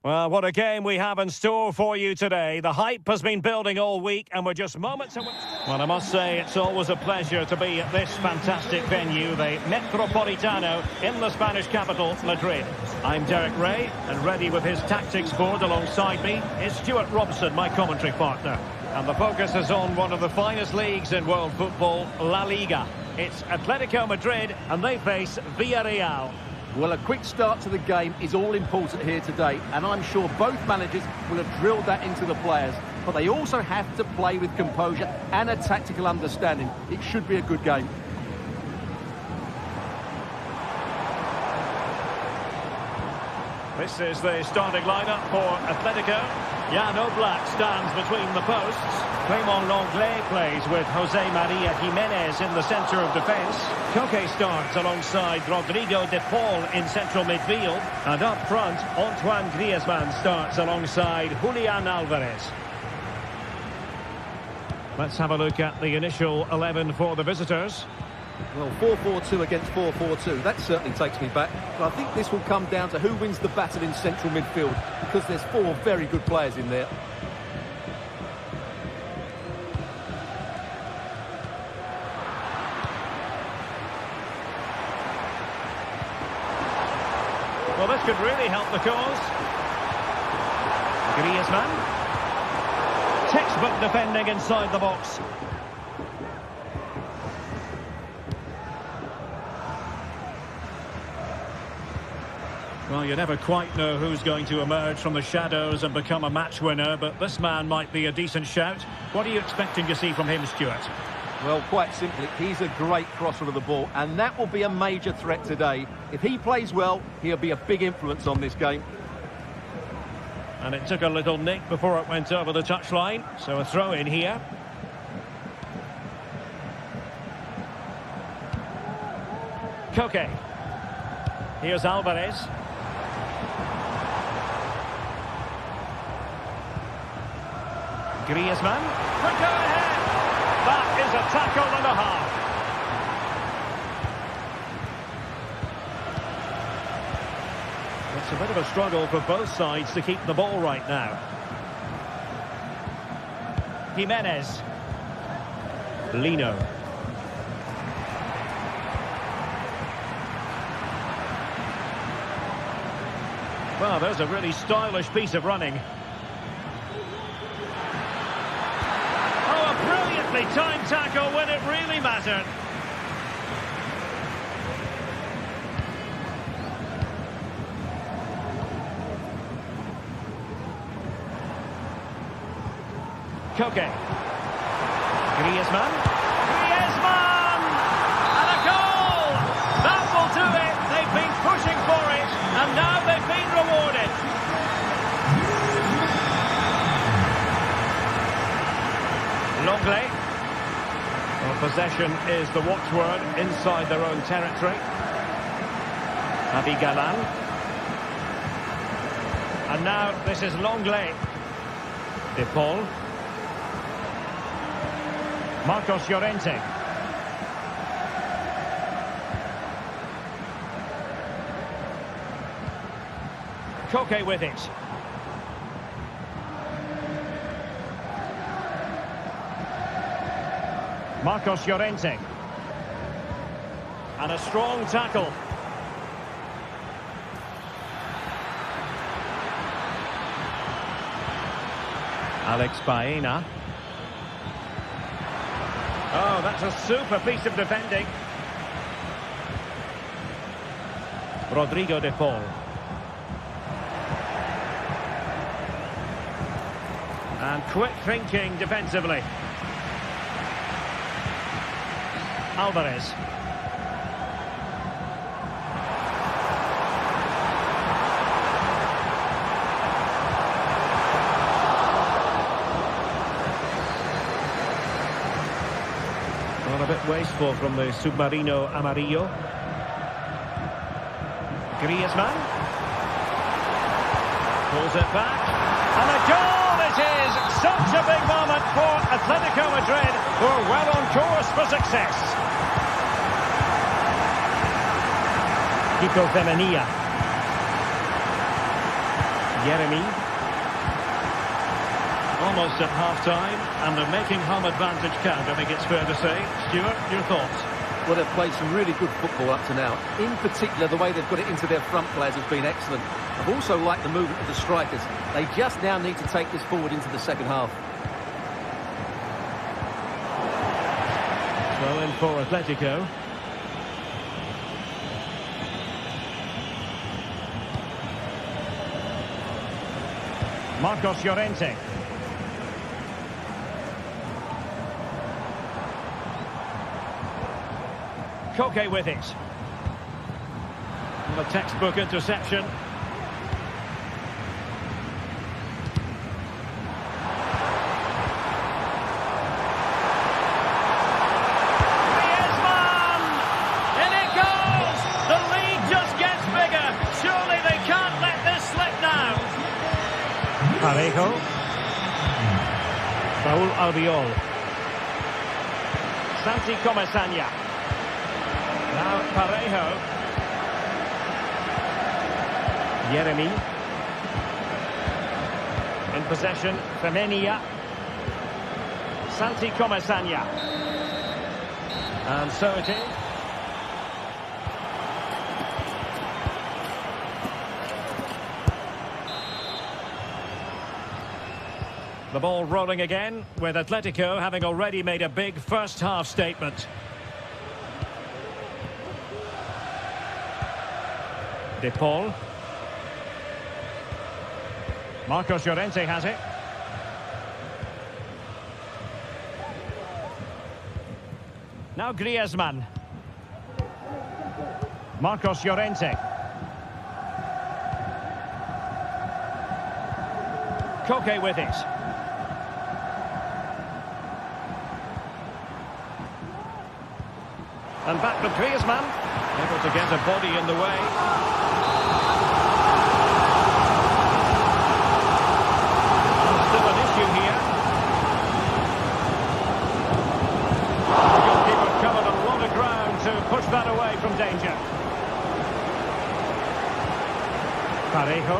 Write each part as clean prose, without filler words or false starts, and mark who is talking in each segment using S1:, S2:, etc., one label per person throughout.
S1: Well, what a game we have in store for you today. The hype has been building all week and we're just moments away. Well, I must say it's always a pleasure to be at this fantastic venue, the Metropolitano in the Spanish capital, Madrid. I'm Derek Ray, and ready with his tactics board alongside me is Stuart Robson, my commentary partner. And the focus is on one of the finest leagues in world football, La Liga. It's Atletico Madrid and they face Villarreal.
S2: Well, a quick start to the game is all important here today, and I'm sure both managers will have drilled that into the players. But they also have to play with composure and a tactical understanding. It should be a good game.
S1: This is the starting lineup for Atletico. Jan Oblak stands between the posts. Clément Lenglet plays with José María Jiménez in the centre of defence. Koke starts alongside Rodrigo de Paul in central midfield. And up front, Antoine Griezmann starts alongside Julián Álvarez. Let's have a look at the initial 11 for the visitors.
S2: Well, 4-4-2 against 4-4-2, that certainly takes me back. But I think this will come down to who wins the battle in central midfield, because there's four very good players in there.
S1: Well, this could really help the cause. Griezmann. Textbook defending inside the box. Well, you never quite know who's going to emerge from the shadows and become a match winner, but this man might be a decent shout. What are you expecting to see from him, Stuart?
S2: Well, quite simply, he's a great crosser of the ball, and that will be a major threat today. If he plays well, he'll be a big influence on this game.
S1: And it took a little nick before it went over the touchline, so a throw in here. Koke. Here's Álvarez. Griezmann. Quick go ahead. That is a tackle and a half. It's a bit of a struggle for both sides to keep the ball right now. Jiménez. Lino. Well, there's a really stylish piece of running. Oh, a brilliantly timed tackle when it really mattered. Koke. Griezmann. Griezmann! And a goal! That will do it. They've been pushing for it, and now they've been rewarded. Lenglet. Well, possession is the watchword inside their own territory. Abigalan. And now this is Lenglet. De Paul. Marcos Llorente. Koke with it. Marcos Llorente. And a strong tackle. Alex Baena. Oh, that's a super piece of defending. Rodrigo de Paul. And quick thinking defensively. Álvarez. Well, a bit wasteful from the Submarino Amarillo. Griezmann. Pulls it back. And a goal it is! Such a big moment for Atletico Madrid, who are well on course for success. Kiko Femenia. Jeremy. Almost at half-time, and they're making home advantage count, I think it's fair to say. Stuart, your thoughts?
S2: Well, they've played some really good football up to now. In particular, the way they've got it into their front players has been excellent. I've also liked the movement of the strikers. They just now need to take this forward into the second half.
S1: Well in for Atletico. Marcos Llorente. Koke with it. And the textbook interception. Griezmann! In it goes! The lead just gets bigger. Surely they can't let this slip now. Parejo. Raúl Albiol. Santi Comesaña. Now Parejo. Jeremy. In possession, Femenia. Santi Comesaña. And so it is. The ball rolling again, with Atletico having already made a big first-half statement. De Paul. Marcos Llorente has it. Now Griezmann. Marcos Llorente. Koke with it. And back with Griezmann. Able to get a body in the way. Still an issue here. The goalkeeper covered a lot of ground to push that away from danger. Parejo.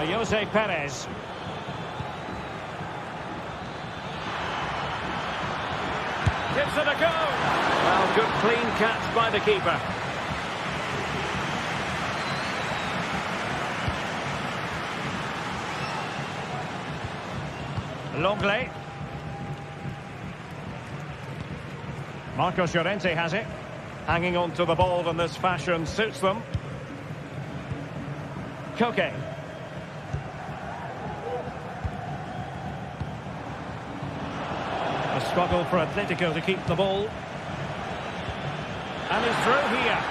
S1: Jose Perez. Gives it a go. Well, good clean catch by the keeper. Longley. Marcos Llorente has it. Hanging on to the ball in this fashion suits them. Koke. A struggle for Atletico to keep the ball. And he's through here.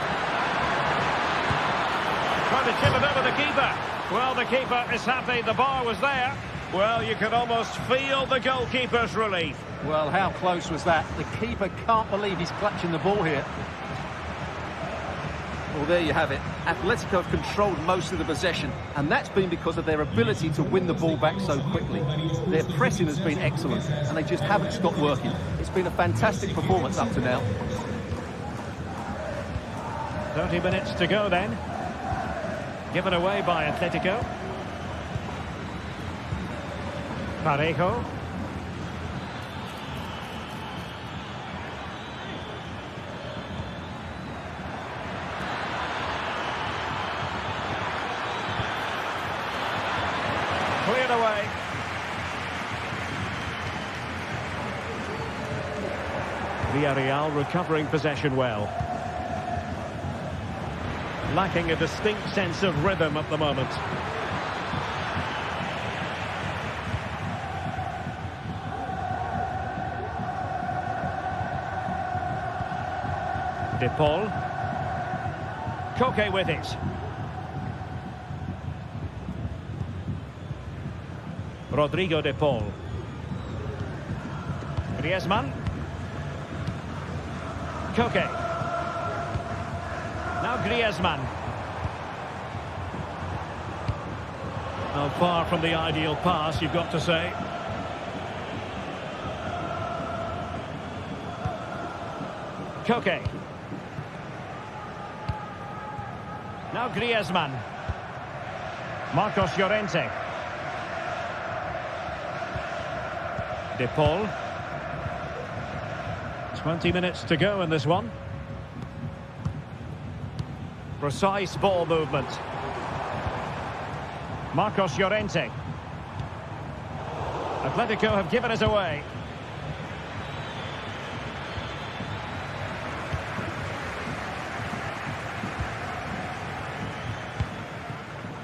S1: Trying to chip it over the keeper. Well, the keeper is happy the bar was there. Well, you can almost feel the goalkeeper's relief.
S2: Well, how close was that? The keeper can't believe he's clutching the ball here. Well, there you have it. Atletico have controlled most of the possession, and that's been because of their ability to win the ball back so quickly. Their pressing has been excellent, and they just haven't stopped working. It's been a fantastic performance up to now.
S1: 30 minutes to go then. Given away by Atletico. Parejo. Cleared away. Villarreal recovering possession well. Lacking a distinct sense of rhythm at the moment. De Paul. Koke with it. Rodrigo De Paul. Griezmann. Koke. Now Griezmann. Well, far from the ideal pass, you've got to say. Koke. Now Griezmann. Marcos Llorente. De Paul. 20 minutes to go in this one. Precise ball movement. Marcos Llorente. Atletico have given it away.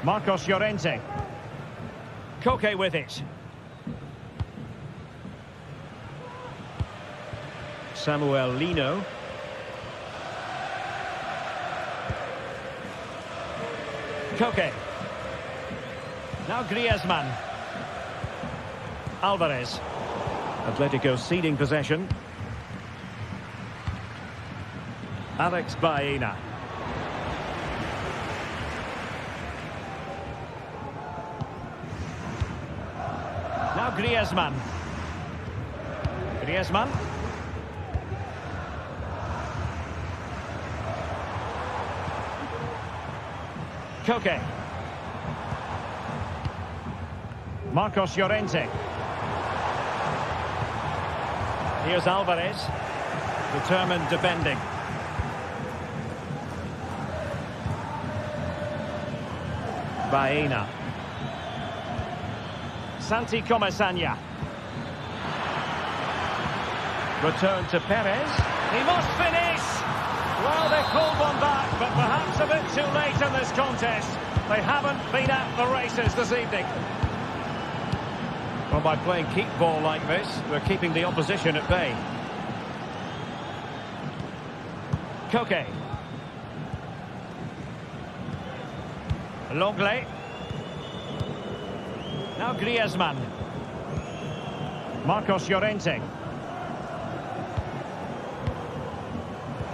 S1: Marcos Llorente. Koke with it. Samuel Lino. Koke. Now Griezmann. Alvarez. Atletico ceding possession. Alex Baena. Now Griezmann. Griezmann. Koke. Marcos Llorente. Here's Alvarez. Determined defending. Baena. Santi Comesaña. Return to Perez. He must finish! Well, they called one back, but perhaps a bit too late in this contest. They haven't been at the races this evening. Well, by playing keep ball like this, they're keeping the opposition at bay. Koke. Longley. Now Griezmann. Marcos Llorente.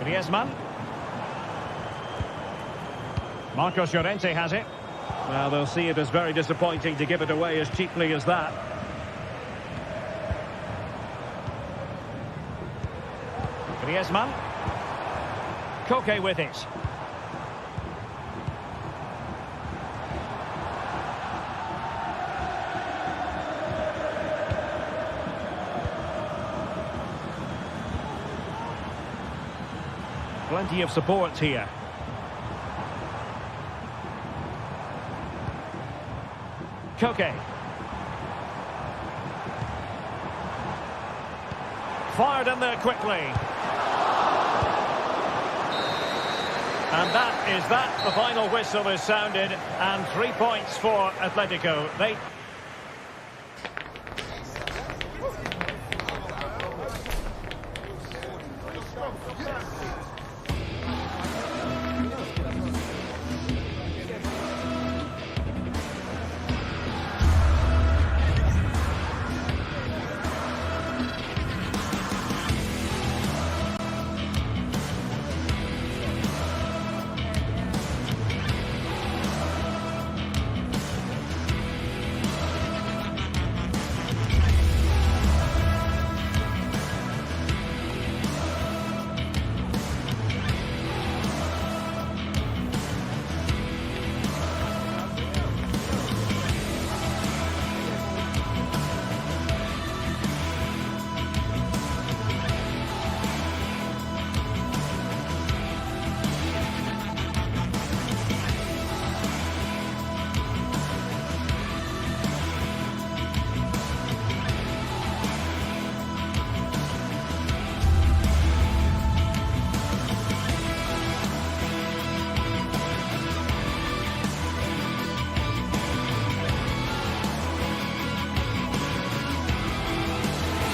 S1: Griezmann. Marcos Llorente has it. Well, they'll see it as very disappointing to give it away as cheaply as that. Griezmann. Koke with it. Plenty of support here. Koke. Fired in there quickly. And that is that. The final whistle is sounded. And 3 points for Atletico. They...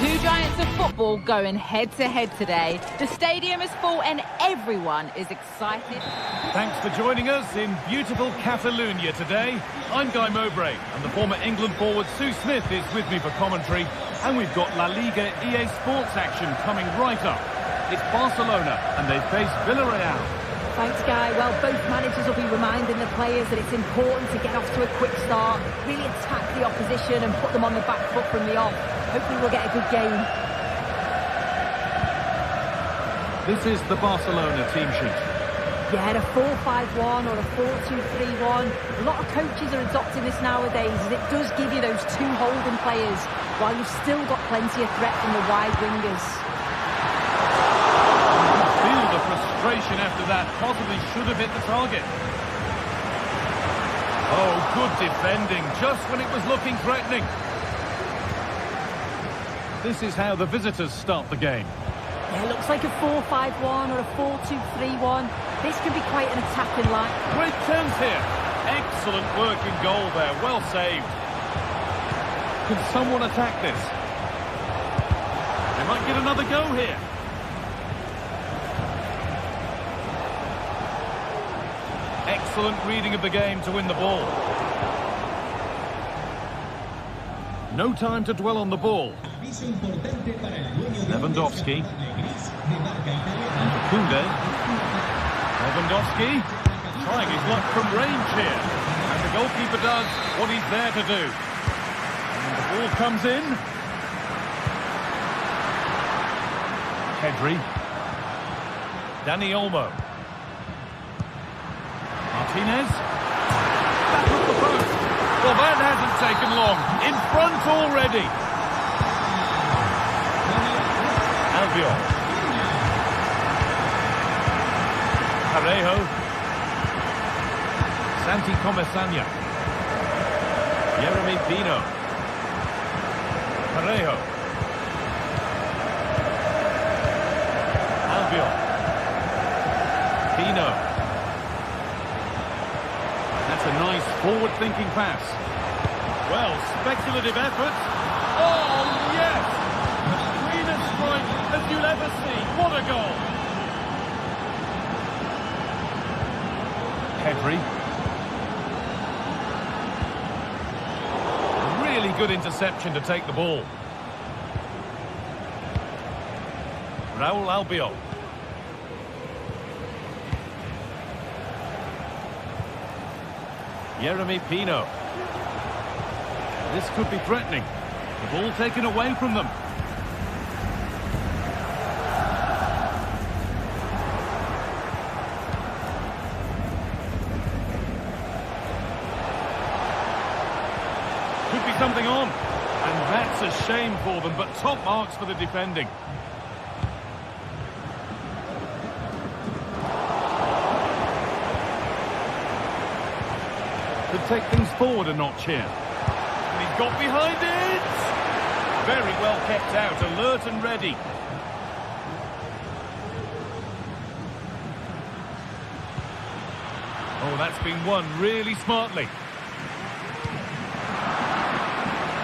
S3: Two giants of football going head-to-head today. The stadium is full and everyone is excited.
S4: Thanks for joining us in beautiful Catalonia today. I'm Guy Mowbray, and the former England forward Sue Smith is with me for commentary. And we've got La Liga EA Sports action coming right up. It's Barcelona, and they face Villarreal.
S5: Thanks, Guy. Well, both managers will be reminding the players that it's important to get off to a quick start, really attack the opposition and put them on the back foot from the off. Hopefully we'll get a good game.
S4: This is the Barcelona team sheet.
S5: Yeah, a 4-5-1 or a 4-2-3-1. A lot of coaches are adopting this nowadays, as it does give you those two holding players, while you've still got plenty of threat from the wide wingers.
S4: Feel the frustration after that. Possibly should have hit the target. Oh, good defending, just when it was looking threatening. This is how the visitors start the game.
S5: Yeah, it looks like a 4-5-1 or a 4-2-3-1. This could be quite an attacking line.
S4: Great chance here. Excellent work in goal there. Well saved. Can someone attack this? They might get another go here. Excellent reading of the game to win the ball. No time to dwell on the ball. Lewandowski. Kunde. Lewandowski trying his luck from range here. And the goalkeeper does what he's there to do. And the ball comes in. Pedri. Dani Olmo. Martinez. Back up the post. Well, that hasn't taken long. In front already. Albiol. Parejo. Santi Comesaña. Yeremy Pino. Parejo. Albiol. Pino. That's a nice forward-thinking pass. Well, speculative effort. Oh, yes! The cleanest strike as you'll ever see. What a goal! Pedri. Really good interception to take the ball. Raúl Albiol. Yeremy Pino. This could be threatening. The ball taken away from them. Could be something on. And that's a shame for them, but top marks for the defending. Could take things forward a notch here. And he's got behind it! Very well kept out, alert and ready. Oh, that's been won really smartly.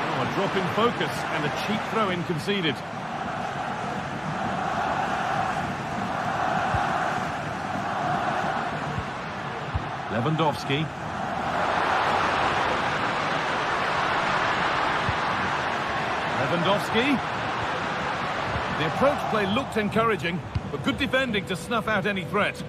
S4: Oh, a drop in focus and a cheap throw-in conceded. Lewandowski. Lewandowski. The approach play looked encouraging, but good defending to snuff out any threat.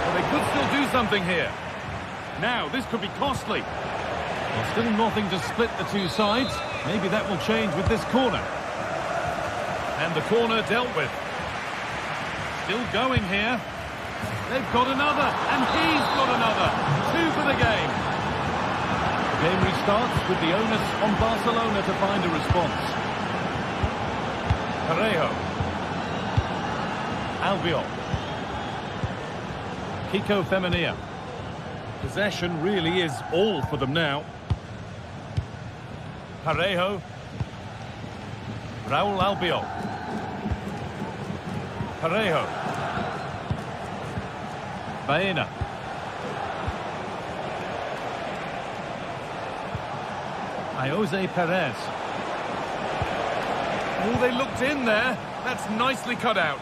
S4: Well, they could still do something here. Now, this could be costly. Well, still nothing to split the two sides. Maybe that will change with this corner. And the corner dealt with. Still going here. They've got another, and he's got another. 2 for the game. The game restarts with the onus on Barcelona to find a response. Parejo. Albiol. Kiko Femenia. Possession really is all for them now. Parejo. Raúl Albiol. Parejo. Baena. Jose Perez. Oh, they looked in there. That's nicely cut out.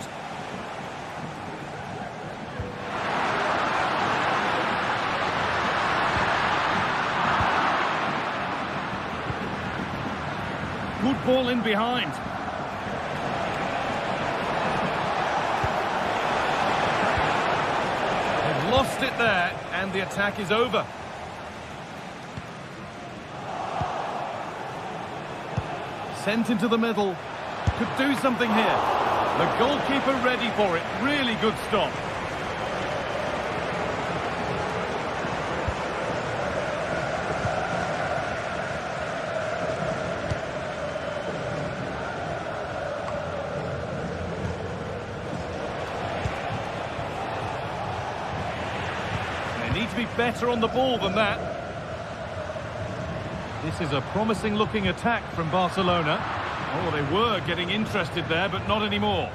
S4: Good ball in behind. They've lost it there, and the attack is over. Sent into the middle. Could do something here. The goalkeeper ready for it. Really good stop. They need to be better on the ball than that. This is a promising-looking attack from Barcelona. Oh, they were getting interested there, but not anymore.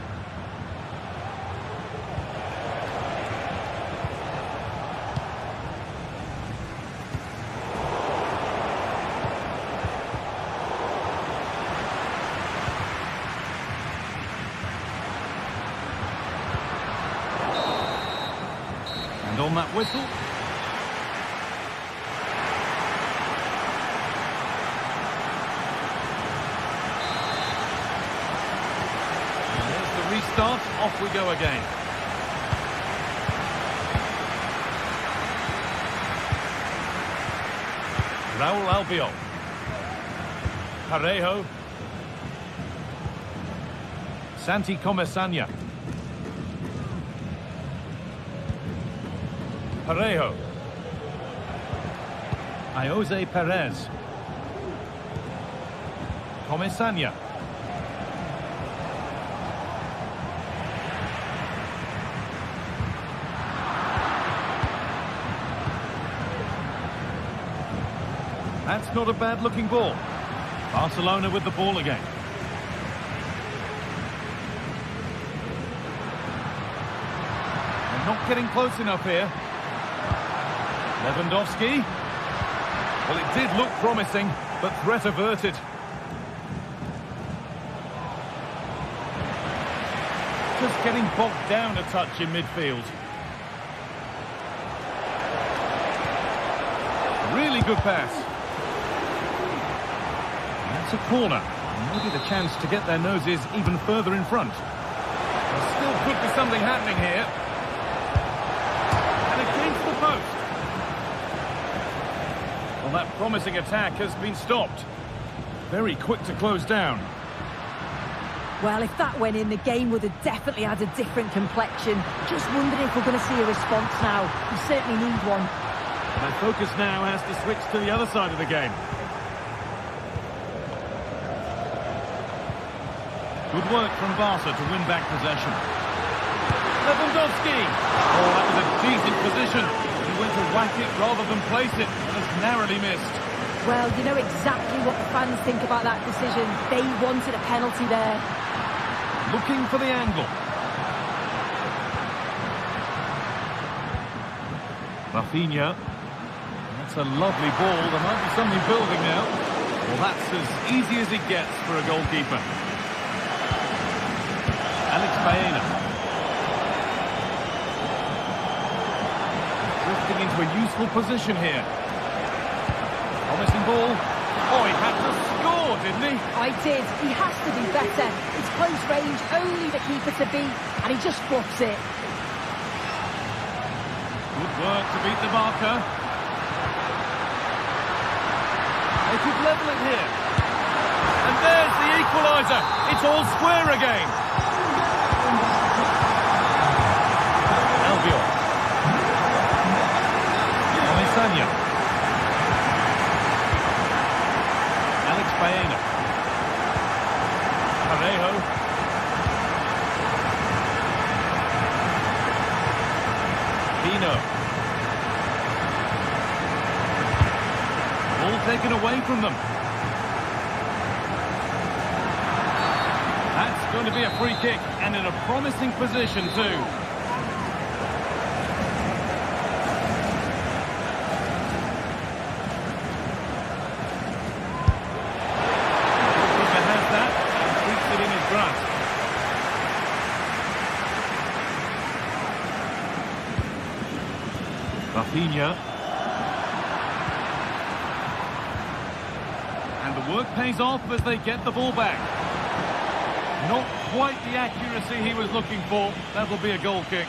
S4: And on that whistle... Restart, off we go again. Raúl Albiol. Parejo. Santi Comesaña. Parejo. Jose Perez. Comesaña. That's not a bad-looking ball. Barcelona with the ball again. They're not getting close enough here. Lewandowski. Well, it did look promising, but threat averted. Just getting bogged down a touch in midfield. Really good pass. That's a corner. Maybe the chance to get their noses even further in front. There still could be something happening here. And against the post. Well, that promising attack has been stopped. Very quick to close down.
S5: Well, if that went in, the game would have definitely had a different complexion. Just wondering if we're going to see a response now. We certainly need one.
S4: Their focus now has to switch to the other side of the game. Good work from Barca to win back possession. Lewandowski! Oh, that was a decent position. He went to whack it rather than place it, and has narrowly missed.
S5: Well, you know exactly what the fans think about that decision. They wanted a penalty there.
S4: Looking for the angle. Rafinha. That's a lovely ball. There might be something building now. Well, that's as easy as it gets for a goalkeeper. Alex Baena. Drifting into a useful position here. Promising ball. Oh, he had to score, didn't he?
S5: I did. He has to do better. It's close range, only the keeper to beat, and he just fluffs it.
S4: Good work to beat the marker. They could level it here. And there's the equaliser. It's all square again. Albiol. Comesaña. Alex Baena. Parejo. Pino. Ball taken away from them. That's going to be a free kick, and in a promising position too. Goalkeeper has that and keeps it in his grasp. Rafinha. And the work pays off as they get the ball back. Not quite the accuracy he was looking for. That'll be a goal kick.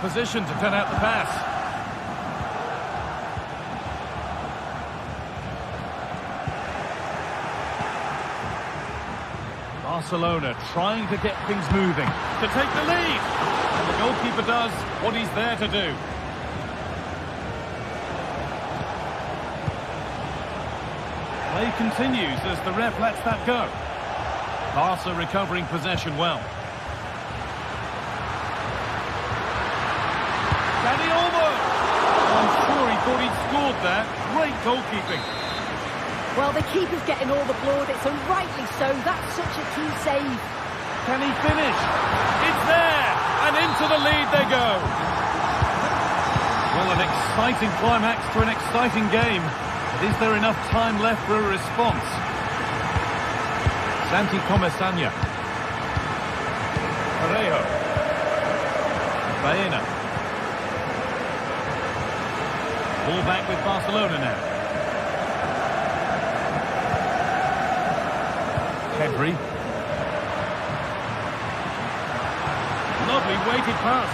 S4: position to turn out the pass. Barcelona trying to get things moving, to take the lead. And the goalkeeper does what he's there to do. Play continues as the ref lets that go. Barca recovering possession well. Dani Olmo! I'm sure he thought he'd scored there. Great goalkeeping.
S5: Well, the keeper's getting all the plaudits, and rightly so. That's such a key save.
S4: Can he finish? It's there! And into the lead they go. Well, an exciting climax to an exciting game. But is there enough time left for a response? Santi Comesanya. Parejo. Baena. Ball back with Barcelona now. Pedri. Lovely weighted pass.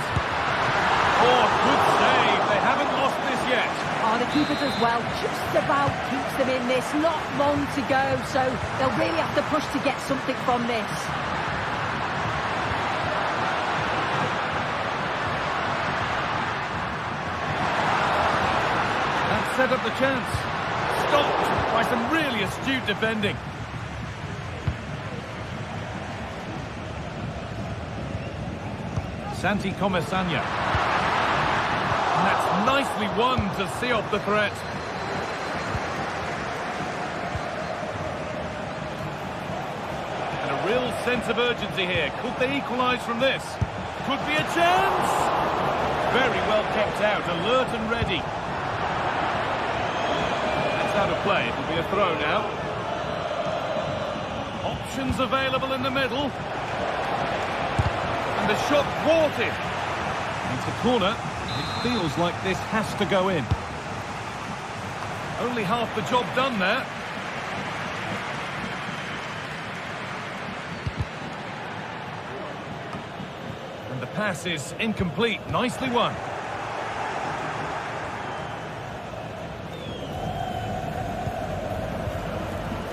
S4: Oh, good save. They haven't lost this yet.
S5: Oh, the keeper does well. Just about keeps them in this. Not long to go, so they'll really have to push to get something from this.
S4: That set up the chance. Stopped by some really astute defending. Santi Comesanya. And that's nicely won to see off the threat. And a real sense of urgency here. Could they equalise from this? Could be a chance! Very well kept out, alert and ready. That's out of play. It'll be a throw now. Options available in the middle. The shot thwarted. It's a corner. It feels like this has to go in. Only half the job done there. And the pass is incomplete. Nicely won.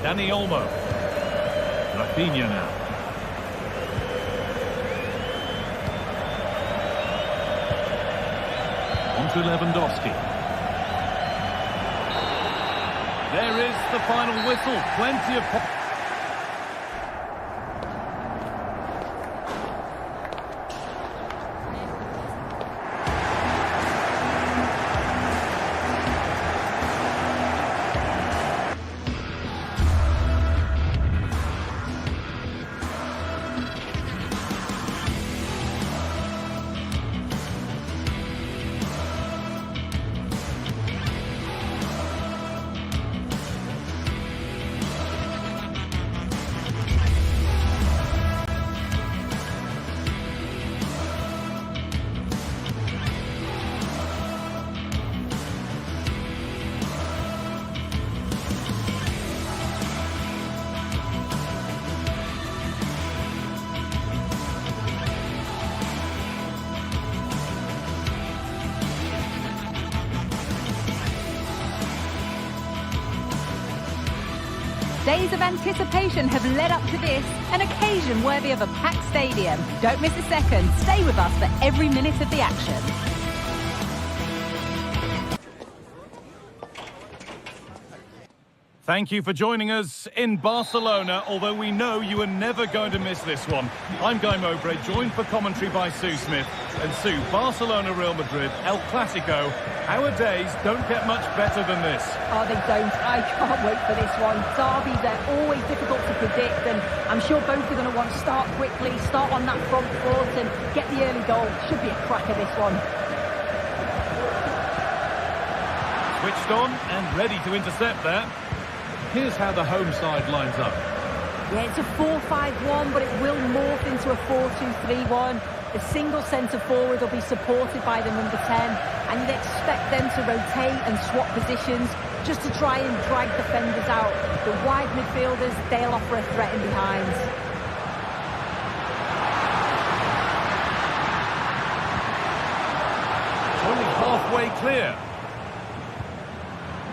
S4: Dani Olmo. Rafinha now. On to Lewandowski. There is the final whistle. Plenty of...
S3: Days of anticipation have led up to this, an occasion worthy of a packed stadium. Don't miss a second. Stay with us for every minute of the action.
S4: Thank you for joining us in Barcelona, although we know you are never going to miss this one. I'm Guy Mowbray, joined for commentary by Sue Smith. And Sue, Barcelona, Real Madrid, El Clasico. Our days don't get much better than this.
S5: Oh, they don't. I can't wait for this one. Derbies, they're always difficult to predict, and I'm sure both are going to want to start quickly, start on that front foot and get the early goal. Should be a cracker, this one.
S4: Switched on and ready to intercept there. Here's how the home side lines up.
S5: Yeah, it's a 4-5-1, but it will morph into a 4-2-3-1. The single centre forward will be supported by the number 10, and you'd expect them to rotate and swap positions just to try and drag defenders out. The wide midfielders, they'll offer a threat in behind.
S4: way clear.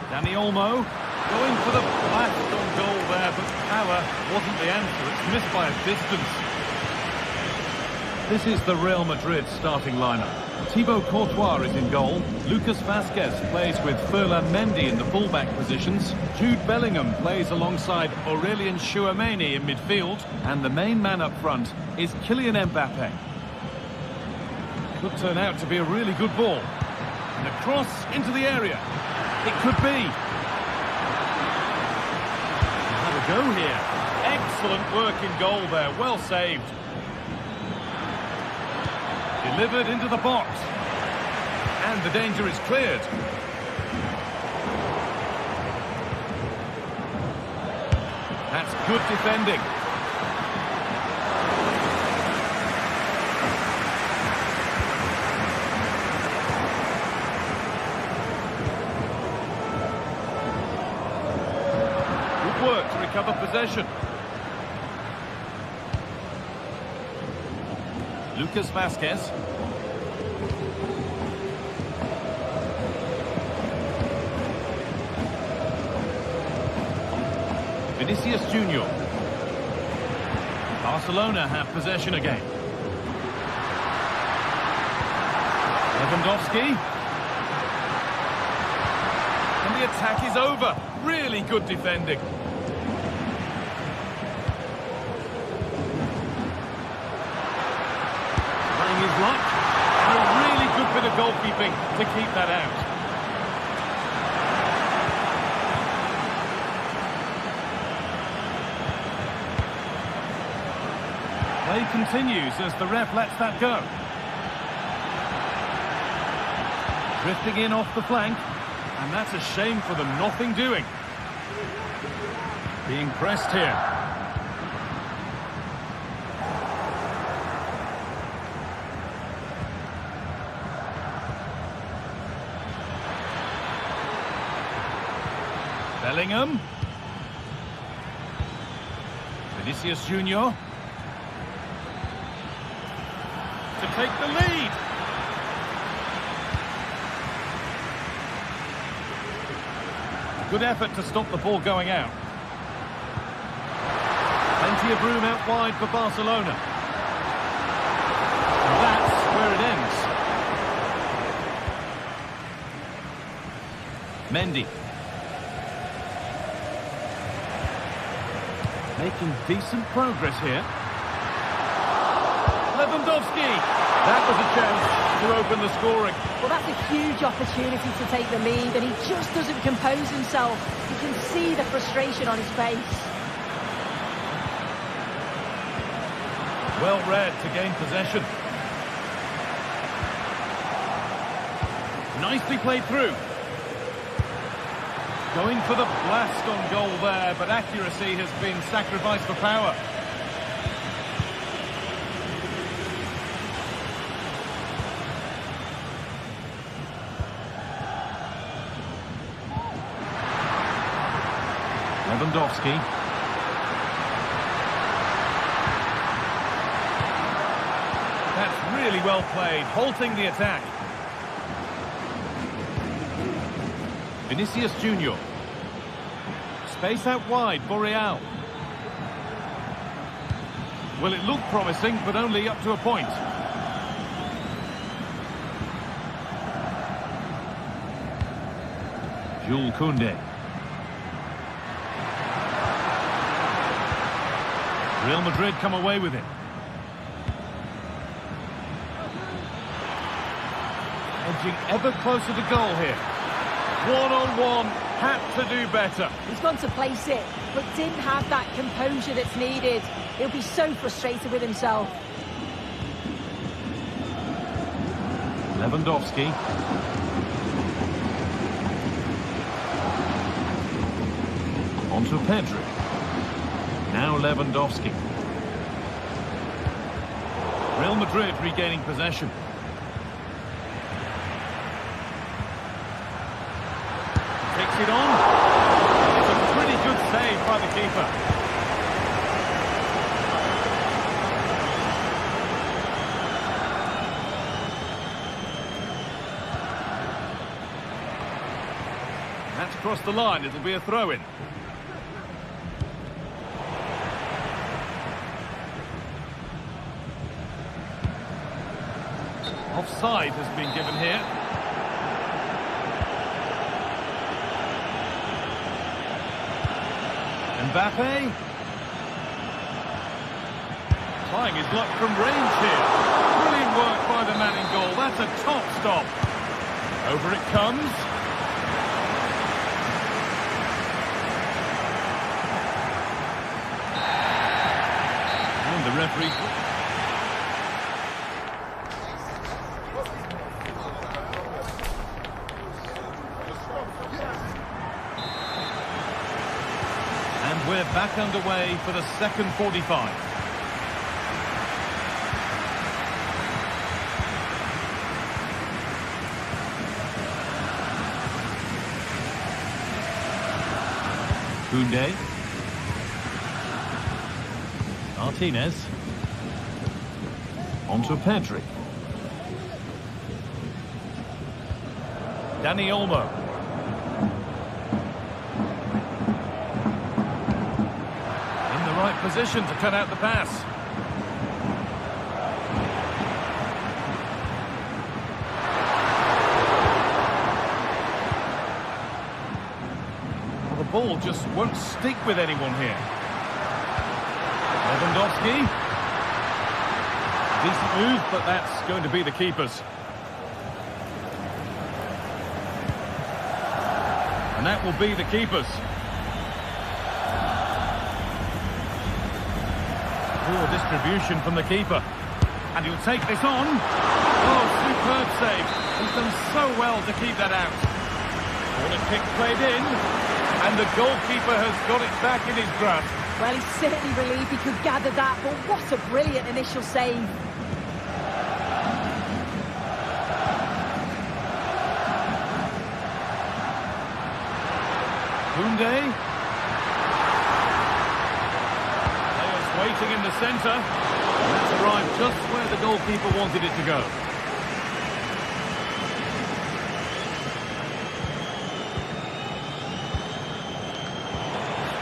S4: Danny Olmo going for the blast on goal there, but power wasn't the answer. It's missed by a distance. This is the Real Madrid starting lineup. Thibaut Courtois is in goal. Lucas Vazquez plays with Ferland Mendy in the fullback positions. Jude Bellingham plays alongside Aurelien Tchouameni in midfield. And the main man up front is Kylian Mbappe. Could turn out to be a really good ball. And a cross into the area. It could be. Have a go here. Excellent work in goal there. Well saved. Delivered into the box. And the danger is cleared. That's good defending. Good work to recover possession. Lucas Vazquez. Vinicius Junior. Barcelona have possession again. Lewandowski. And the attack is over. Really good defending. His luck, and a really good bit of goalkeeping to keep that out. Play continues as the ref lets that go. Drifting in off the flank, and that's a shame for them, nothing doing. Being pressed here. Bellingham. Vinicius Junior. To take the lead. Good effort to stop the ball going out. Plenty of room out wide for Barcelona. And that's where it ends. Mendy. Making decent progress here. Lewandowski. That was a chance to open the scoring.
S5: Well, that's a huge opportunity to take the lead, and he just doesn't compose himself. You can see the frustration on his face.
S4: Well read to gain possession. Nicely played through. Going for the blast on goal there, but accuracy has been sacrificed for power. Lewandowski. That's really well played, halting the attack. Vinicius Junior. Space out wide for Real. Well, it looked promising, but only up to a point. Jules Koundé. Real Madrid come away with it. Edging ever closer to goal here. One-on-one, had to do better.
S5: He's gone to place it, but didn't have that composure that's needed. He'll be so frustrated with himself.
S4: Lewandowski. On to Pedri. Now Lewandowski. Real Madrid regaining possession. Takes it on. It's a pretty good save by the keeper. It's crossed the line. It'll be a throw-in. Offside has been given here. Mbappe. Trying his luck from range here. Brilliant work by the man in goal. That's a top stop. Over it comes. And the referee... And we're back underway for the second 45. Koundé. Martinez. On to Pedri. Dani Olmo. In the right position to cut out the pass. Well, the ball just won't stick with anyone here. Lewandowski. Decent move, but that's going to be the keeper's. And that will be the keeper's. Poor distribution from the keeper. And he'll take this on. Oh, superb save. He's done so well to keep that out. Corner kick played in. And the goalkeeper has got it back in his grasp.
S5: Well, he's certainly relieved he could gather that, but what a brilliant initial save.
S4: Koundé. Players waiting in the centre. That's arrived just where the goalkeeper wanted it to go.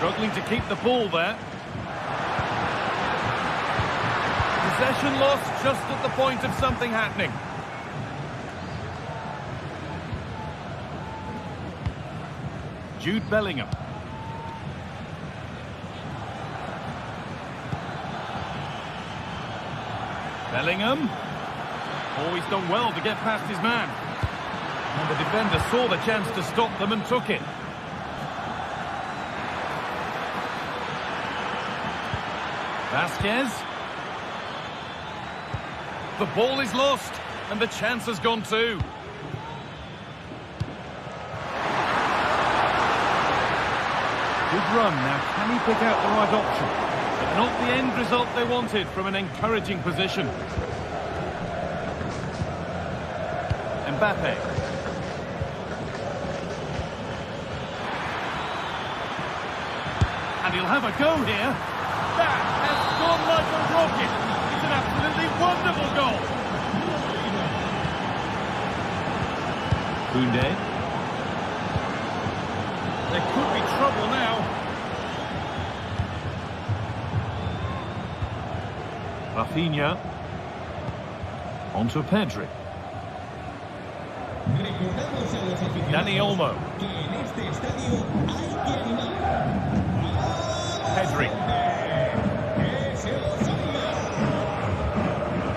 S4: Struggling to keep the ball there. Possession lost just at the point of something happening. Jude Bellingham. Bellingham. Oh, he's done well to get past his man. And the defender saw the chance to stop them and took it. Vasquez. The ball is lost, and the chance has gone too. Good run. Now, can he pick out the right option? But not the end result they wanted from an encouraging position. Mbappe. And he'll have a go here. That has gone like a rocket. It's an absolutely wonderful goal. Koundé. There could be trouble now. Rafinha. On to Pedri. Dani Olmo. Pedri.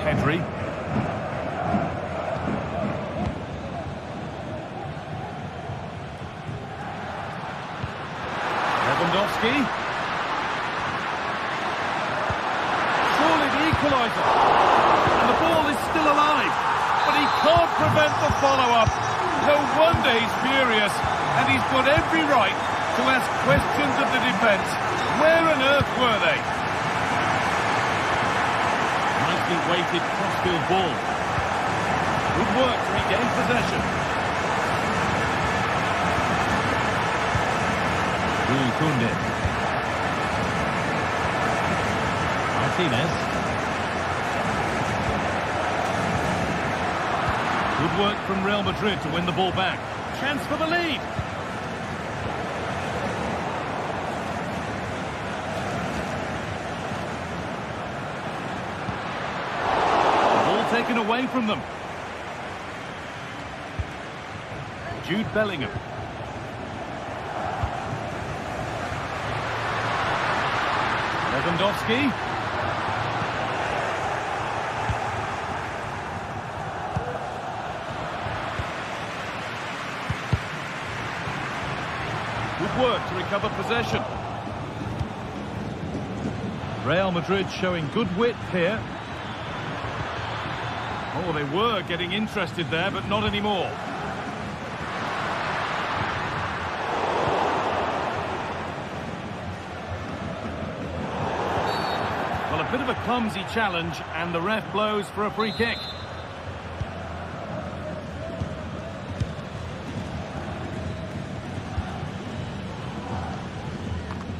S4: Pedri. Lewandowski. Surely the equaliser. And the ball is still alive. But he can't prevent the follow-up. No wonder he's furious. And he's got every right to ask questions of the defence. Where on earth were they? Nicely weighted crossfield ball. Good work to regain possession. Koundé. Martinez. Good work from Real Madrid to win the ball back. Chance for the lead. taken away from them. Jude Bellingham. Lewandowski. Good work to recover possession. Real Madrid showing good width here. Oh, they were getting interested there, but not anymore. Well, a bit of a clumsy challenge, and the ref blows for a free kick.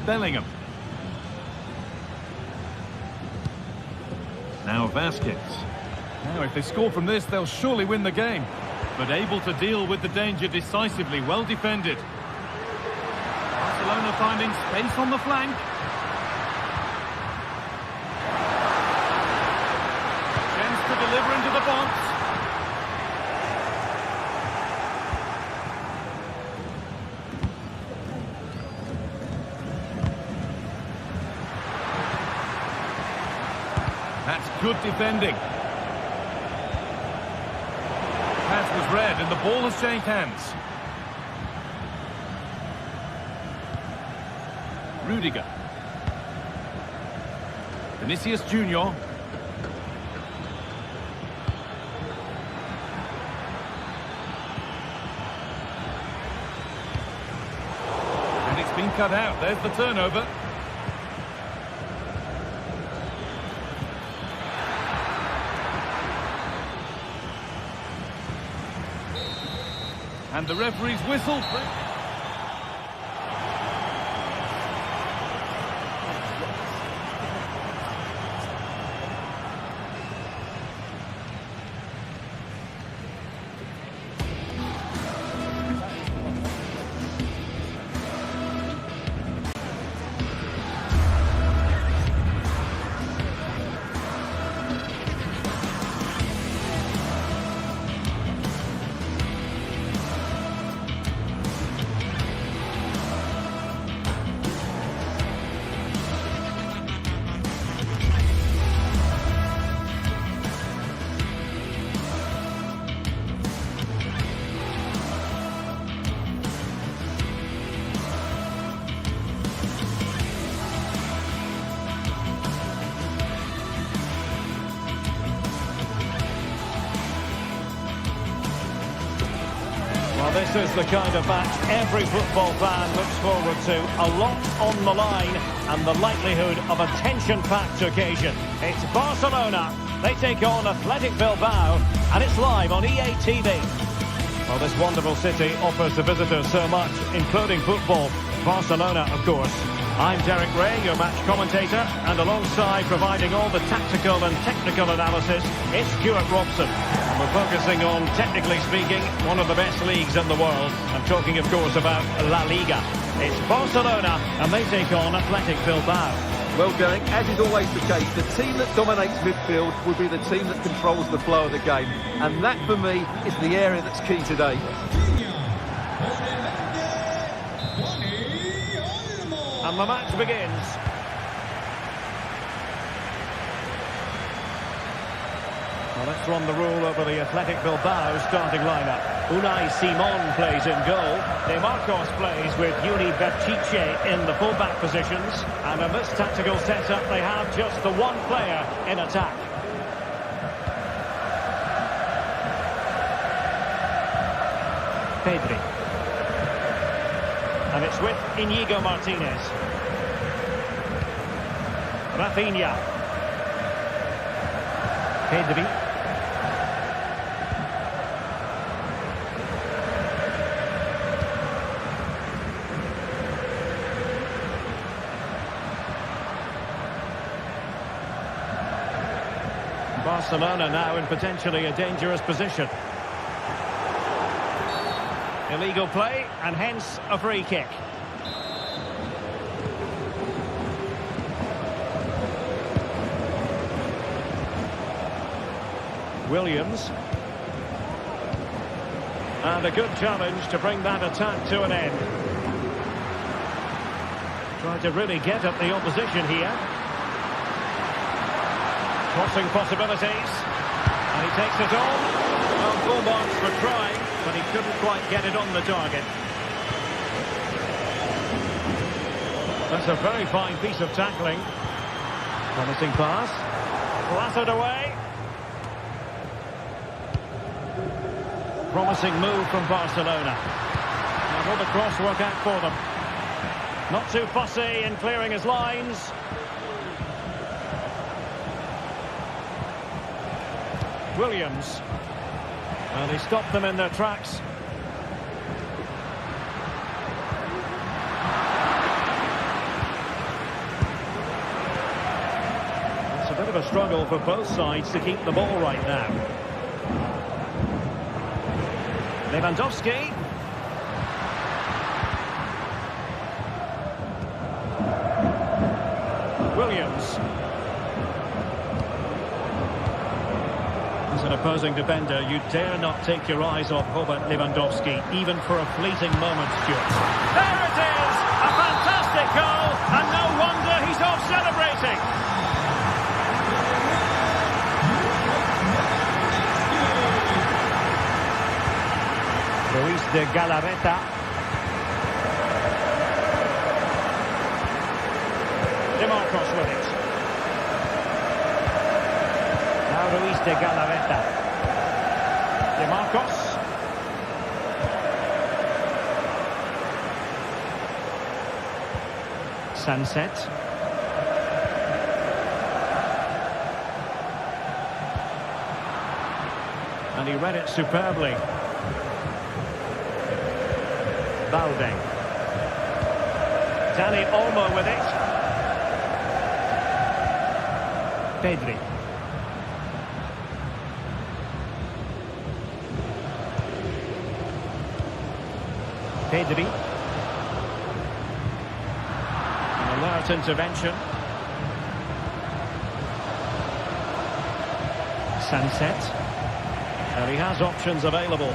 S4: Bellingham. Now Vasquez. Now, if they score from this, they'll surely win the game. But able to deal with the danger decisively, well defended. Barcelona finding space on the flank. Chance to deliver into the box. That's good defending. Pass was read and the ball has changed hands. Rudiger. Vinicius Junior. And it's been cut out. There's the turnover. And the referee's whistle.
S1: This is the kind of match every football fan looks forward to. A lot on the line and the likelihood of a tension-packed occasion. It's Barcelona. They take on Athletic Bilbao, and it's live on EA TV. Well, this wonderful city offers the visitors so much, including football. Barcelona, of course. I'm Derek Ray, your match commentator, and alongside providing all the tactical and technical analysis, it's Stuart Robson. And we're focusing on, technically speaking, one of the best leagues in the world. I'm talking, of course, about La Liga. It's Barcelona, and they take on Athletic Bilbao.
S2: Well, Derek, as is always the case, the team that dominates midfield will be the team that controls the flow of the game. And that, for me, is the area that's key today.
S1: And the match begins. Well, let's run the rule over the Athletic Bilbao starting lineup. Unai Simon plays in goal. De Marcos plays with Uni Berchiche in the full-back positions. And in this tactical setup, they have just the one player in attack. Pedri. And it's with Íñigo Martínez. Rafinha. Pedri. Barcelona now in potentially a dangerous position. Illegal play, and hence a free kick. Williams. And a good challenge to bring that attack to an end. Trying to really get at the opposition here. Crossing possibilities. And he takes it on. Well, full marks for trying, but he couldn't quite get it on the target. That's a very fine piece of tackling. Promising pass. Blasted away. Promising move from Barcelona. Now will the cross work out for them? Not too fussy in clearing his lines. Williams. And he stopped them in their tracks. It's a bit of a struggle for both sides to keep the ball right now. Lewandowski. Williams. As an opposing defender, you dare not take your eyes off Robert Lewandowski, even for a fleeting moment, Stuart. There it is! A fantastic goal, and no wonder he's off celebrating. Luis de Galarreta. DeMarcos with it. Now Luis de Galarreta. DeMarcos. Sunset. And he read it superbly. Balde. Dani Olmo with it. Pedri. Pedri. An alert intervention. Sunset. And he has options available.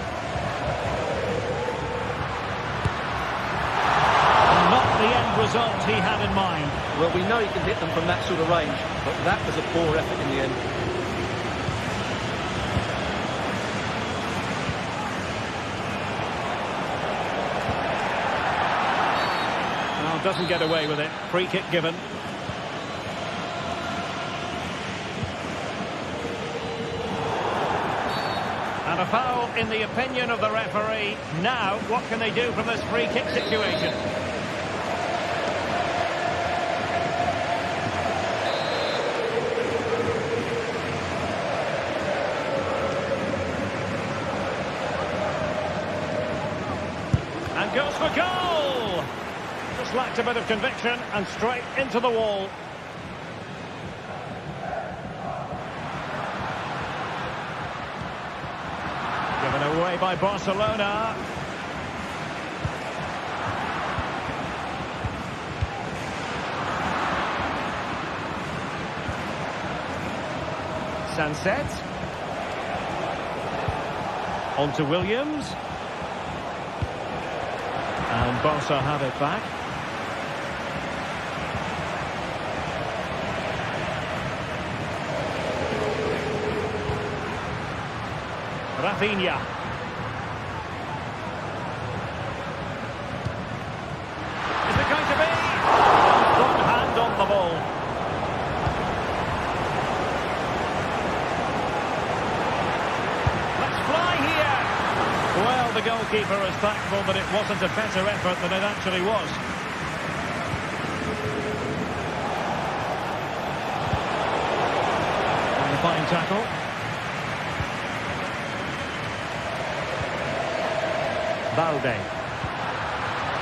S1: The end result he had in mind.
S2: Well, we know he can hit them from that sort of range, but that was a poor effort in the end.
S1: Well, doesn't get away with it. Free kick given. And a foul in the opinion of the referee. Now, what can they do from this free kick situation? And goes for goal! Just lacked a bit of conviction and straight into the wall. Given away by Barcelona. Sunset. On to Williams. And Barca have it back. Rafinha. Is it going to be? Strong hand on the ball. Let's fly here. Well, the goalkeeper is thankful that it wasn't a better effort than it actually was. And a fine tackle. Balde.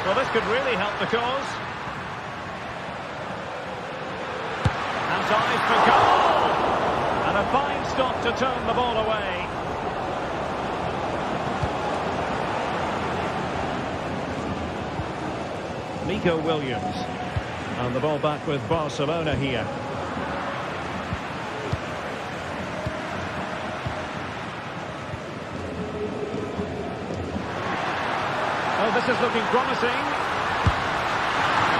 S1: Well, this could really help the cause. And eyes for goal! And a fine stop to turn the ball away. Nico Williams. And the ball back with Barcelona here. This is looking promising. And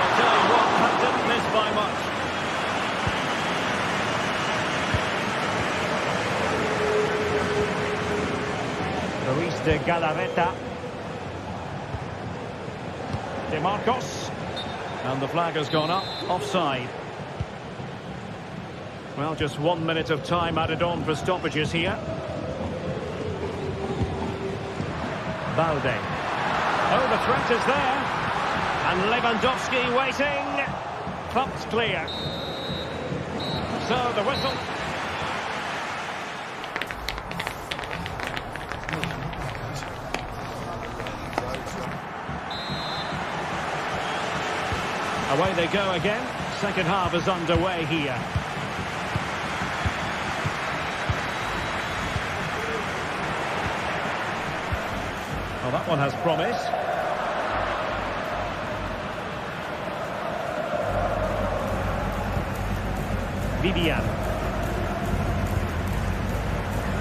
S1: I'll tell you what, that didn't miss by much. Luis de Galarreta. De Marcos. And the flag has gone up, offside. Well, just 1 minute of time added on for stoppages here. Balde. Oh, the threat is there. And Lewandowski waiting. Thumped clear. So the whistle. Away they go again. Second half is underway here. Well, that one has promise. Vivian.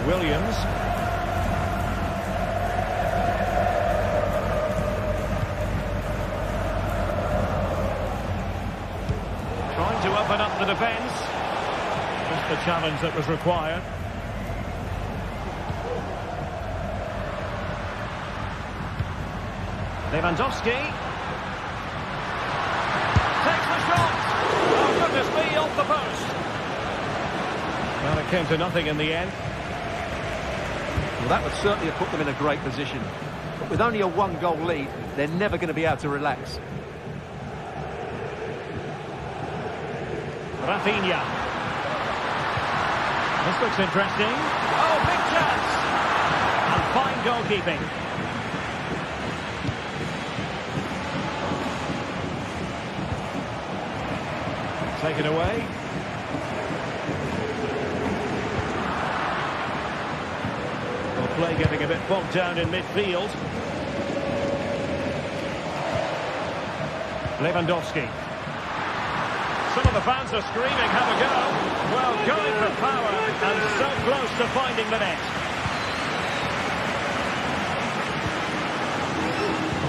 S1: Williams. Trying to open up the defence. Just the challenge that was required. Lewandowski takes the shot. Oh, goodness me, off the post. Well, it came to nothing in the end.
S2: Well, that would certainly have put them in a great position. But with only a one-goal lead, they're never going to be able to relax.
S1: Rafinha. This looks interesting. Oh, big chance. And fine goalkeeping. Taken away. Well, play getting a bit bogged down in midfield. Lewandowski. Some of the fans are screaming, have a go. Well, going for power and so close to finding the net.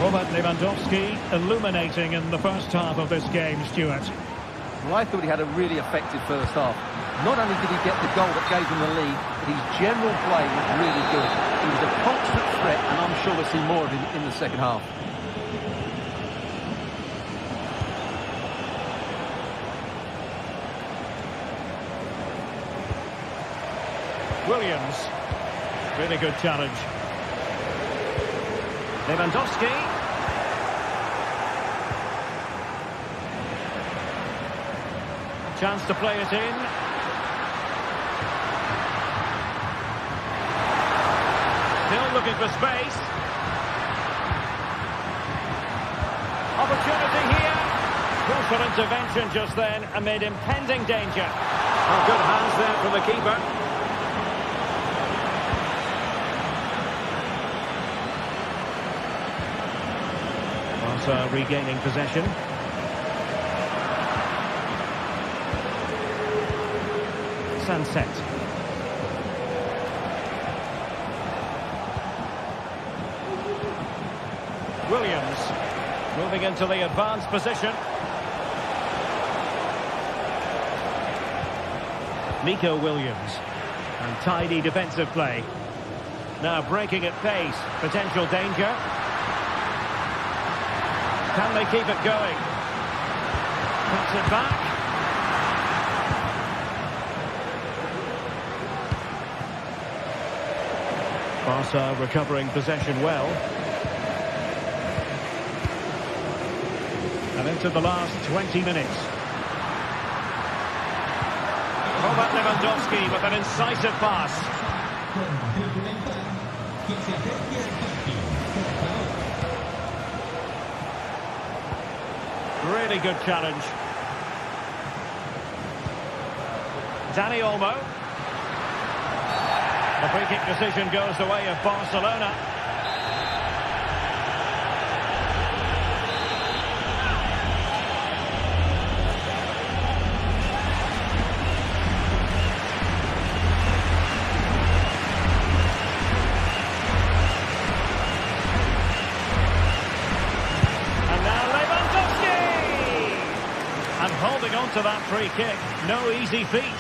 S1: Robert Lewandowski illuminating in the first half of this game, Stuart.
S2: Well, I thought he had a really effective first half. Not only did he get the goal that gave him the lead, but his general play was really good. He was a constant threat, and I'm sure we'll see more of him in the second half.
S1: Williams. Really good challenge. Lewandowski. Chance to play it in. Still looking for space. Opportunity here. Crucial intervention just then amid impending danger. Oh, good hands there from the keeper. Barca regaining possession. Sunset. Williams moving into the advanced position. Nico Williams. And tidy defensive play. Now breaking at pace. Potential danger. Can they keep it going? Puts it back. Barca recovering possession well. And into the last 20 minutes. Robert Lewandowski with an incisive pass. Really good challenge. Dani Olmo. The free kick decision goes the way of Barcelona. to that free kick. No easy feat.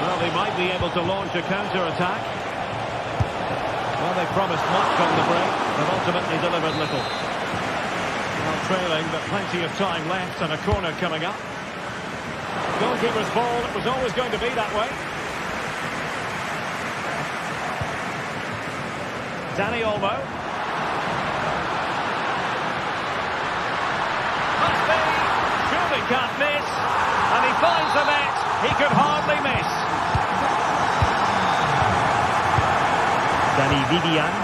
S1: Well, they might be able to launch a counter-attack. Well, they promised much on the break, but ultimately delivered little. Well, trailing, but plenty of time left and a corner coming up. Goalkeeper's ball, it was always going to be that way. Danny Olmo. Must be. Surely can't miss. And he finds the net. He could hardly miss. Danny Vivian.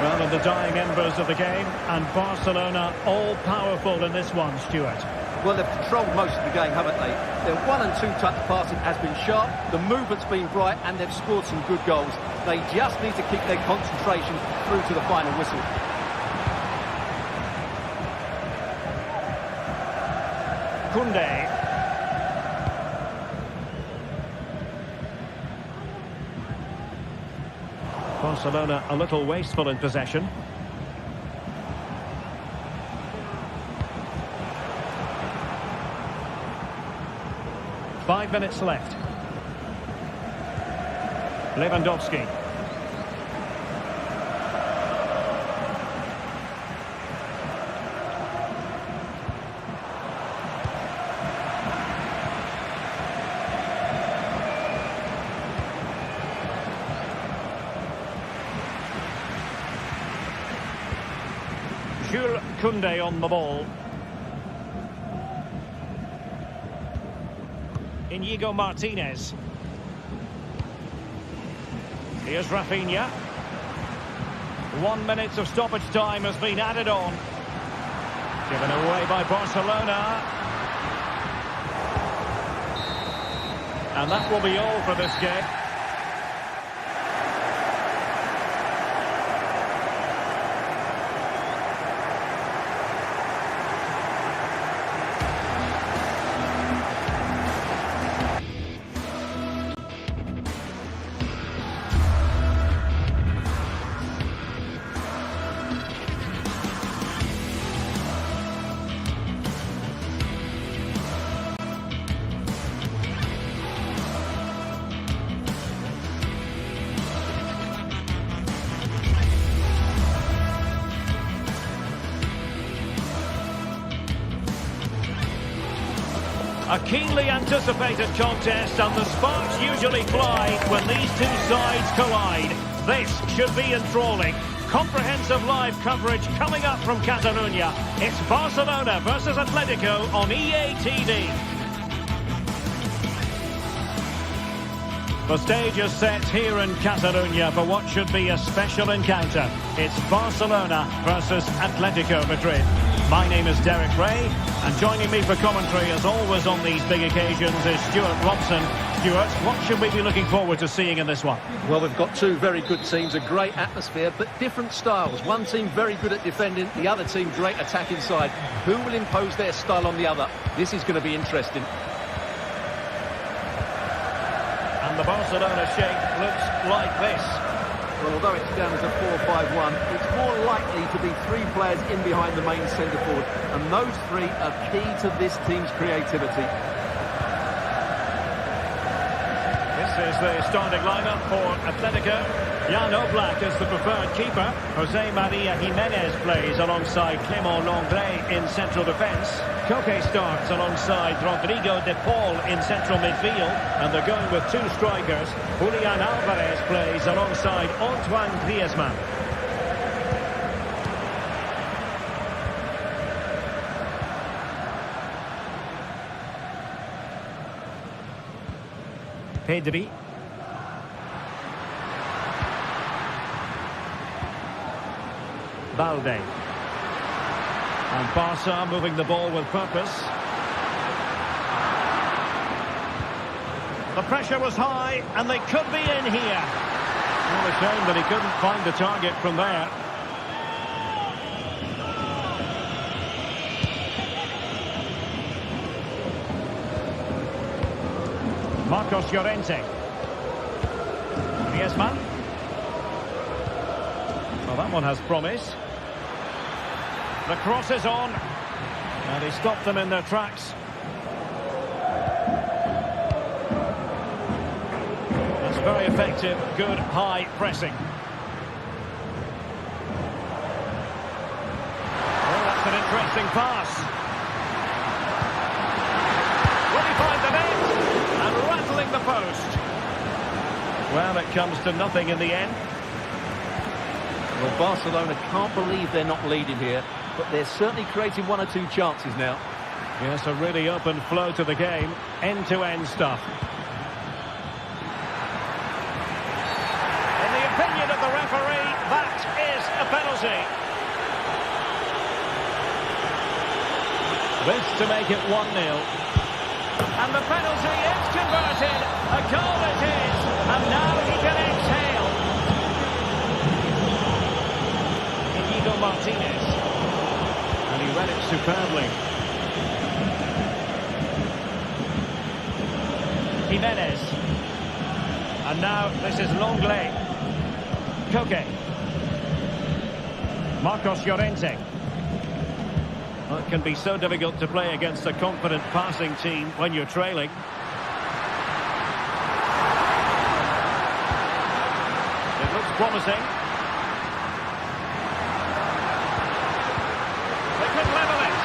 S1: Well, in the dying embers of the game, and Barcelona all-powerful in this one, Stuart.
S2: Well, they've controlled most of the game, haven't they? Their 1- and 2-touch passing has been sharp, the movement's been bright, and they've scored some good goals. They just need to keep their concentration through to the final whistle.
S1: Koundé. Barcelona a little wasteful in possession. Five minutes left. Lewandowski. Jules Koundé on the ball. Inigo Martinez. Here's Rafinha. 1 minute of stoppage time has been added on. Given away by Barcelona. And that will be all for this game. A keenly anticipated contest, and the sparks usually fly when these two sides collide. This should be enthralling. Comprehensive live coverage coming up from Catalonia. It's Barcelona versus Atletico on EA TV. The stage is set here in Catalonia for what should be a special encounter. It's Barcelona versus Atletico Madrid. My name is Derek Ray, and joining me for commentary, as always on these big occasions, is Stuart Robson. Stuart, what should we be looking forward to seeing in this one?
S2: Well, we've got two very good teams, a great atmosphere, but different styles. One team very good at defending, the other team great attack inside. Who will impose their style on the other? This is going to be interesting.
S1: And the Barcelona shape looks like this.
S2: Well, although it's down as a 4-5-1, it's more likely to be three players in behind the main centre-forward, and those three are key to this team's creativity.
S1: This is the starting lineup for Atletico. Jan Oblak is the preferred keeper. Jose Maria Jimenez plays alongside Clément Lenglet in central defence. Koke starts alongside Rodrigo de Paul in central midfield. And they're going with two strikers. Julian Alvarez plays alongside Antoine Griezmann. Pedri. Balde. And Barca moving the ball with purpose. The pressure was high, and they could be in here. Well, a shame that he couldn't find the target from there. Marcos Llorente. Griezmann. Well, that one has promise. The cross is on. And he stopped them in their tracks. That's very effective. Good high pressing. Oh, that's an interesting pass. Will he find the net? And rattling the post. Well, it comes to nothing in the end.
S2: Well, Barcelona can't believe they're not leading here, but they're certainly creating one or two chances now.
S1: Yes, a really open flow to the game. End-to-end stuff. In the opinion of the referee, that is a penalty. This to make it 1-0. And the penalty is converted. A goal it is. And now he can exhale. Inigo Martinez. And he read it superbly. Jimenez. And now this is Longley. Koke. Marcos Llorente. Well, it can be so difficult to play against a confident passing team when you're trailing. It looks promising. They could level it.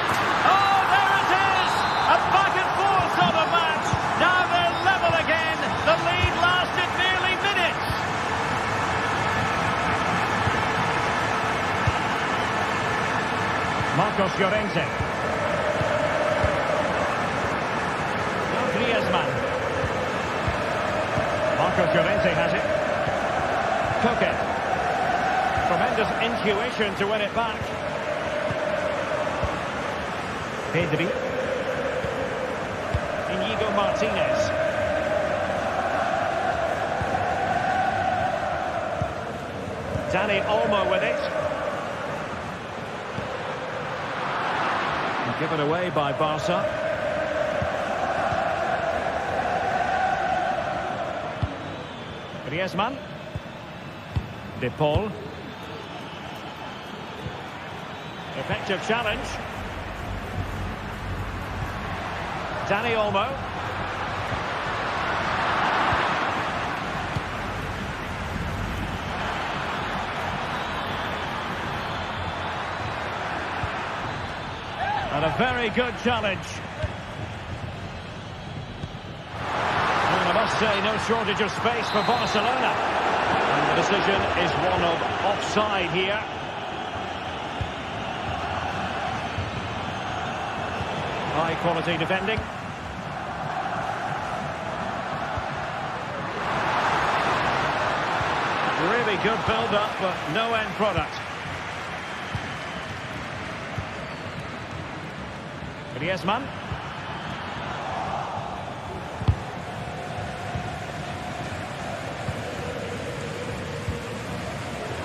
S1: Oh, there it is! A back and forth sort of match. Now they're level again. The lead lasted nearly minutes. Marcos Llorente. Griezmann. Marcos Llorente has it. Koke. Tremendous intuition to win it back. Pedri. Inigo Martinez. Dani Olmo with it. Given away by Barca. Griezmann. De Paul. Effective challenge. Dani Olmo. And a very good challenge. And I must say, no shortage of space for Barcelona. And the decision is one of offside here. High quality defending. Really good build-up, but no end product. Griezmann.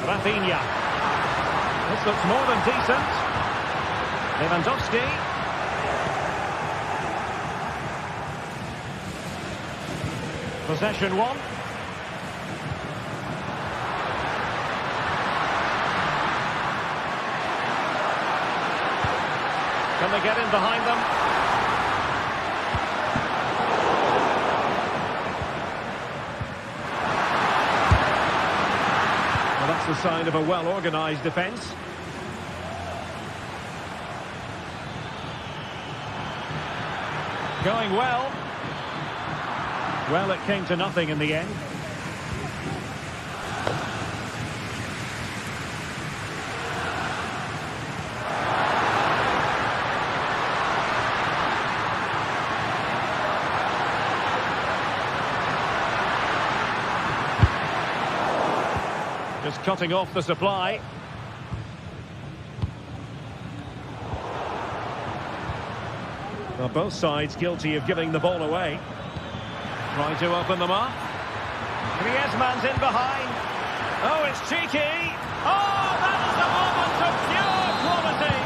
S1: Rafinha. This looks more than decent. Lewandowski. Possession one. Can they get in behind them? Well, that's the sign of a well-organised defence. Going well. Well, it came to nothing in the end. Just cutting off the supply. Well, both sides guilty of giving the ball away. Trying to open them up. Griezmann's in behind. Oh, it's cheeky. Oh, that is a moment of pure quality.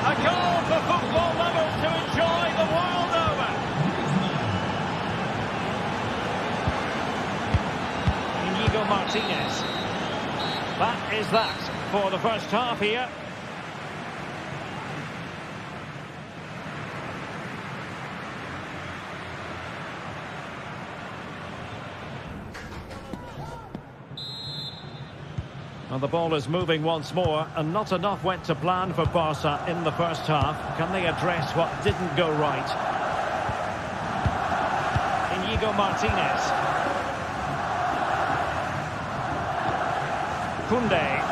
S1: A goal for football lovers to enjoy the world over. Inigo Martinez. That is that for the first half here. And the ball is moving once more, and not enough went to plan for Barca in the first half. Can they address what didn't go right? Inigo Martinez. Koundé.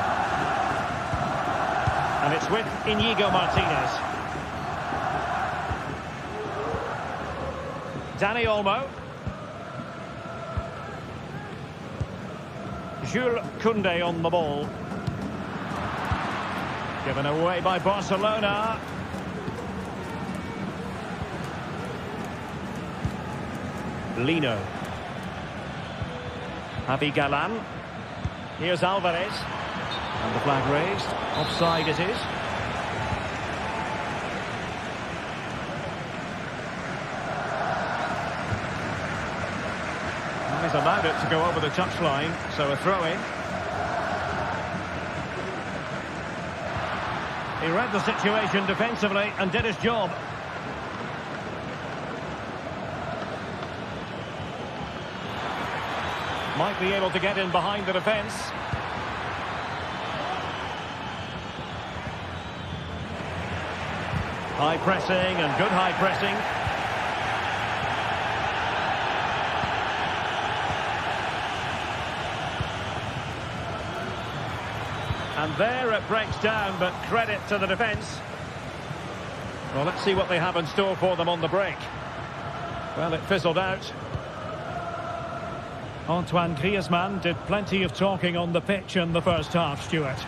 S1: And it's with Inigo Martinez. Dani Olmo. Jules Koundé on the ball. Given away by Barcelona. Lino. Javi Galán. Here's Alvarez. And the flag raised. Offside it is. He's allowed it to go over the touchline, so a throw-in. He read the situation defensively and did his job. Might be able to get in behind the defence. High pressing and good high pressing. And there it breaks down, but credit to the defence. Well, let's see what they have in store for them on the break. Well, it fizzled out. Antoine Griezmann did plenty of talking on the pitch in the first half, Stuart.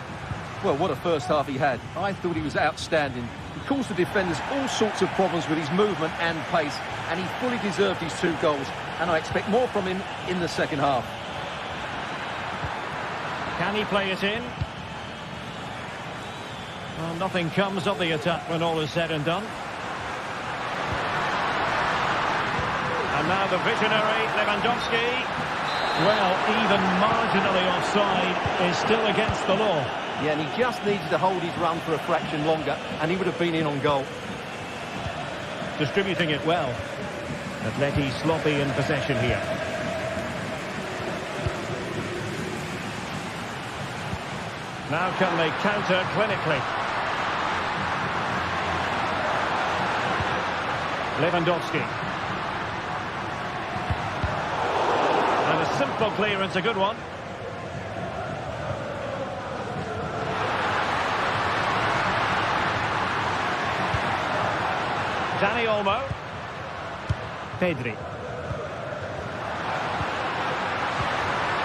S2: Well, what a first half he had. I thought he was outstanding. He caused the defenders all sorts of problems with his movement and pace, and he fully deserved his 2 goals. And I expect more from him in the second half.
S1: Can he play it in? Well, nothing comes of the attack when all is said and done. And now the visionary Lewandowski.
S4: Well, even marginally offside is still against the law.
S2: Yeah, and he just needed to hold his run for a fraction longer, and he would have been in on goal.
S1: Distributing it well. Atleti sloppy in possession here. Now can they counter clinically? Lewandowski. And a simple clearance, a good one. Dani Olmo. Pedri.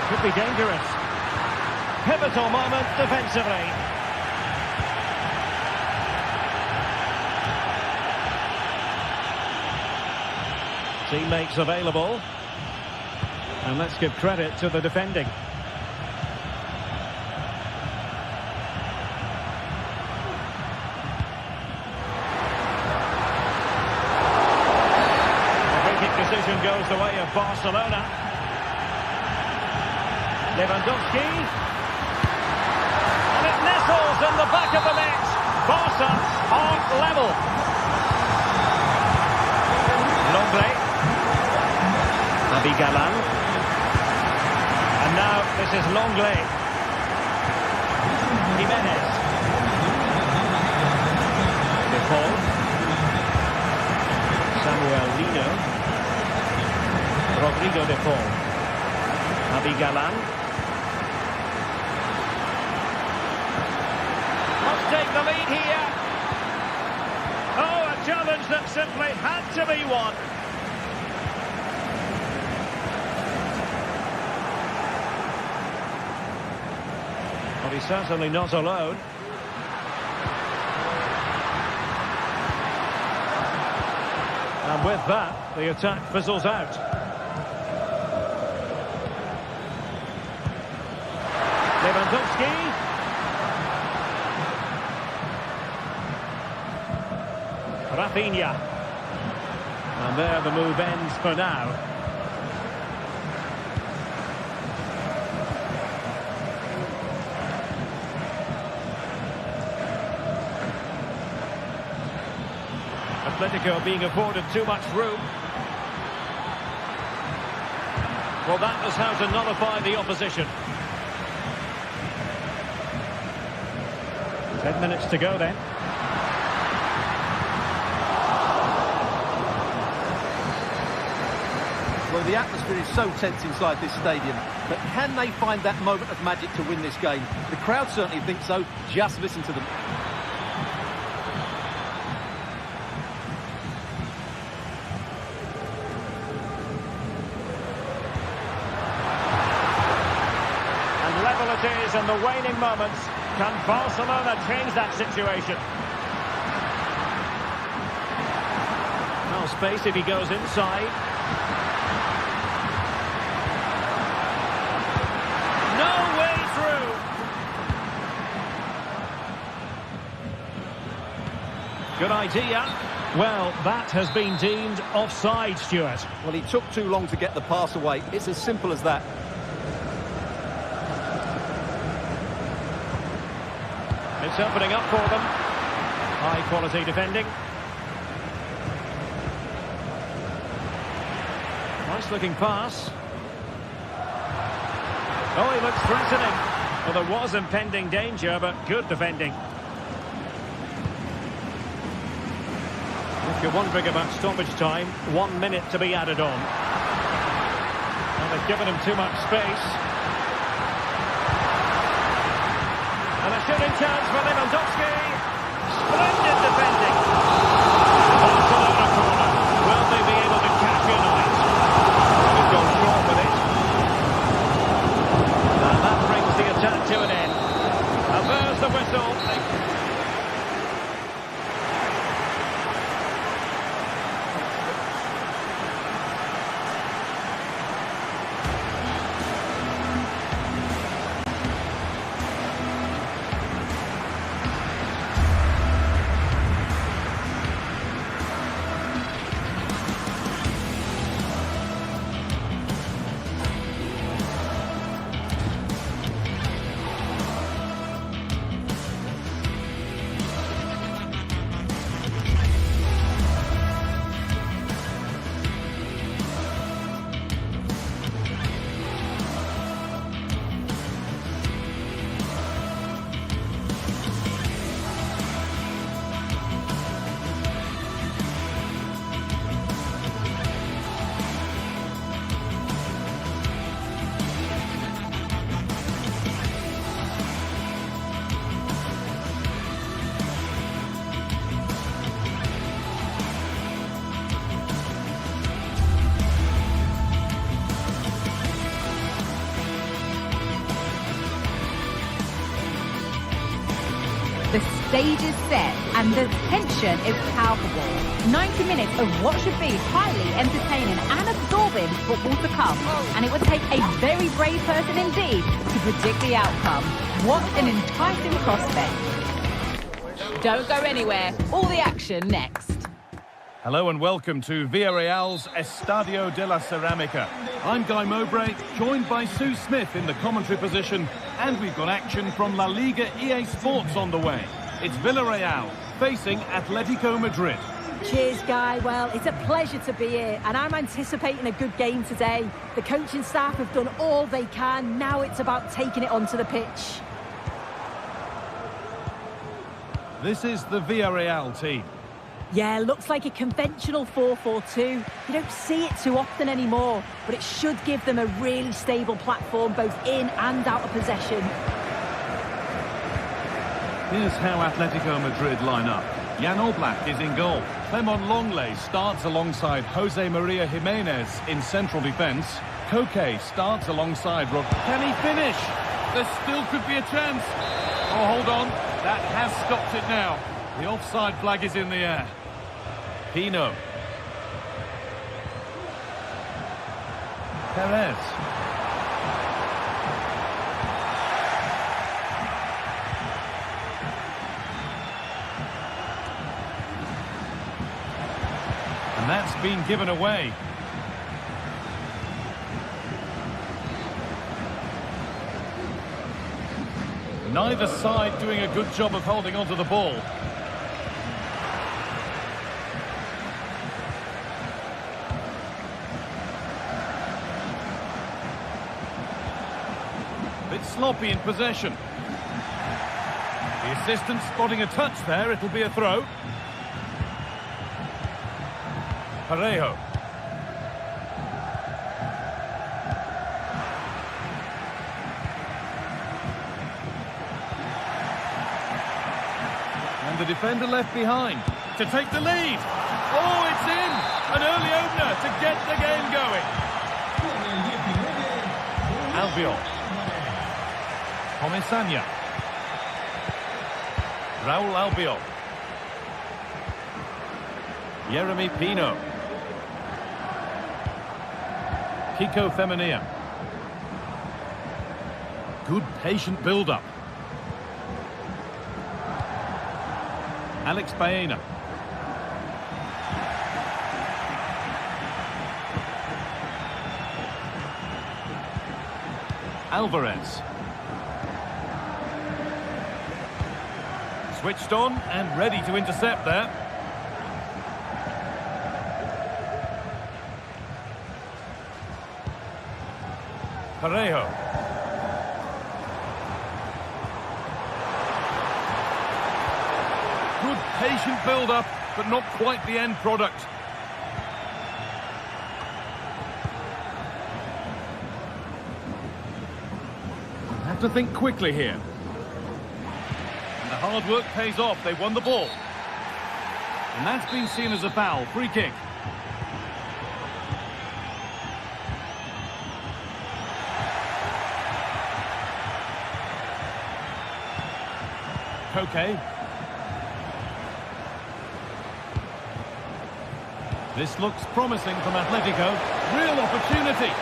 S1: Could be dangerous. Pivotal moment defensively. Teammates available. And let's give credit to the defending. The free-kick decision goes the way of Barcelona. Lewandowski. And it nestles in the back of the net. Barca are level. Longley. Javi Galán. And now this is Longley. Jimenez. De Paul. Samuel Lino. Rodrigo De Paul. Javi Galán. Must take the lead here. Oh, a challenge that simply had to be won. But he's certainly not alone. And with that, the attack fizzles out. Rafinha. And there the move ends for now. Atletico being afforded too much room. Well, that was how to nullify the opposition. 10 minutes to go then.
S2: Well, the atmosphere is so tense inside this stadium, but can they find that moment of magic to win this game? The crowd certainly think so. Just listen to them.
S1: Level it is in the waning moments. Can Barcelona change that situation? No space if he goes inside. No way through. Good idea. Well, that has been deemed offside, Stuart.
S2: Well, he took too long to get the pass away. It's as simple as that.
S1: It's opening up for them. High quality defending. Nice looking pass. Oh, he looks threatening. Well, there was impending danger, but good defending. If you're wondering about stoppage time, 1 minute to be added on. And they've given him too much space. And a shooting chance for Lewandowski. Splendid defending. Barcelona corner. Will they be able to cash in on it? They've gone short with it. And that brings the attack to an end. And there's the whistle.
S3: The stage is set and the tension is palpable. 90 minutes of what should be highly entertaining and absorbing football to come. And it would take a very brave person indeed to predict the outcome. What an enticing prospect. Don't go anywhere. All the action next.
S4: Hello and welcome to Villarreal's Estadio de la Ceramica. I'm Guy Mowbray, joined by Sue Smith in the commentary position, and we've got action from La Liga EA Sports on the way. It's Villarreal facing Atletico Madrid.
S5: Cheers, Guy. Well, it's a pleasure to be here, and I'm anticipating a good game today. The coaching staff have done all they can. Now it's about taking it onto the pitch.
S4: This is the Villarreal team.
S5: Yeah, looks like a conventional 4-4-2. You don't see it too often anymore, but it should give them a really stable platform both in and out of possession.
S4: Here's how Atletico Madrid line up. Jan Oblak is in goal. Clement Longley starts alongside Jose Maria Jimenez in central defence. Koke starts alongside Rob. Can he finish? There still could be a chance. Oh, hold on. That has stopped it now. The offside flag is in the air. Pino. Perez. And that's been given away. Neither side doing a good job of holding onto the ball. Bit sloppy in possession. The assistant spotting a touch there, it'll be a throw. Parejo. And the defender left behind to take the lead. Oh, it's in! An early opener to get the game going. Albiol. Comesaña. Raúl Albiol. Yeremy Pino. Kiko Femenia. Good patient build-up. Alex Baena. Alvarez. Switched on and ready to intercept there. Parejo. Good patient build-up, but not quite the end product. Have to think quickly here. And the hard work pays off. They won the ball. And that's been seen as a foul. Free kick. Koke. This looks promising from Atletico. Real opportunity.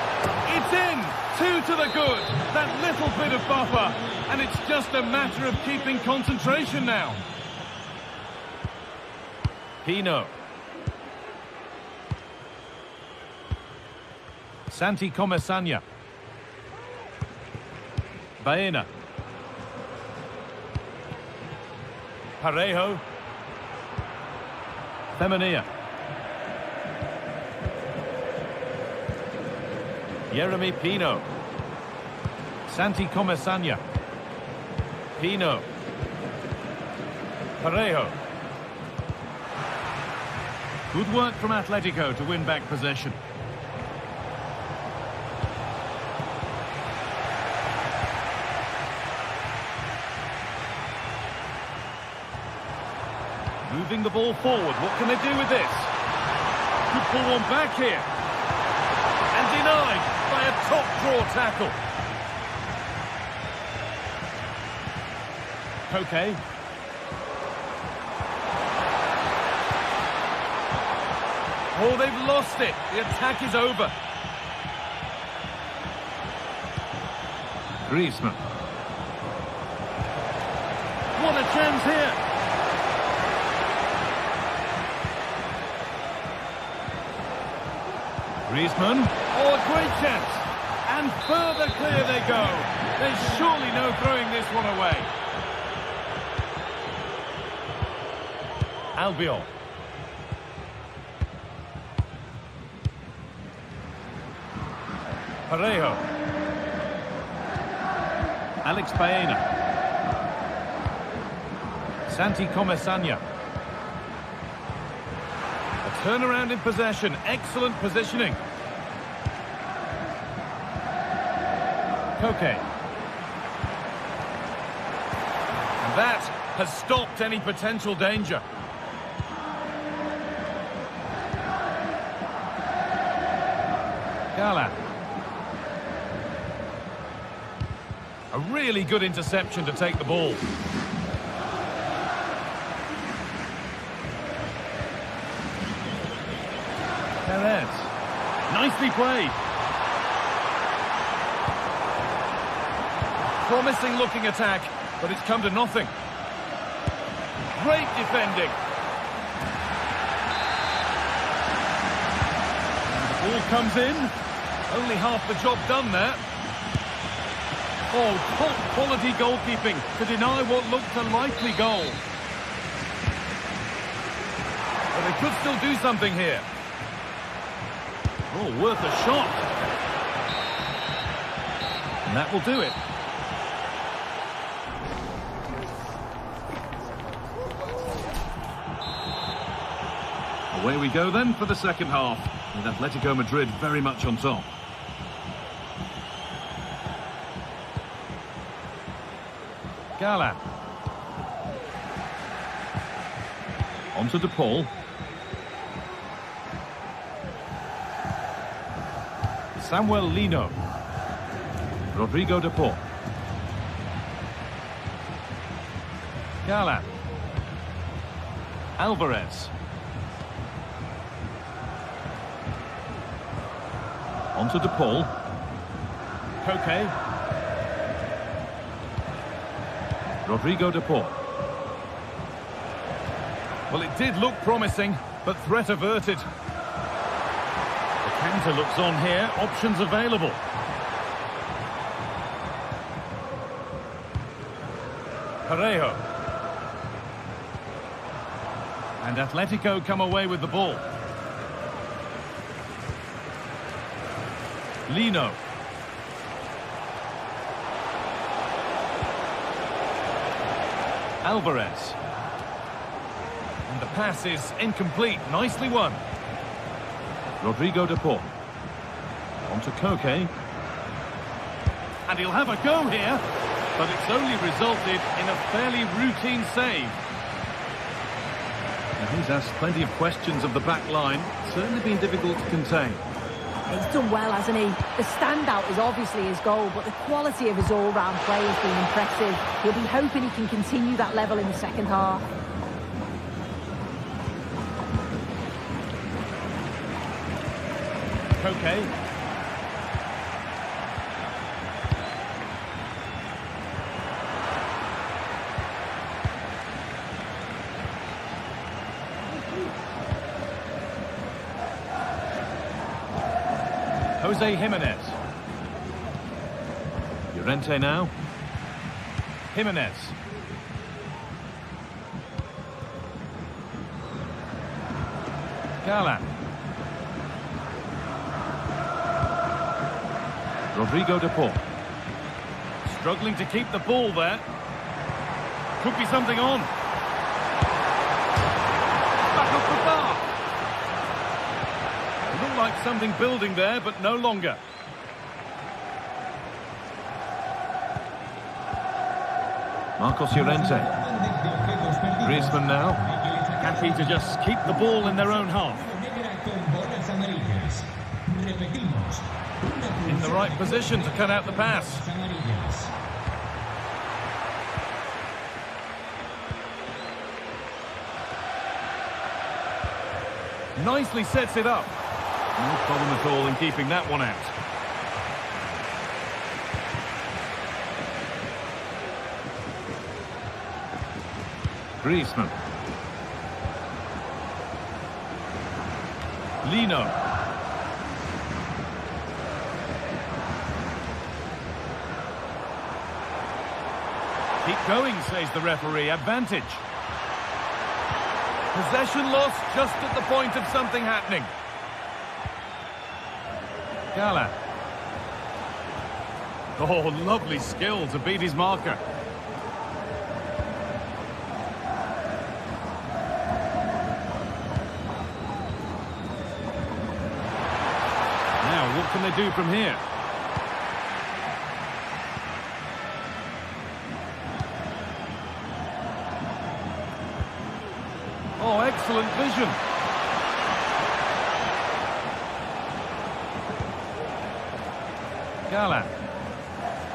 S4: It's in. 2 to the good. That little bit of buffer. And it's just a matter of keeping concentration now. Pino. Santi Comesaña. Baena. Parejo. Femenia. Yeremy Pino. Santi Comesaña. Pino. Parejo. Good work from Atletico to win back possession. Moving the ball forward. What can they do with this? Could pull one back here. And denied by a top draw tackle. Koke. Oh, they've lost it. The attack is over. Griezmann. What a chance here. Griezmann. Oh, a great chance. And further clear they go. There's surely no throwing this one away. Albiol. Parejo. Alex Baena. Santi Comesaña. A turnaround in possession. Excellent positioning. Koke. And that has stopped any potential danger. Gala. A really good interception to take the ball. Perez. Nicely played. Promising looking attack, but it's come to nothing. Great defending. Ball comes in. Only half the job done there. Oh, top quality goalkeeping to deny what looked a likely goal. But they could still do something here. Oh, worth a shot. And that will do it. Away we go then for the second half, with Atletico Madrid very much on top. Gala. On to De Paul. Samuel Lino. Rodrigo De Paul. Gala. Alvarez. On to De Paul. Koke. Rodrigo De Paul. Well, it did look promising, but threat averted. The counter looks on here. Options available. Parejo. And Atletico come away with the ball. Lino. Alvarez. And the pass is incomplete. Nicely won. Rodrigo De Paul. On to Koke. And he'll have a go here, but it's only resulted in a fairly routine save. And he's asked plenty of questions of the back line. Certainly been difficult to contain.
S5: He's done well, hasn't he? The standout is obviously his goal, but the quality of his all-round play has been impressive. He'll be hoping he can continue that level in the second half.
S4: Koke. Jose Jimenez. Llorente now. Jimenez. Gala. Rodrigo De Paul. Struggling to keep the ball there. Could be something on. Back off the bar. Looked like something building there, but no longer. Marcos Llorente. Griezmann now. Happy to just keep the ball in their own half. In the right position to cut out the pass. Nicely sets it up. No problem at all in keeping that one out. Griezmann. Lino. Keep going, says the referee. Advantage. Possession lost just at the point of something happening. Gala. Oh, lovely skill to beat his marker. Now, what can they do from here? Oh, excellent vision. Gala.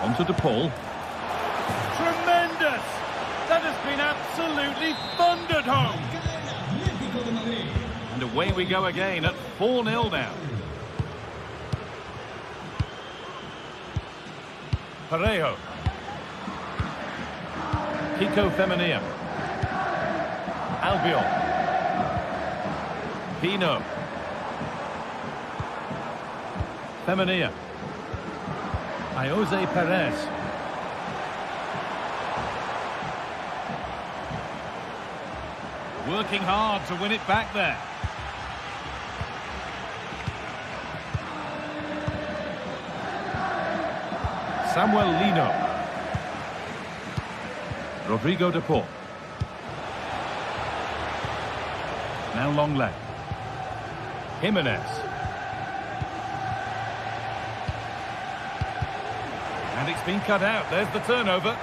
S4: On to De Paul. Tremendous! That has been absolutely thundered home. And away we go again at 4-0 now. Parejo. Kiko Femenia. Albiol. Pino. Femenía. Jose Perez. Working hard to win it back there. Samuel Lino. Rodrigo de Paul. Now Longley. Jimenez. And it's been cut out. There's the turnover.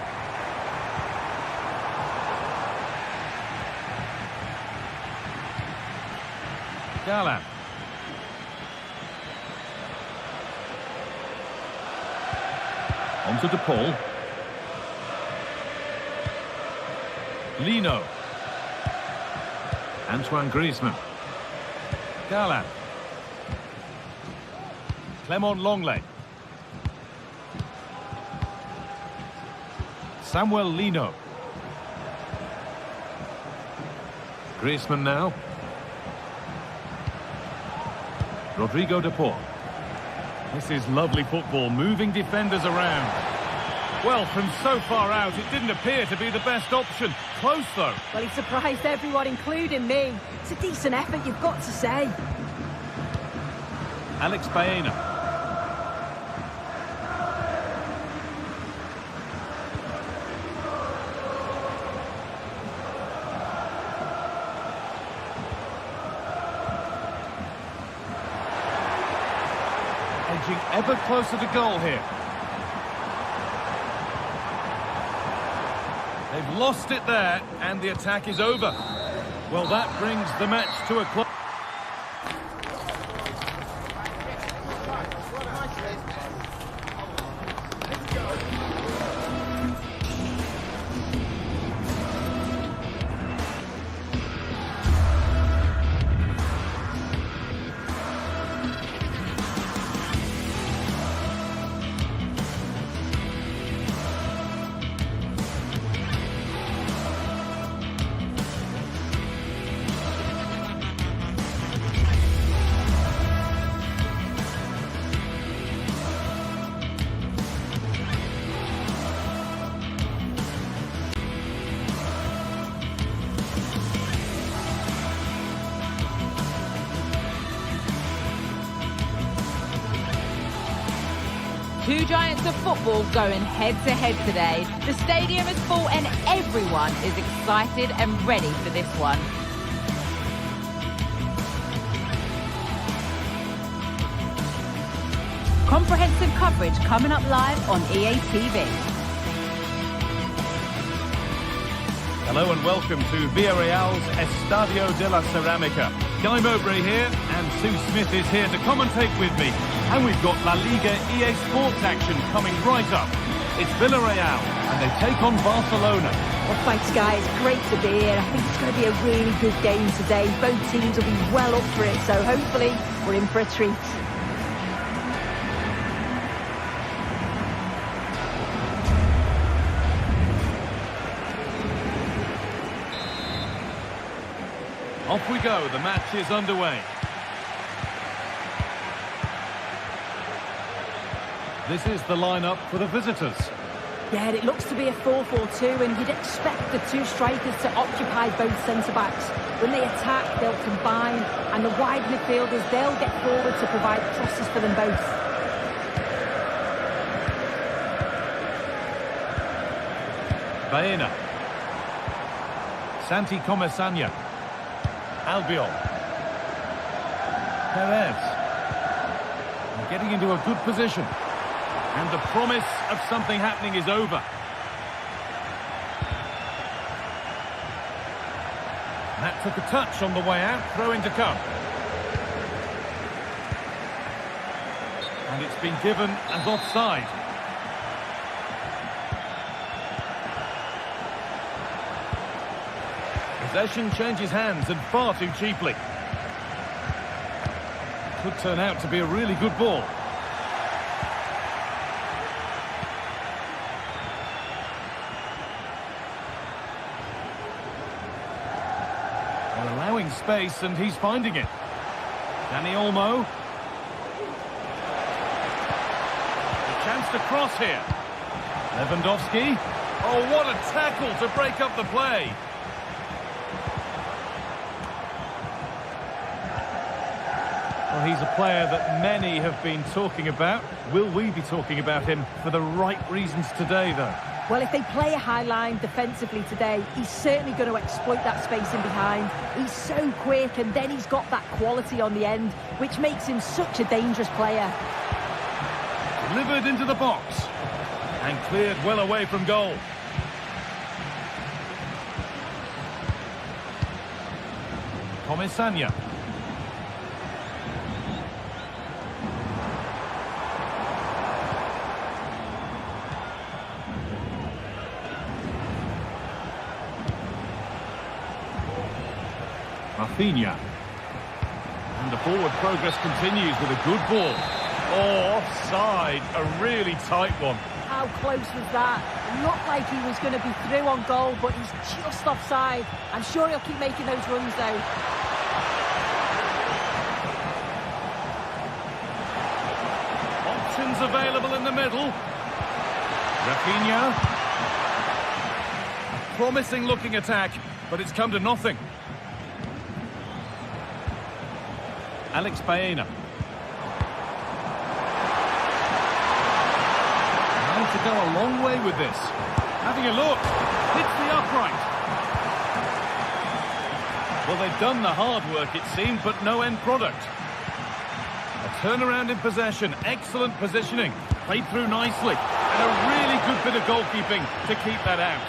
S4: Galan. On to De Paul. Lino. Antoine Griezmann. Galan. Clement Longley. Samuel Lino. Griezmann now. Rodrigo de Paul. This is lovely football, moving defenders around. Well, from so far out, it didn't appear to be the best option. Close, though.
S5: Well, he surprised everyone, including me. It's a decent effort, you've got to say.
S4: Alex Baena. Edging ever closer to goal here. They've lost it there, and the attack is over. Well, that brings the match to a close.
S3: Two giants of football going head-to-head today. The stadium is full and everyone is excited and ready for this one. Comprehensive coverage coming up live on EA TV.
S4: Hello and welcome to Villarreal's Estadio de la Ceramica. Guy Mowbray here, and Sue Smith is here to commentate with me. And we've got La Liga EA Sports action coming right up. It's Villarreal, and they take on Barcelona.
S5: Well, thanks, guys. Great to be here. I think it's going to be a really good game today. Both teams will be well up for it, so hopefully we're in for a treat.
S4: Off we go, the match is underway. This is the lineup for the visitors.
S5: Yeah, it looks to be a 4-4-2, and you'd expect the two strikers to occupy both centre-backs. When they attack, they'll combine, and the wide midfielders, they'll get forward to provide crosses for them both.
S4: Baena. Santi Comesaña. Albiol. Perez. They're getting into a good position. And the promise of something happening is over. That took a touch on the way out, throw-in to come. And it's been given as offside. Possession changes hands, and far too cheaply. Could turn out to be a really good ball. They're allowing space, and he's finding it. Dani Olmo. Chance to cross here. Lewandowski. Oh, what a tackle to break up the play. Well, he's a player that many have been talking about. Will we be talking about him for the right reasons today, though?
S5: Well, if they play a high line defensively today, he's certainly going to exploit that space in behind. He's so quick, and then he's got that quality on the end, which makes him such a dangerous player.
S4: Delivered into the box. And cleared well away from goal. Comisania. Rafinha. And the forward progress continues with a good ball. Oh, offside. A really tight one.
S5: How close was that? It looked like he was going to be through on goal, but he's just offside. I'm sure he'll keep making those runs, though.
S4: Options available in the middle. Rafinha. A promising looking attack, but it's come to nothing. Alex Baena. Trying to go a long way with this. Having a look. Hits the upright. Well, they've done the hard work, it seemed, but no end product. A turnaround in possession. Excellent positioning. Played through nicely. And a really good bit of goalkeeping to keep that out.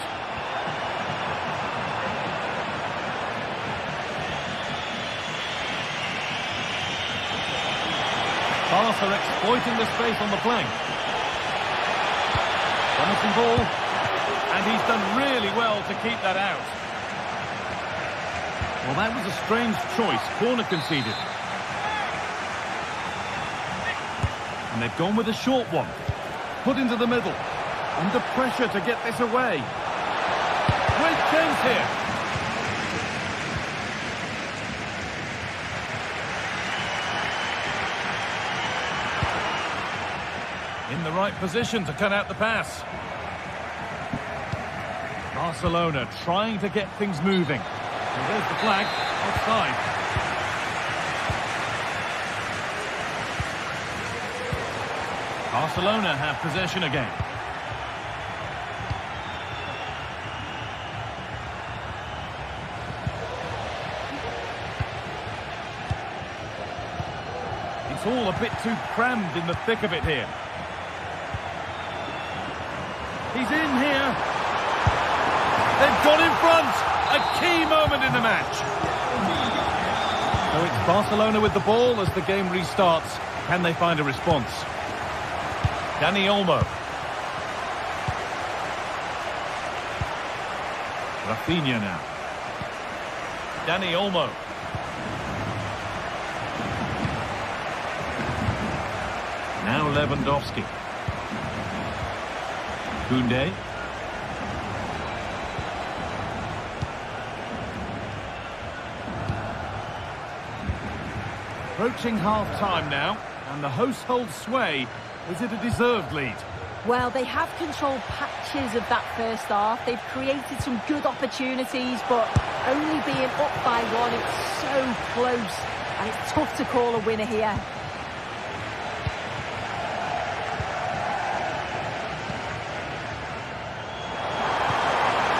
S4: Barca exploiting the space on the flank. Promising ball. And he's done really well to keep that out. Well, that was a strange choice. Corner conceded. And they've gone with a short one. Put into the middle. Under pressure to get this away. Great chance here. In the right position to cut out the pass. Barcelona trying to get things moving. And there's the flag. Offside. Barcelona have possession again. It's all a bit too crammed in the thick of it here. He's in here. They've got in front. A key moment in the match. So it's Barcelona with the ball as the game restarts. Can they find a response? Dani Olmo. Rafinha now. Dani Olmo. Now Lewandowski. Koundé. Approaching half-time now, and the hosts hold sway. Is it a deserved lead?
S5: Well, they have controlled patches of that first half. They've created some good opportunities, but only being up by one, it's so close, and it's tough to call a winner here.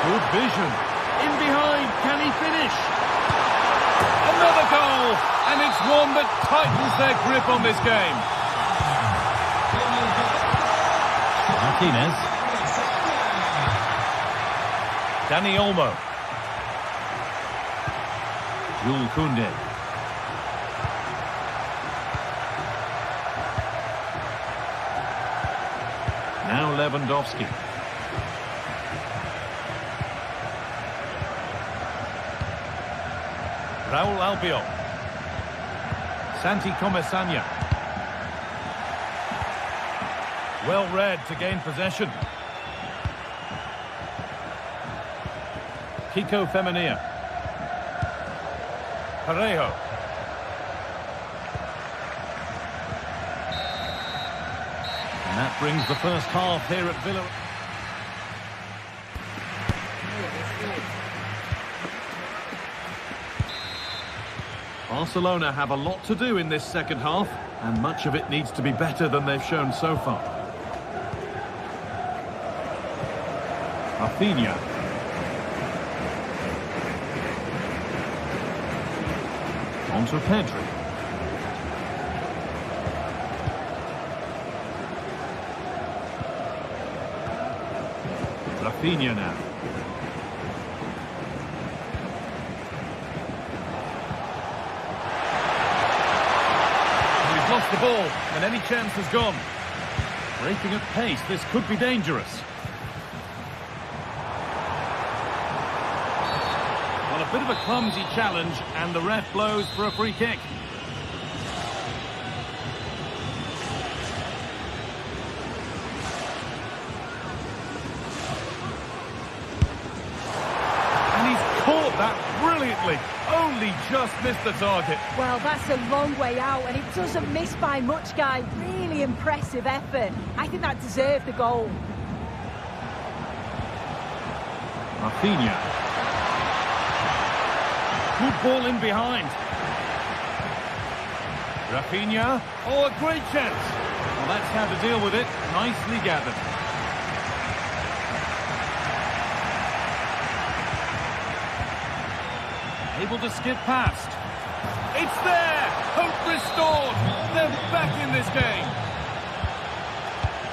S4: Good vision. In behind, can he finish? Another goal, and it's one that tightens their grip on this game. Martinez. Dani Olmo. Jules Koundé. Now Lewandowski. Raul Albiol. Santi Comisania. Well read to gain possession. Kiko Femenia. Parejo. And that brings the first half here at Villa. Barcelona have a lot to do in this second half, and much of it needs to be better than they've shown so far. Rafinha. On to Pedri. Rafinha now. He's lost the ball, and any chance has gone. Breaking at pace, this could be dangerous. Well, a bit of a clumsy challenge, and the ref blows for a free kick. Caught that brilliantly, only just missed the target.
S5: Well, that's a long way out, and it doesn't miss by much, guy. Really impressive effort. I think that deserved the goal.
S4: Rafinha. Good ball in behind. Rafinha. Oh, a great chance. Well, that's how to deal with it. Nicely gathered. Able to skip past. It's there! Hope restored! They're back in this game!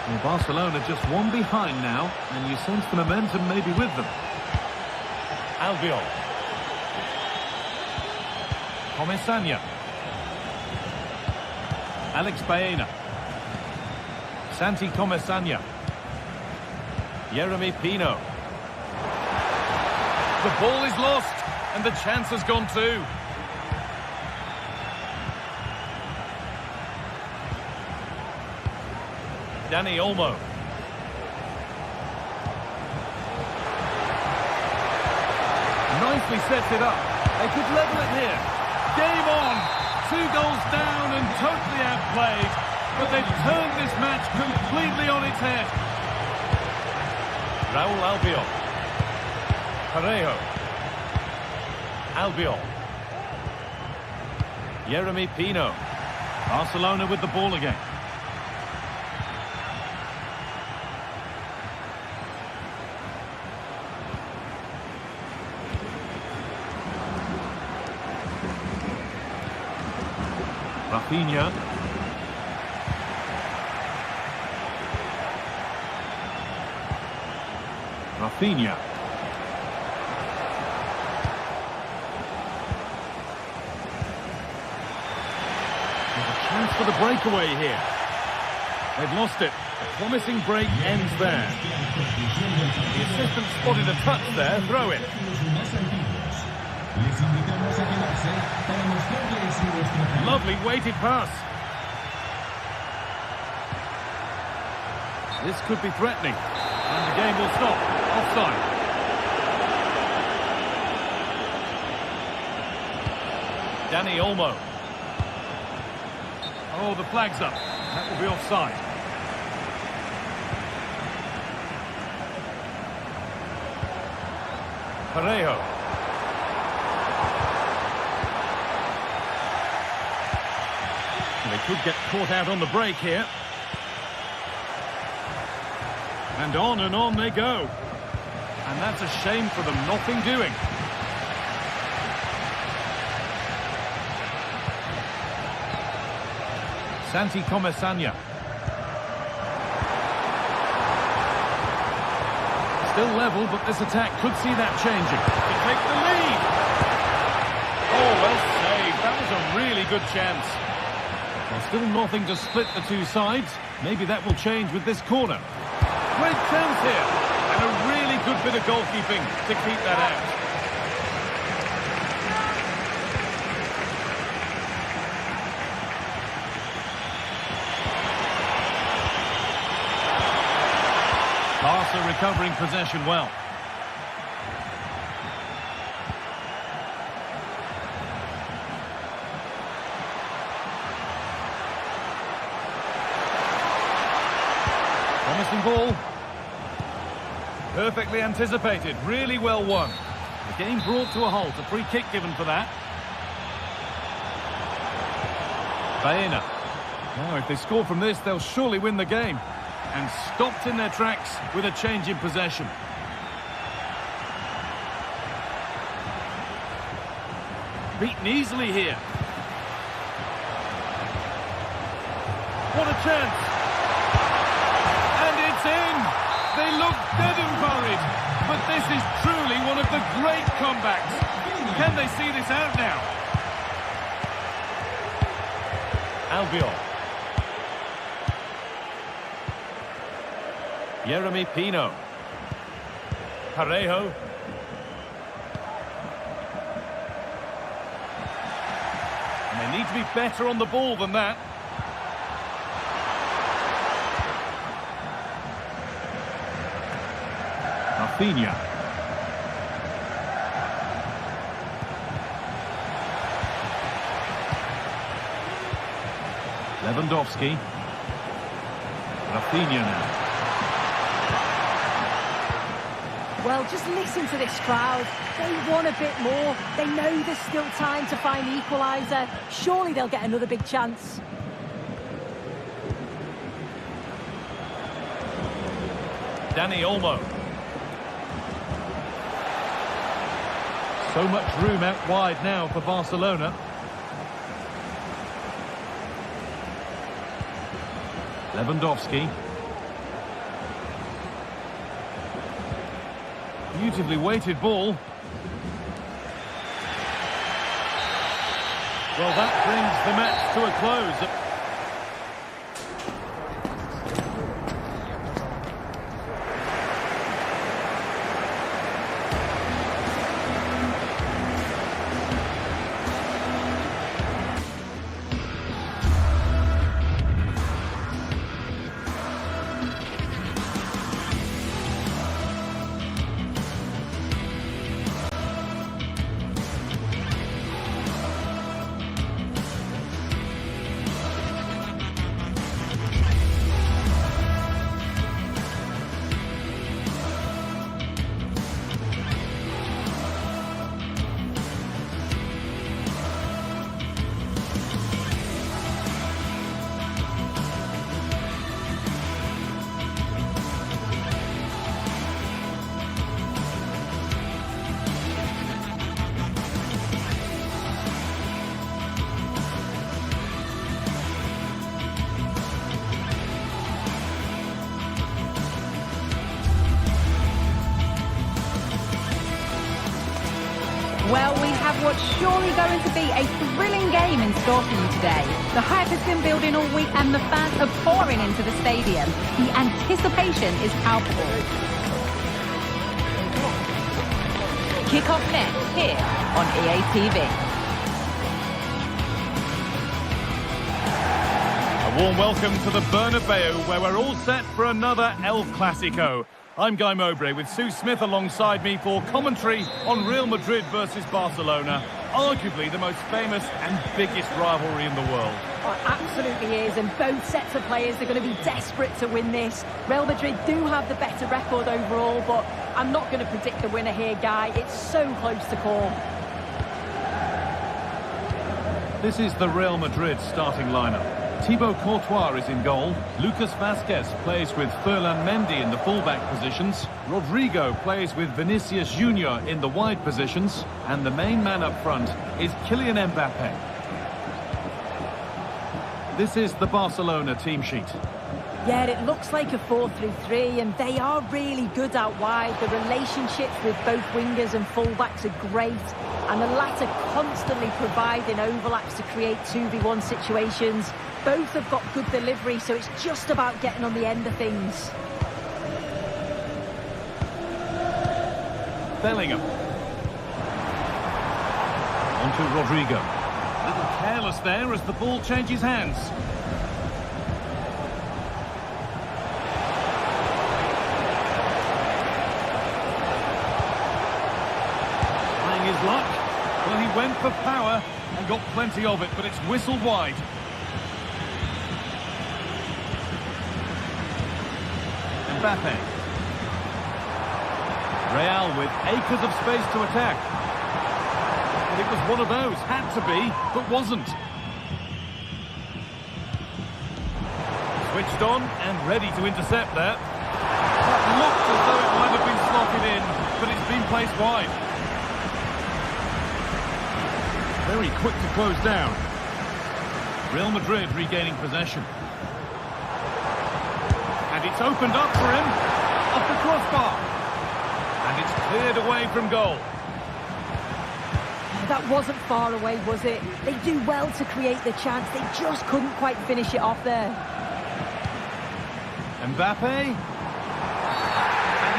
S4: Well, Barcelona just one behind now, and you sense the momentum maybe with them. Albiol. Comesaña. Alex Baena. Santi Comesaña. Yeremy Pino. The ball is lost. And the chance has gone too. Dani Olmo. Nicely sets it up. They could level it here. Game on. 2 goals down and totally outplayed. But they've turned this match completely on its head. Raúl Albiol. Parejo. Albiol. Yeremy Pino. Barcelona with the ball again. Rafinha. Rafinha. Chance for the breakaway here. They've lost it. A promising break ends there. The assistant spotted a touch there. Throw in. Lovely weighted pass. This could be threatening. And the game will stop. Offside. Dani Olmo. Oh, the flag's up. That will be offside. Parejo. They could get caught out on the break here. And on they go. And that's a shame for them. Nothing doing. Santi Comesaña. Still level, but this attack could see that changing. To take the lead. Oh, well saved. That was a really good chance. Well, still nothing to split the two sides. Maybe that will change with this corner. Great chance here. And a really good bit of goalkeeping to keep that out. Barca recovering possession well. Missing ball. Perfectly anticipated. Really well won. The game brought to a halt. A free kick given for that. Baena. Now, if they score from this, they'll surely win the game. And stopped in their tracks with a change in possession. Beaten easily here. What a chance. And it's in. They look dead and buried. But this is truly one of the great comebacks. Can they see this out now? Albiol. Yeremy Pino. Parejo. And they need to be better on the ball than that. Rafinha. Lewandowski. Rafinha now.
S5: Well, just listen to this crowd. They want a bit more. They know there's still time to find the equaliser. Surely they'll get another big chance.
S4: Dani Olmo. So much room out wide now for Barcelona. Lewandowski. Beautifully weighted ball. Well, that brings the match to a close.
S3: Well, we have what's surely going to be a thrilling game in store for you today. The hype has been building all week and the fans are pouring into the stadium. The anticipation is palpable. Kick-off next here on EA TV.
S4: A warm welcome to the Bernabeu, where we're all set for another El Clasico. I'm Guy Mowbray with Sue Smith alongside me for commentary on Real Madrid versus Barcelona, arguably the most famous and biggest rivalry in the world.
S5: Oh, it absolutely is, and both sets of players are going to be desperate to win this. Real Madrid do have the better record overall, but I'm not going to predict the winner here, Guy. It's so close to call.
S4: This is the Real Madrid starting lineup. Thibaut Courtois is in goal. Lucas Vazquez plays with Ferland Mendy in the fullback positions. Rodrigo plays with Vinicius Junior in the wide positions. And the main man up front is Kylian Mbappe. This is the Barcelona team sheet.
S5: Yeah, it looks like a 4-3-3, and they are really good out wide. The relationships with both wingers and fullbacks are great, and the latter constantly providing overlaps to create 2v1 situations. Both have got good delivery, so it's just about getting on the end of things.
S4: Bellingham. On to Rodrigo. A little careless there as the ball changes hands. Trying his luck. Well, he went for power and got plenty of it, but it's whistled wide. Mbappe. Real with acres of space to attack. And it was one of those, had to be, but wasn't. Switched on and ready to intercept there. That looked as though it might have been slotted in, but it's been placed wide. Very quick to close down. Real Madrid regaining possession. And it's opened up for him. Off the crossbar. And it's cleared away from goal.
S5: That wasn't far away, was it? They do well to create the chance. They just couldn't quite finish it off there.
S4: Mbappe. And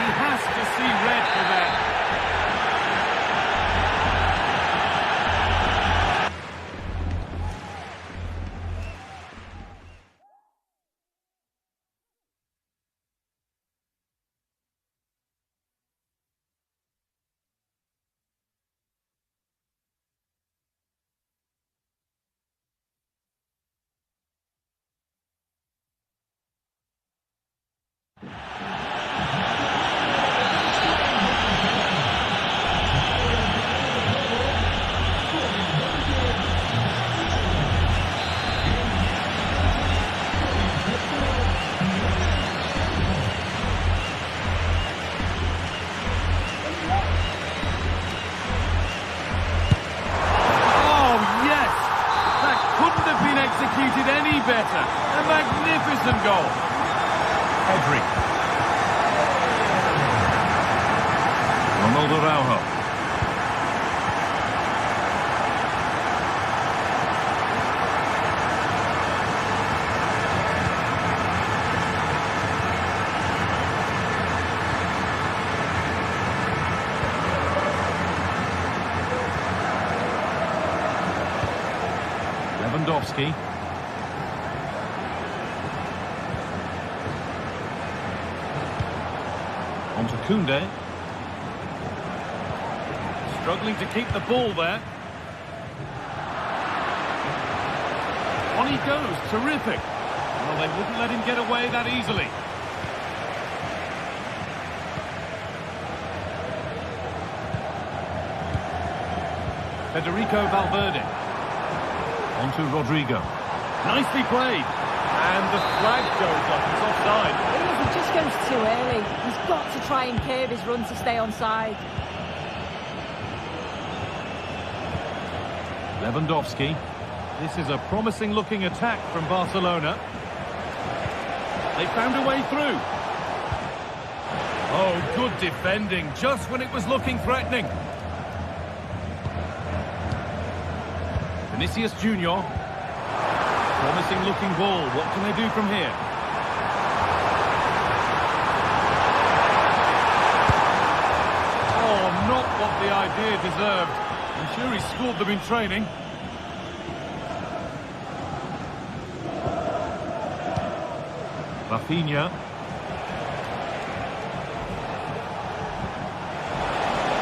S4: he has to see red for that. Executed any better. A magnificent goal. Pedri. Ronaldo Araujo. Lewandowski. On to Koundé. Struggling to keep the ball there. On he goes, terrific. Well, they wouldn't let him get away that easily. Federico Valverde. On to Rodrigo. Nicely played. And the flag goes up. It's offside.
S5: He just goes too early. He's got to try and curve his run to stay onside.
S4: Lewandowski. This is a promising-looking attack from Barcelona. They found a way through. Oh, good defending, just when it was looking threatening. Vinicius Junior. Promising-looking ball. What can they do from here? Oh, not what the idea deserved. I'm sure he scored them in training. Rafinha.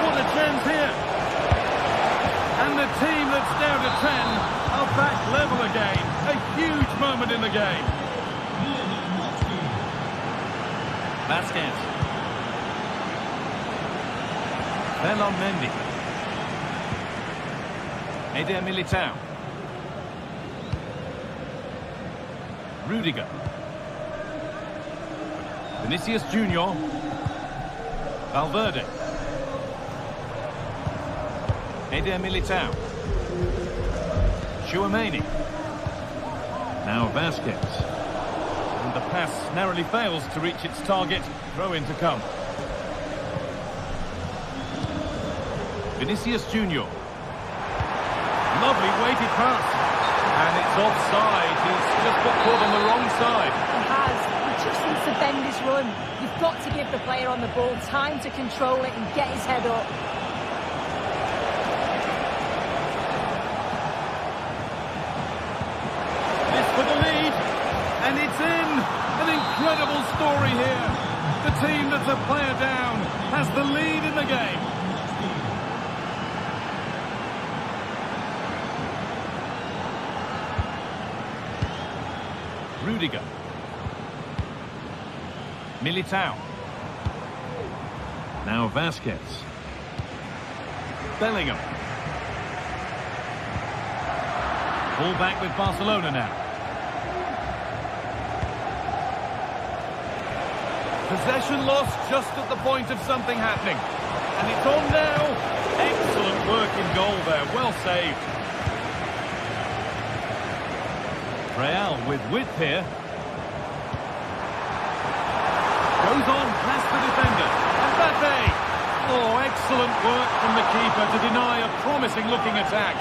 S4: What a chance here. And the team that's down to 10 are back level again. A huge moment in the game. Vasquez. Ferland Mendy. Eder Militao. Rudiger. Vinicius Junior. Valverde. Eder Militao. Tchouaméni. Now Vasquez. And the pass narrowly fails to reach its target. Throw in to come. Vinicius Junior. Lovely weighted pass. And it's offside. He's just got caught on the wrong side.
S5: He has. He just needs to bend his run. You've got to give the player on the ball time to control it and get his head up.
S4: This for the lead. And it's in. An incredible story here. The team that's a player down has the lead in the game. Rudiger. Militao. Now Vasquez. Bellingham. Ball back with Barcelona now. Possession lost just at the point of something happening. And it's on now. Excellent work in goal there. Well saved. Real with width here. Goes on past the defender. Mbappe! Oh, excellent work from the keeper to deny a promising-looking attack.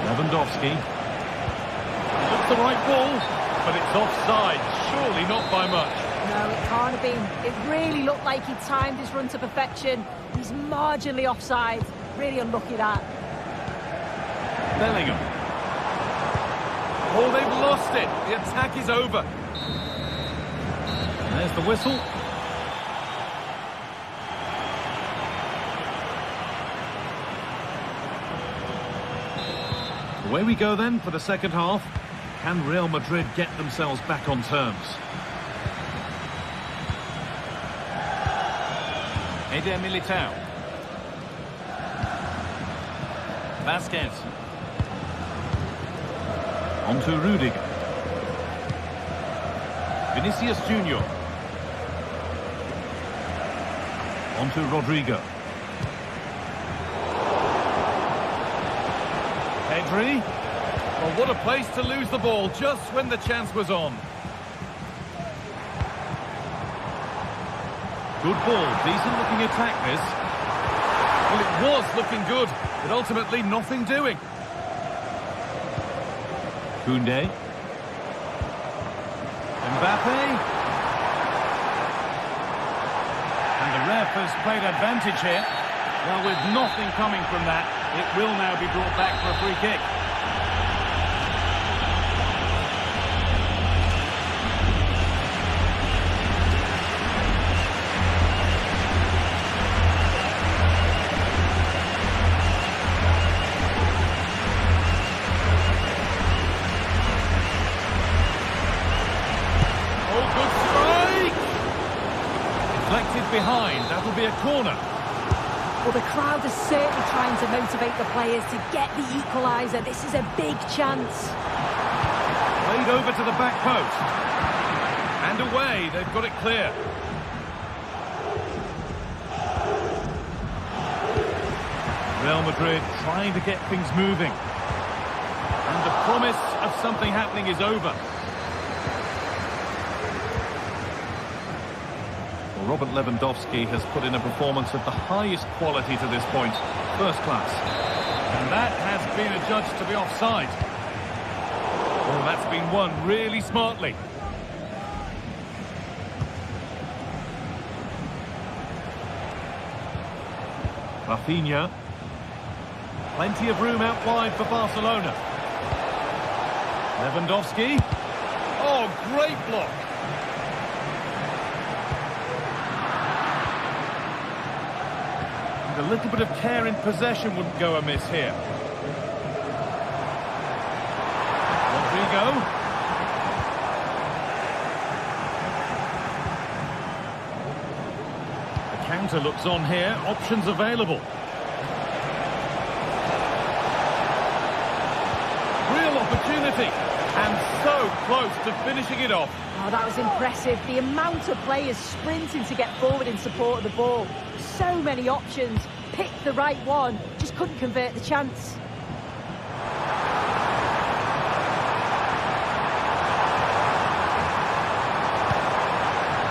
S4: Lewandowski. Looks the right ball, but it's offside. Surely not by much.
S5: No, it can't have been. It really looked like he timed his run to perfection. He's marginally offside. Really unlucky that.
S4: Bellingham. Oh, they've lost it. The attack is over. And there's the whistle. Away we go then for the second half. Can Real Madrid get themselves back on terms? Eder Militao. Vasquez. On to Rudiger. Vinicius Junior. On to Rodrigo. Pedri. Well, what a place to lose the ball just when the chance was on. Good ball, decent looking attack this. Well, it was looking good, but ultimately nothing doing. Koundé. Mbappe. And the ref has played advantage here. Well, with nothing coming from that, it will now be brought back for a free kick. Behind, that'll be a corner.
S5: Well, the crowd is certainly trying to motivate the players to get the equaliser. This is a big chance.
S4: Played over to the back post. And away, they've got it clear. Real Madrid trying to get things moving. And the promise of something happening is over. Robert Lewandowski has put in a performance of the highest quality to this point. First class. And that has been adjudged to be offside. Oh, that's been won really smartly. Rafinha. Plenty of room out wide for Barcelona. Lewandowski. Oh, great block. A little bit of care in possession wouldn't go amiss here. Rodrigo. The counter looks on here. Options available. Real opportunity. And so close to finishing it off.
S5: Oh, that was impressive. The amount of players sprinting to get forward in support of the ball. So many options. Picked the right one. Just couldn't convert the chance.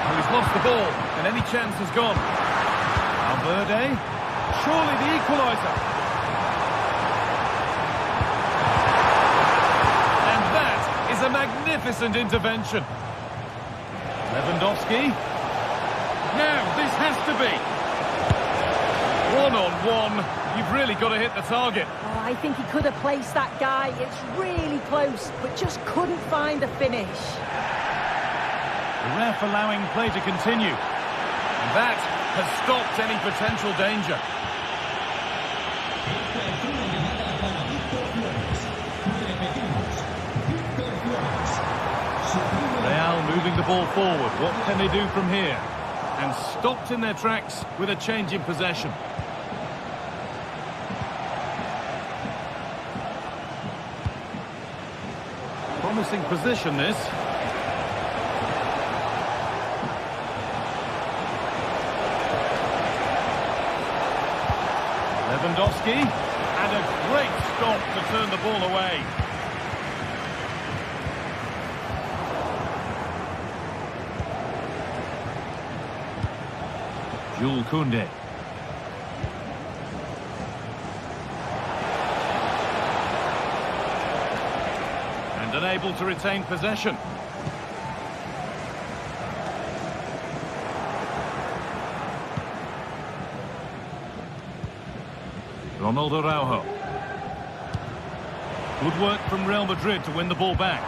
S4: Well, he's lost the ball, and any chance has gone. Valverde. Surely the equaliser. And that is a magnificent intervention. Lewandowski. Now, this has to be. One-on-one, you've really got to hit the target.
S5: Oh, I think he could have placed that guy. It's really close, but just couldn't find the finish.
S4: The ref allowing play to continue. And that has stopped any potential danger. moving the ball forward. What can they do from here? And stopped in their tracks with a change in possession. Promising position, this. Lewandowski, and a great stop to turn the ball away. Jules Koundé. And unable to retain possession. Ronaldo Araujo. Good work from Real Madrid to win the ball back.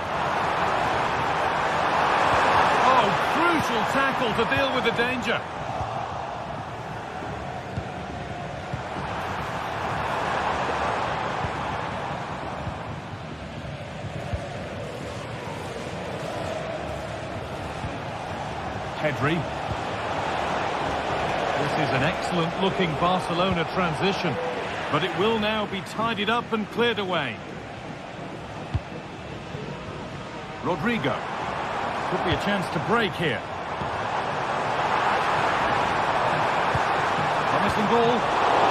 S4: Oh, crucial tackle to deal with the danger. Pedri. This is an excellent-looking Barcelona transition, but it will now be tidied up and cleared away. Rodrigo. Could be a chance to break here. Promising ball.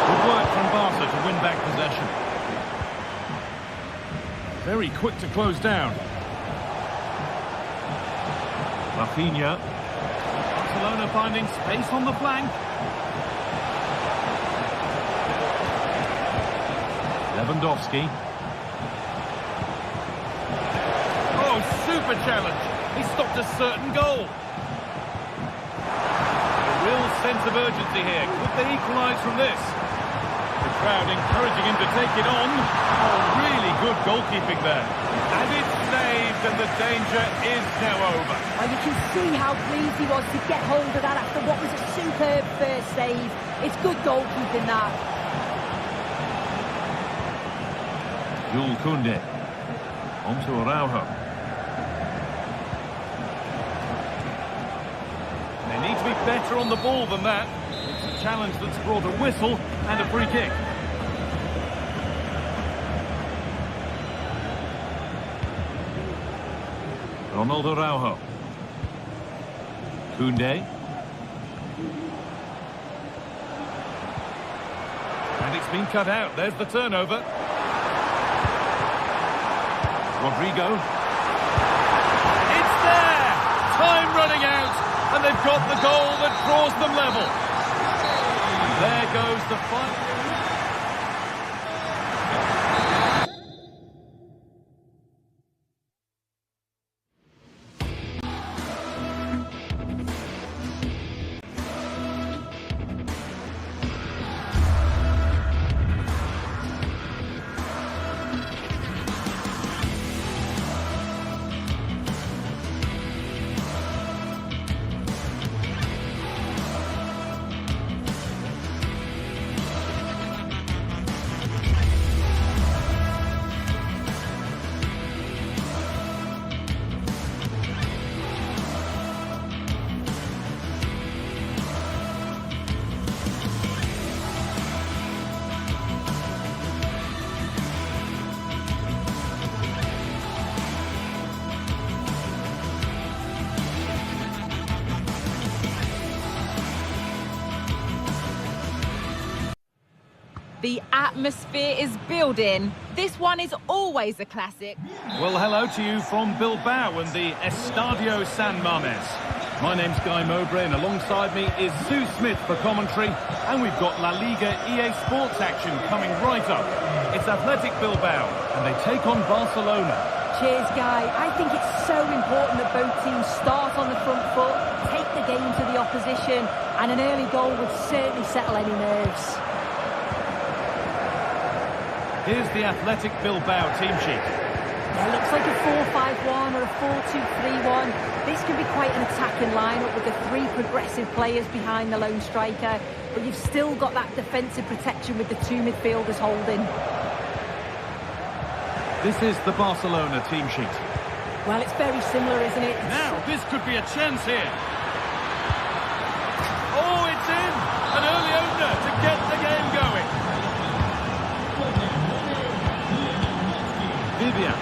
S4: Good work from Barca to win back possession. Very quick to close down. Rafinha. Barcelona finding space on the flank. Lewandowski. Oh, super challenge. He stopped a certain goal. A real sense of urgency here. Could they equalise from this? The crowd encouraging him to take it on. Oh, really good goalkeeping there. And it's saved, and the danger is now over.
S5: And you can see how pleased he was to get hold of that after what was a superb first save. It's good goalkeeping, that.
S4: Jules Koundé. On to Araujo. They need to be better on the ball than that. It's a challenge that's brought a whistle and a free kick. Ronaldo Araujo. Koundé. And it's been cut out. There's the turnover. Rodrigo. It's there! Time running out, and they've got the goal that draws them level. And there goes the final.
S3: The atmosphere is building. This one is always a classic.
S4: Well, hello to you from Bilbao and the Estadio San Mamés. My name's Guy Mowbray, and alongside me is Sue Smith for commentary, and we've got La Liga EA Sports action coming right up. It's Athletic Bilbao, and they take on Barcelona.
S5: Cheers, Guy. I think it's so important that both teams start on the front foot, take the game to the opposition, and an early goal would certainly settle any nerves.
S4: Here's the Athletic Bilbao team sheet.
S5: Yeah, it looks like a 4-5-1 or a 4-2-3-1. This can be quite an attacking lineup with the three progressive players behind the lone striker, but you've still got that defensive protection with the two midfielders holding.
S4: This is the Barcelona team sheet.
S5: Well, it's very similar, isn't it?
S4: Now, this could be a chance here. Oh, it's in! An early opener to get the game going. Vivian.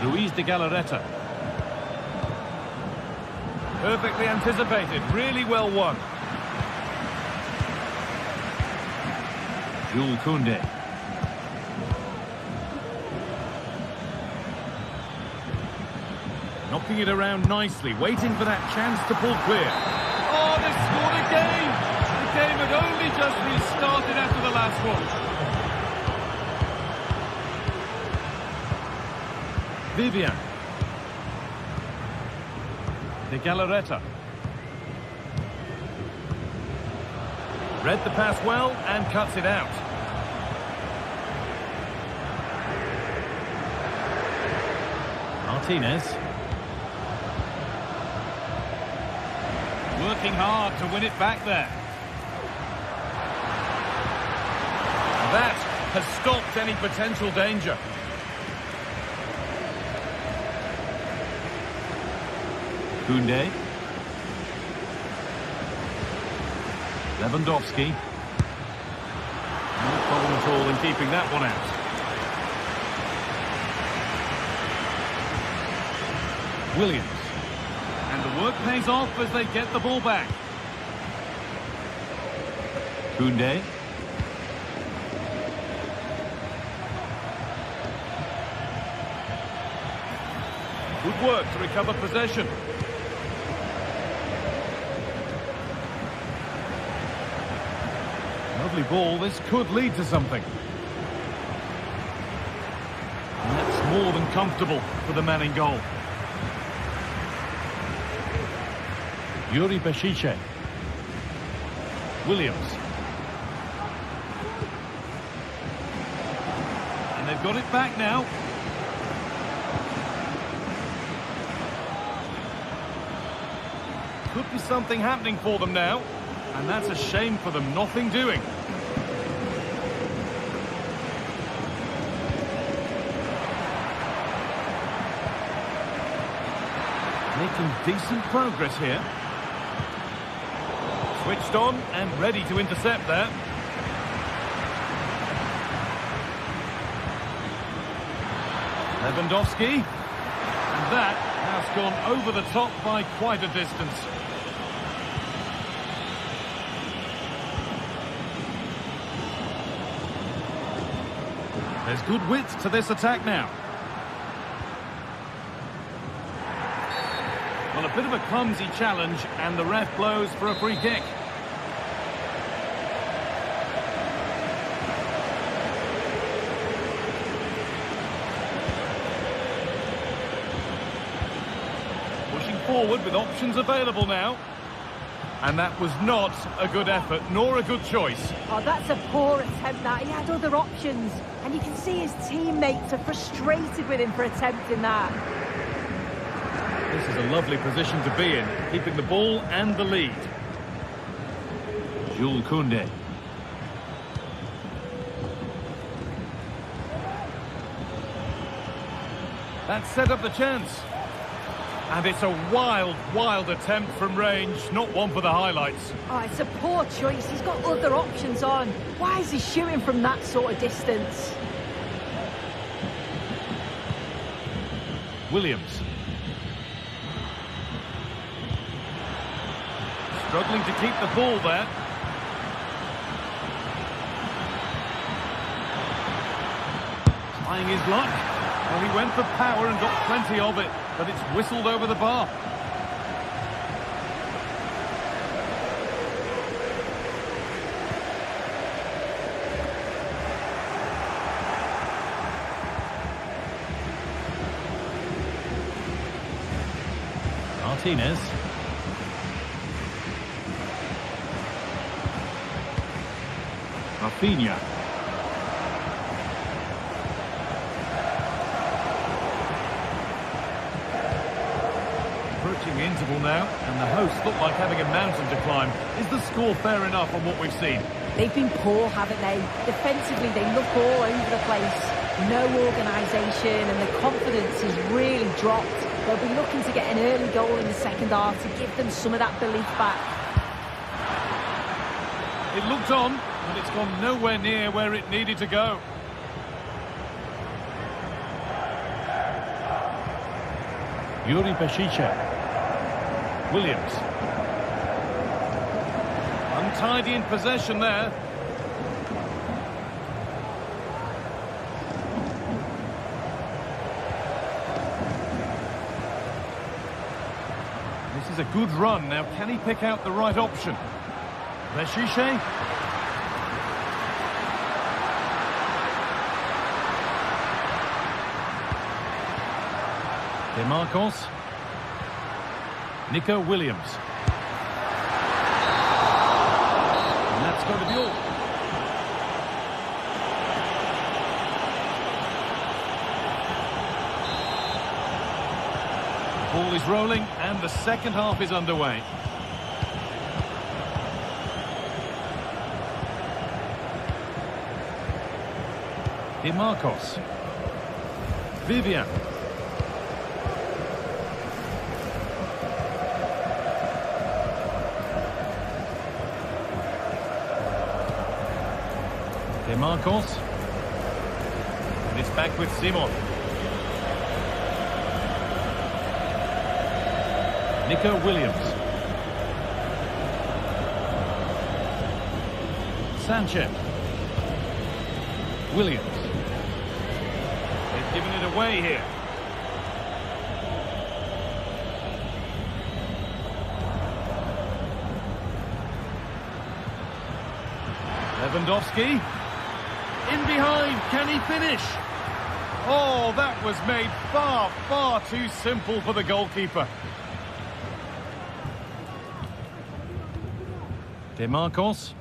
S4: Luis de Galarreta. Perfectly anticipated, really well won. Jules Koundé. Knocking it around nicely, waiting for that chance to pull clear. Oh, they scored again! The game had only just restarted after the last one. Vivian. De Galarreta. Read the pass well and cuts it out. Martinez. Working hard to win it back there. That has stopped any potential danger. Koundé. Lewandowski. No problem at all in keeping that one out. Williams. And the work pays off as they get the ball back. Koundé. Good work to recover possession. Lovely ball, this could lead to something. And that's more than comfortable for the man in goal. Yuri Bešice. Williams. And they've got it back now. Could be something happening for them now. And that's a shame for them, nothing doing. Making decent progress here. Switched on and ready to intercept there. Lewandowski. And that has gone over the top by quite a distance. There's good width to this attack now. Well, a bit of a clumsy challenge, and the ref blows for a free kick. Pushing forward with options available now. And that was not a good effort, nor a good choice.
S5: Oh, that's a poor attempt, that. He had other options. And you can see his teammates are frustrated with him for attempting that.
S4: This is a lovely position to be in, keeping the ball and the lead. Jules Koundé. That set up the chance. And it's a wild, wild attempt from range, not one for the highlights.
S5: Oh, it's a poor choice. He's got other options on. Why is he shooting from that sort of distance?
S4: Williams. Struggling to keep the ball there. Trying his luck. Well, he went for power and got plenty of it, but it's whistled over the bar. Martinez. Rafinha. Approaching the interval now, and the hosts look like having a mountain to climb. Is the score fair enough on what we've seen?
S5: They've been poor, haven't they? Defensively, they look all over the place. No organisation, and the confidence has really dropped. They'll be looking to get an early goal in the second half to give them some of that belief back.
S4: It looked on, but it's gone nowhere near where it needed to go. Yuri Peshicha. Williams. Untidy in possession there. This is a good run. Now, can he pick out the right option? Peshicha. DeMarcos. Nico Williams. And that's going to be all. The ball is rolling and the second half is underway. DeMarcos. Vivian. DeMarcos. And it's back with Simon. Nico Williams. Sanchez. Williams. They've given it away here. Lewandowski. In behind, can he finish? Oh, that was made far, far too simple for the goalkeeper. DeMarcos.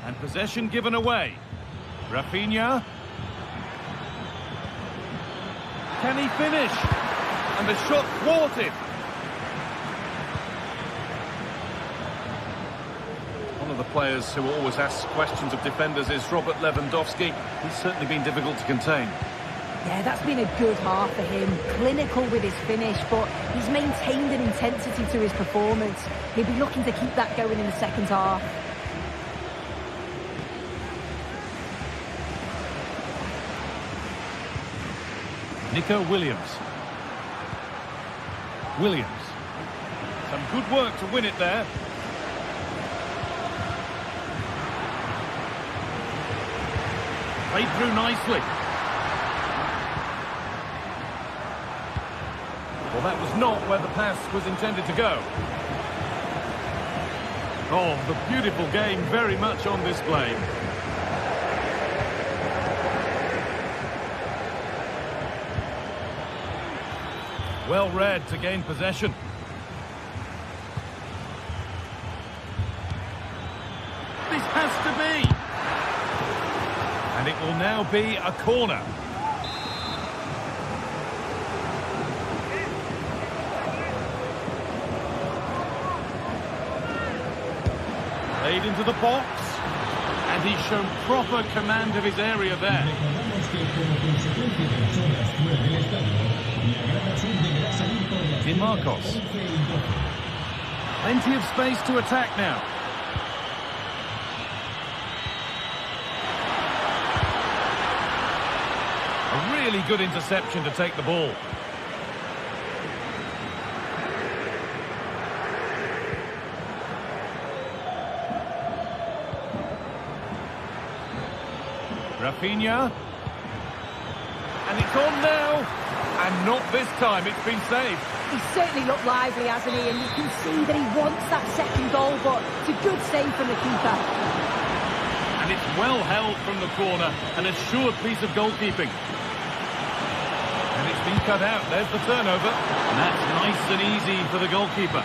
S4: And possession given away. Rafinha. Can he finish? And the shot thwarted. One of the players who always asks questions of defenders is Robert Lewandowski. He's certainly been difficult to contain.
S5: Yeah, that's been a good half for him. Clinical with his finish, but he's maintained an intensity to his performance. He'll be looking to keep that going in the second half.
S4: Nico Williams. Williams. Some good work to win it there. Played through nicely. Well, that was not where the pass was intended to go. Oh, the beautiful game very much on display. Well read to gain possession. This has to be. And it will now be a corner. Played into the box. And he's shown proper command of his area there. DeMarcos. Plenty of space to attack now. A really good interception to take the ball. Rafinha. And it's on now. And not this time, it's been saved.
S5: He's certainly looked lively, hasn't he? And you can see that he wants that second goal, but it's a good save from the keeper.
S4: And it's well held from the corner, an assured piece of goalkeeping. And it's been cut out, there's the turnover. And that's nice and easy for the goalkeeper.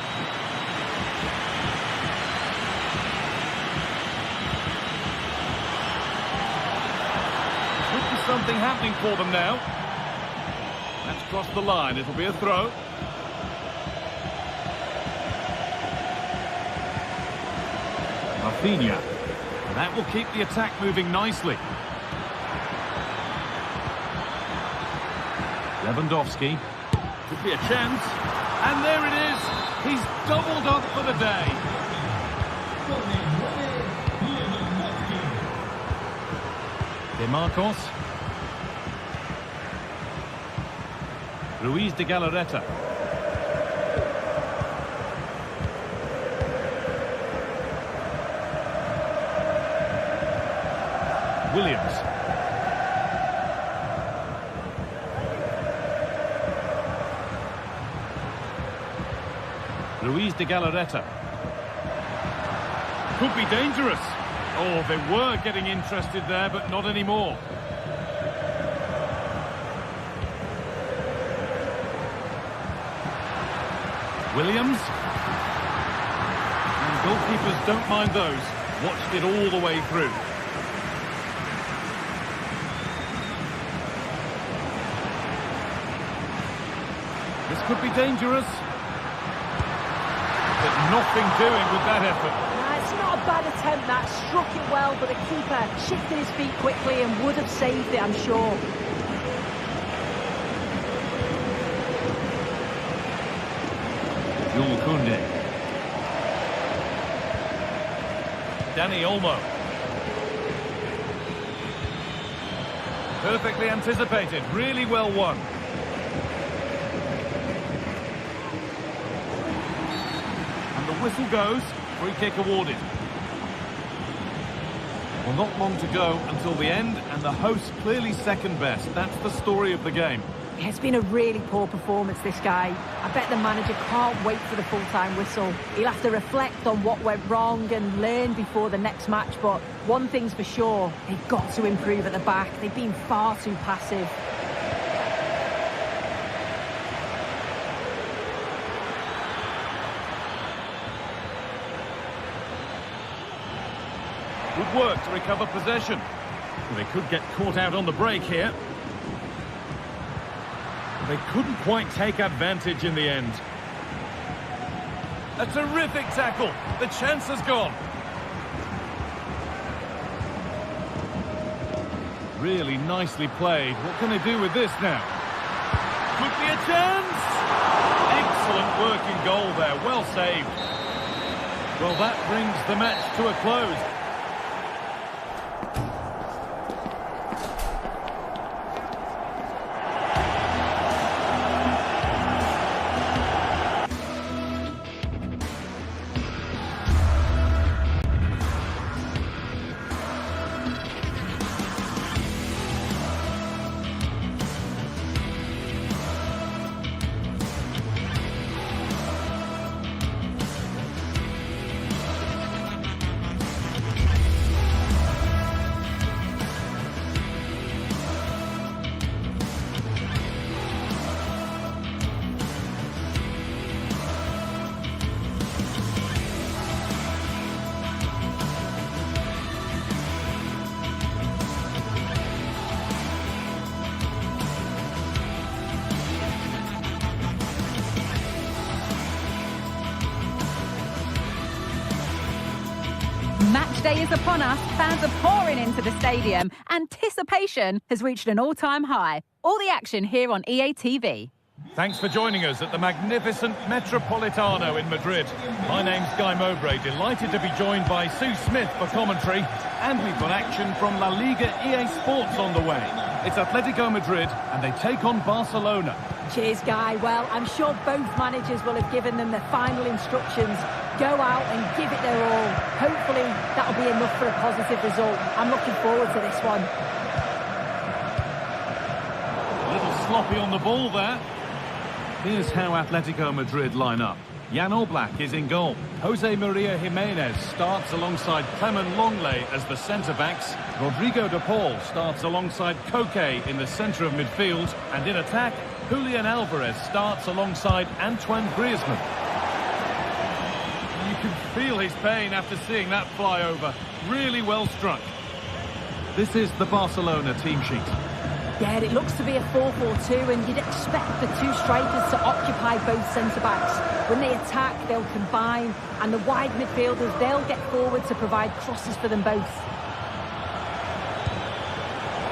S4: Could be something happening for them now. That's crossed the line, it'll be a throw. Rafinha. And that will keep the attack moving nicely. Lewandowski. Could be a chance. And there it is. He's doubled up for the day. De Marcos. Ruiz de Galarreta. Williams. Ruiz de Galarreta. Could be dangerous. Oh, they were getting interested there, but not anymore. Williams. And goalkeepers don't mind those. Watched it all the way through. This could be dangerous. But nothing doing with that effort.
S5: It's not a bad attempt, that. Struck it well, but the keeper shifted his feet quickly and would have saved it, I'm sure.
S4: Jules Koundé. Dani Olmo. Perfectly anticipated, really well won. And the whistle goes, free kick awarded. Well, not long to go until the end, and the hosts clearly second best. That's the story of the game.
S5: It's been a really poor performance, this guy. I bet the manager can't wait for the full-time whistle. He'll have to reflect on what went wrong and learn before the next match, but one thing's for sure, they've got to improve at the back. They've been far too passive.
S4: Good work to recover possession. They could get caught out on the break here. They couldn't quite take advantage in the end. A terrific tackle. The chance has gone. Really nicely played. What can they do with this now? Could be a chance. Excellent work in goal there. Well saved. Well, that brings the match to a close.
S3: Match day is upon us. Fans are pouring into the stadium. Anticipation has reached an all-time high. All the action here on EA TV.
S4: Thanks for joining us at the magnificent Metropolitano in Madrid. My name's Guy Mowbray, delighted to be joined by Sue Smith for commentary. And we've got action from La Liga EA Sports on the way. It's Atletico Madrid and they take on Barcelona.
S5: Cheers, Guy. Well, I'm sure both managers will have given them the final instructions. Go out and give it their all. Hopefully, that'll be enough for a positive result. I'm looking forward to this one.
S4: A little sloppy on the ball there. Here's how Atletico Madrid line up. Jan Oblak is in goal. Jose Maria Jimenez starts alongside Clement Longley as the centre-backs. Rodrigo de Paul starts alongside Koke in the centre of midfield. And in attack, Julian Alvarez starts alongside Antoine Griezmann. You can feel his pain after seeing that fly over. Really well struck. This is the Barcelona team sheet.
S5: Yeah, it looks to be a 4-4-2, and you'd expect the two strikers to occupy both centre-backs. When they attack, they'll combine, and the wide midfielders, they'll get forward to provide crosses for them both.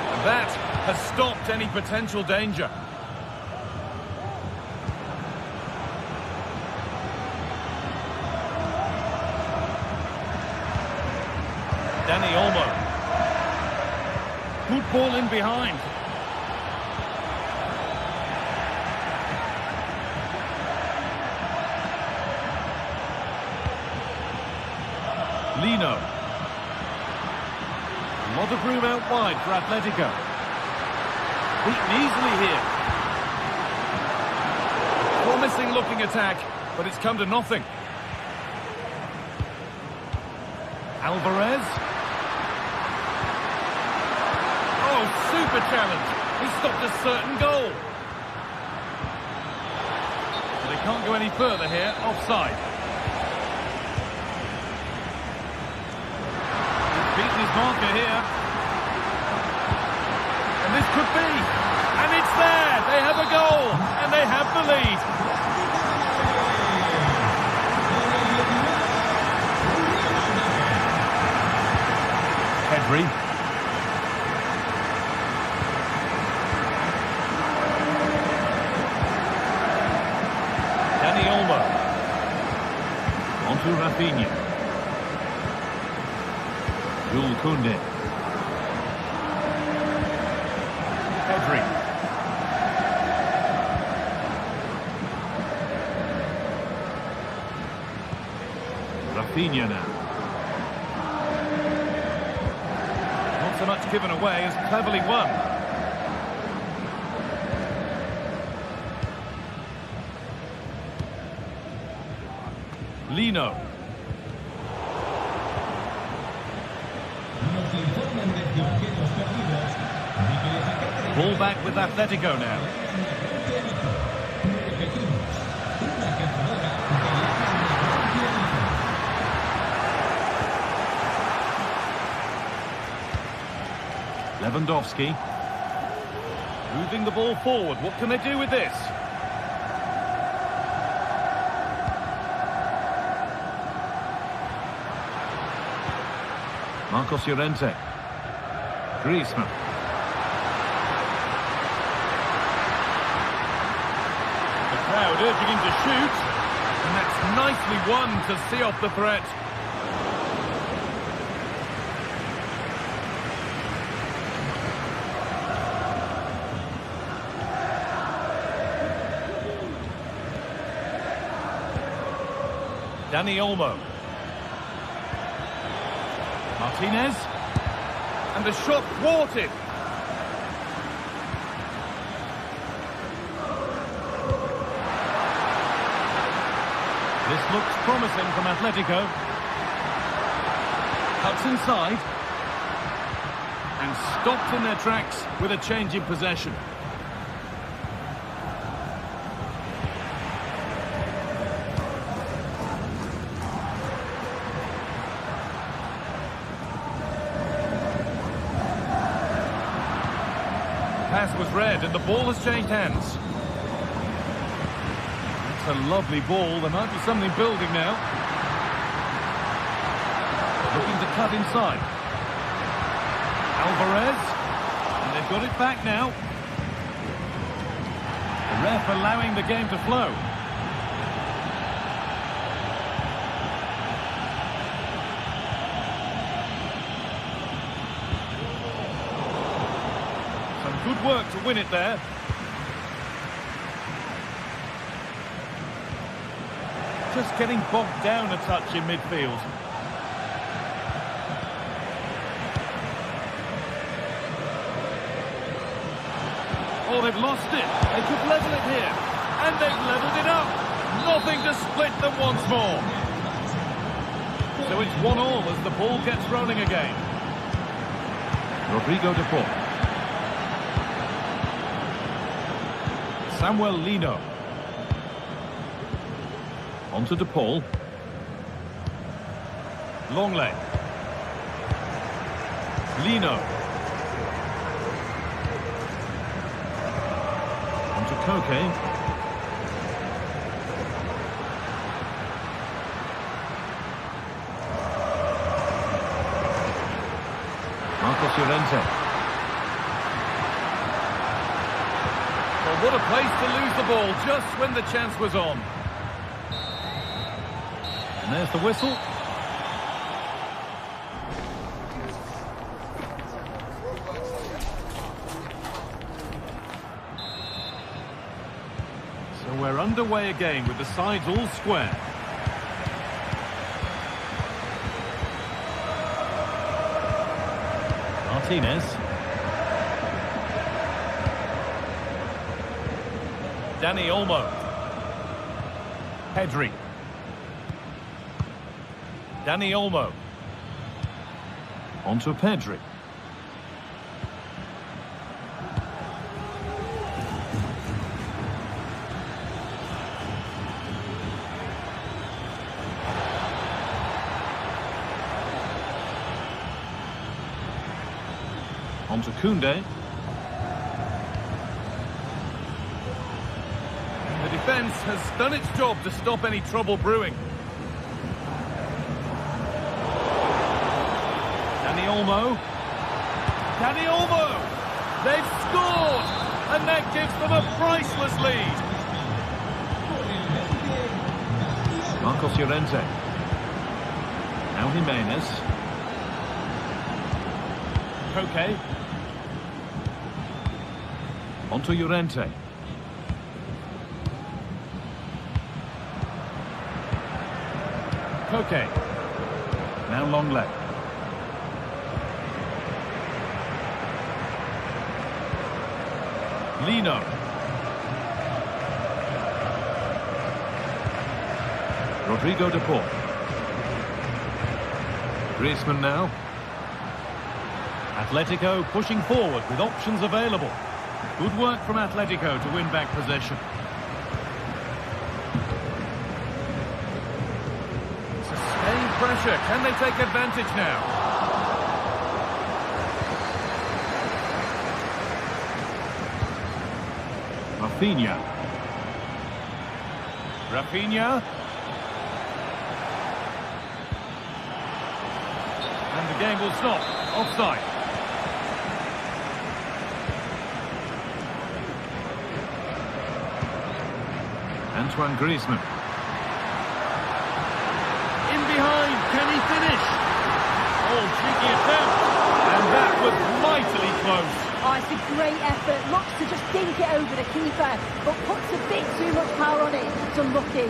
S4: And that has stopped any potential danger. Dani Olmo. Good ball in behind. Lino. A lot of room out wide for Atletico. Beaten easily here. Promising looking attack, but it's come to nothing. Alvarez. Oh, super challenge. He stopped a certain goal. But he can't go any further here. Offside. He's beaten his marker here. And this could be. And it's there. They have a goal. And they have the lead. Pedri. Dani Olmo. Onto Rafinha. Jules Koundé. Pedri. Rafinha now. Not so much given away as cleverly won. Lino. Ball back with Atletico now. Lewandowski. Moving the ball forward. What can they do with this? Marcos Llorente. Griezmann. The crowd urging him to shoot. And that's nicely won to see off the threat. Dani Olmo. Martinez. And the shot thwarted. This looks promising from Atletico. Cuts inside. And stopped in their tracks with a change in possession. Pass was read and the ball has changed hands. That's a lovely ball. There might be something building now. Looking to cut inside. Alvarez. And they've got it back now. The ref allowing the game to flow. Good work to win it there. Just getting bogged down a touch in midfield. Oh, they've lost it. They could level it here. And they've levelled it up. Nothing to split them once more. So it's 1-1 as the ball gets rolling again. Rodrigo de Paul. Samuel Lino. Onto De Paul. Longley. Lino. Onto Koke. Llorente. Well, what a place to lose the ball just when the chance was on. And there's the whistle. So we're underway again with the sides all square. Martinez. Dani Olmo. Pedri. Dani Olmo. On to Pedri. On to Koundé. The defence has done its job to stop any trouble brewing. Dani Olmo. Dani Olmo! They've scored! And that gives them a priceless lead. Marcos Llorente. Now Jimenez. Koke. On to Llorente. Koke. Now Longley. Lino. Rodrigo de Paul. Griezmann now. Atletico pushing forward with options available. Good work from Atletico to win back possession. Sustained pressure. Can they take advantage now? Rafinha. And the game will stop. Offside. Antoine Griezmann. In behind, can he finish? Oh, cheeky attempt. And that was mightily close.
S5: Oh, it's a great effort. Looks to just dink it over the keeper, but puts a bit too much power on it. It's unlucky.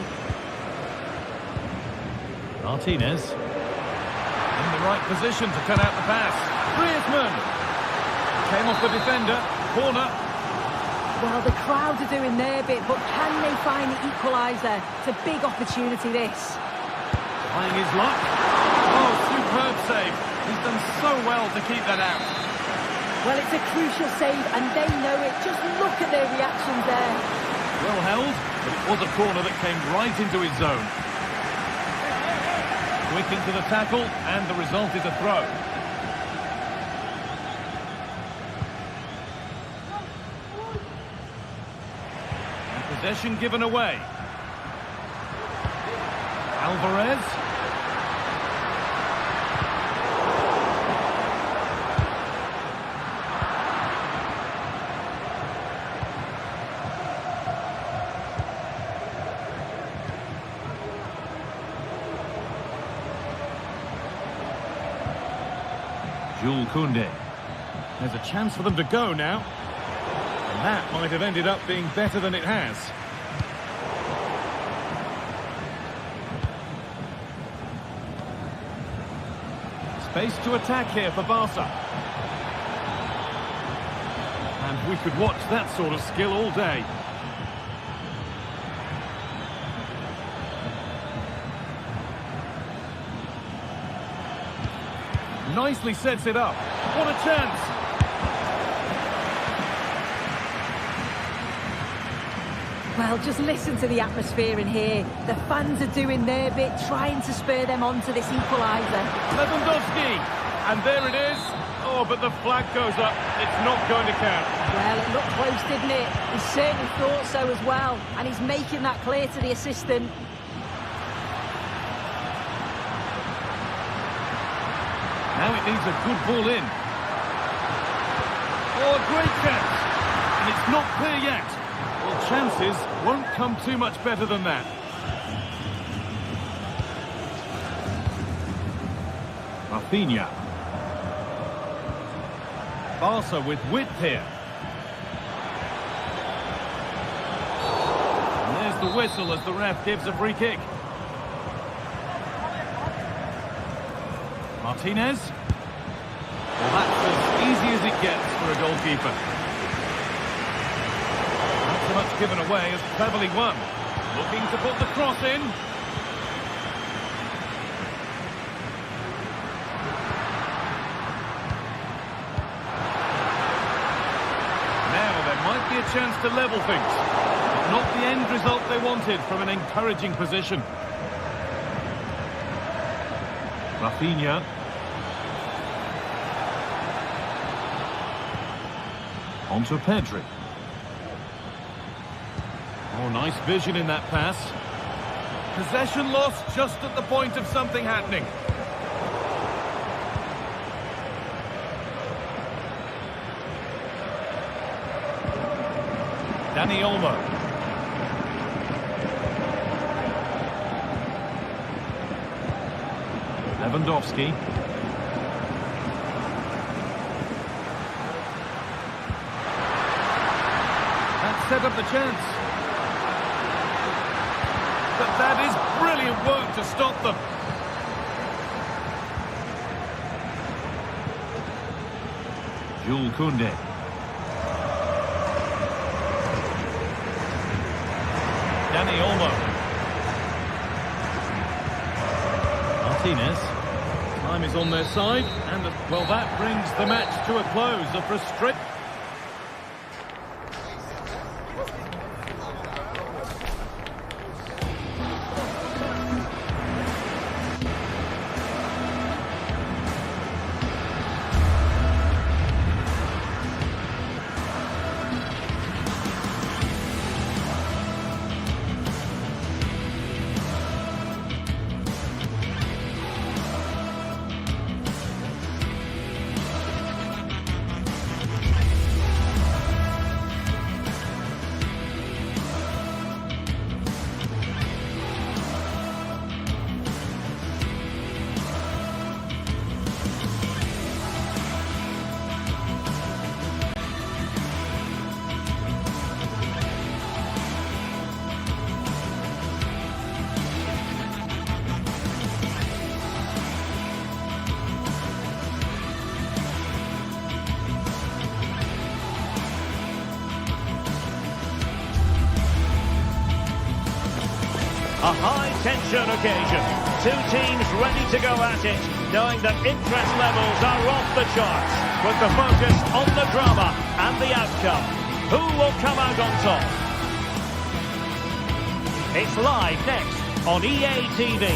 S4: Martinez. In the right position to cut out the pass. Griezmann. Came off the defender. Corner.
S5: Well, the crowd are doing their bit, but can they find the equaliser? It's a big opportunity, this.
S4: Trying his luck. Oh, superb save. He's done so well to keep that out.
S5: Well, it's a crucial save, and they know it. Just look at their reactions there.
S4: Well held, but it was a corner that came right into his zone. Quick into the tackle, and the result is a throw. Possession given away. Alvarez. Jules Koundé. There's a chance for them to go now. And that might have ended up being better than it has. Space to attack here for Barca. And we could watch that sort of skill all day. Nicely sets it up. What a chance!
S5: Well, just listen to the atmosphere in here. The fans are doing their bit, trying to spur them on to this equaliser.
S4: Lewandowski! And there it is. Oh, but the flag goes up. It's not going to count.
S5: Well, it looked close, didn't it? He certainly thought so as well. And he's making that clear to the assistant.
S4: Now it needs a good ball in. Oh, a great chance. And it's not clear yet. Well, chances won't come too much better than that. Rafinha. Barca with width here. And there's the whistle as the ref gives a free kick. Martinez. Well, that's as easy as it gets for a goalkeeper. Not so much given away as cleverly won. Looking to put the cross in. Might be a chance to level things. Not the end result they wanted from an encouraging position. Rafinha. On to Pedri. Oh, nice vision in that pass. Possession lost just at the point of something happening. Dani Olmo. Lewandowski. That set up the chance. But that is brilliant work to stop them. Jules Koundé. Dani Olmo. Martinez. Time is on their side, and well, that brings the match to a close. A frustrating.
S1: A high-tension occasion. Two teams ready to go at it, knowing that interest levels are off the charts, with the focus on the drama and the outcome. Who will come out on top? It's live next on EA TV.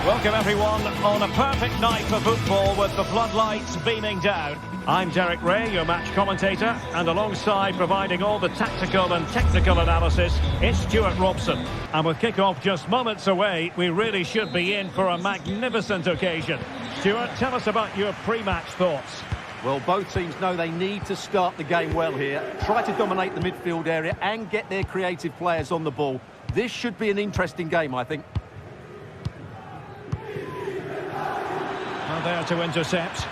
S1: Welcome everyone on a perfect night for football with the floodlights beaming down. I'm Derek Ray, your match commentator, and alongside providing all the tactical and technical analysis, it's Stuart Robson. And with kick-off just moments away, we really should be in for a magnificent occasion. Stuart, tell us about your pre-match thoughts.
S2: Well, both teams know they need to start the game well here, try to dominate the midfield area and get their creative players on the ball. This should be an interesting game, I think.
S1: Now there to intercept.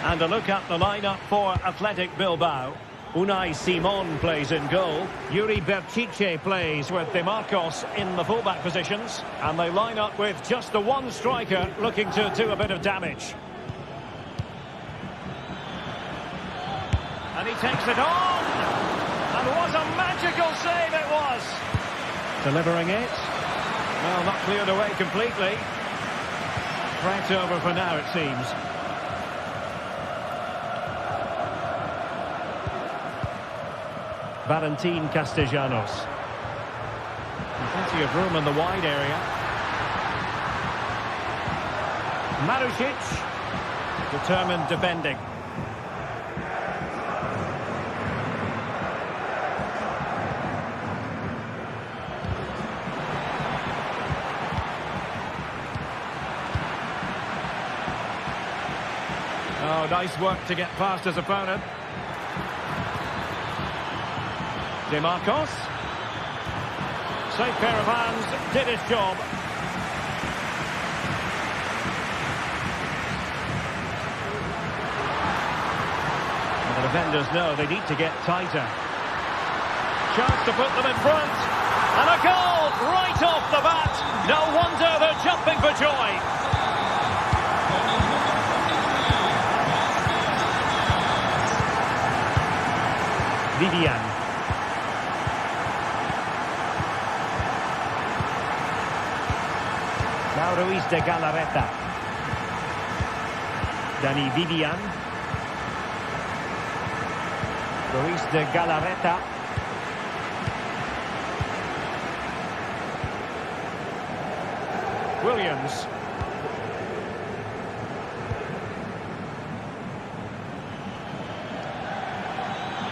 S1: And a look at the lineup for Athletic Bilbao. Unai Simon plays in goal. Yuri Berchiche plays with De Marcos in the fullback positions. And they line up with just the one striker looking to do a bit of damage. And he takes it on! And what a magical save it was! Delivering it. Well, not cleared away completely. Threat over for now, it seems. Valentin Castellanos. Plenty of room in the wide area. Marusic. Determined defending. Nice work to get past his opponent. DeMarcos. Safe pair of hands, did his job. The defenders know they need to get tighter. Chance to put them in front. And a goal right off the bat. No wonder they're jumping for joy. Vivian. Now Ruiz de Galarreta. Dani Vivian. Ruiz de Galarreta. Williams.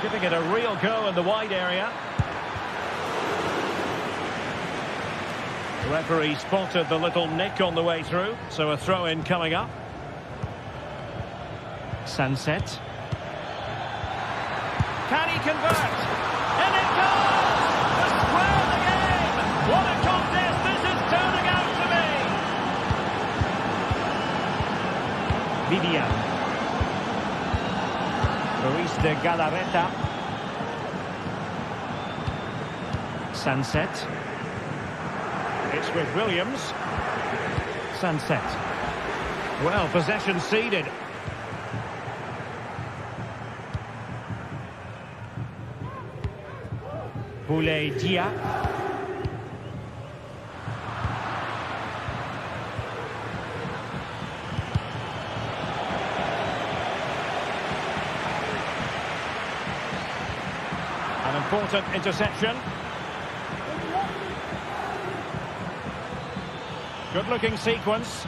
S1: Giving it a real go in the wide area. The referee spotted the little nick on the way through, so a throw-in coming up. Sunset. Can he convert? And it goes! To square the game! What a contest this is turning out to be! Vivian. Ruiz de Galarreta. Sunset. It's with Williams. Sunset. Well, possession ceded. Boulay Dia. An important interception. Good-looking sequence.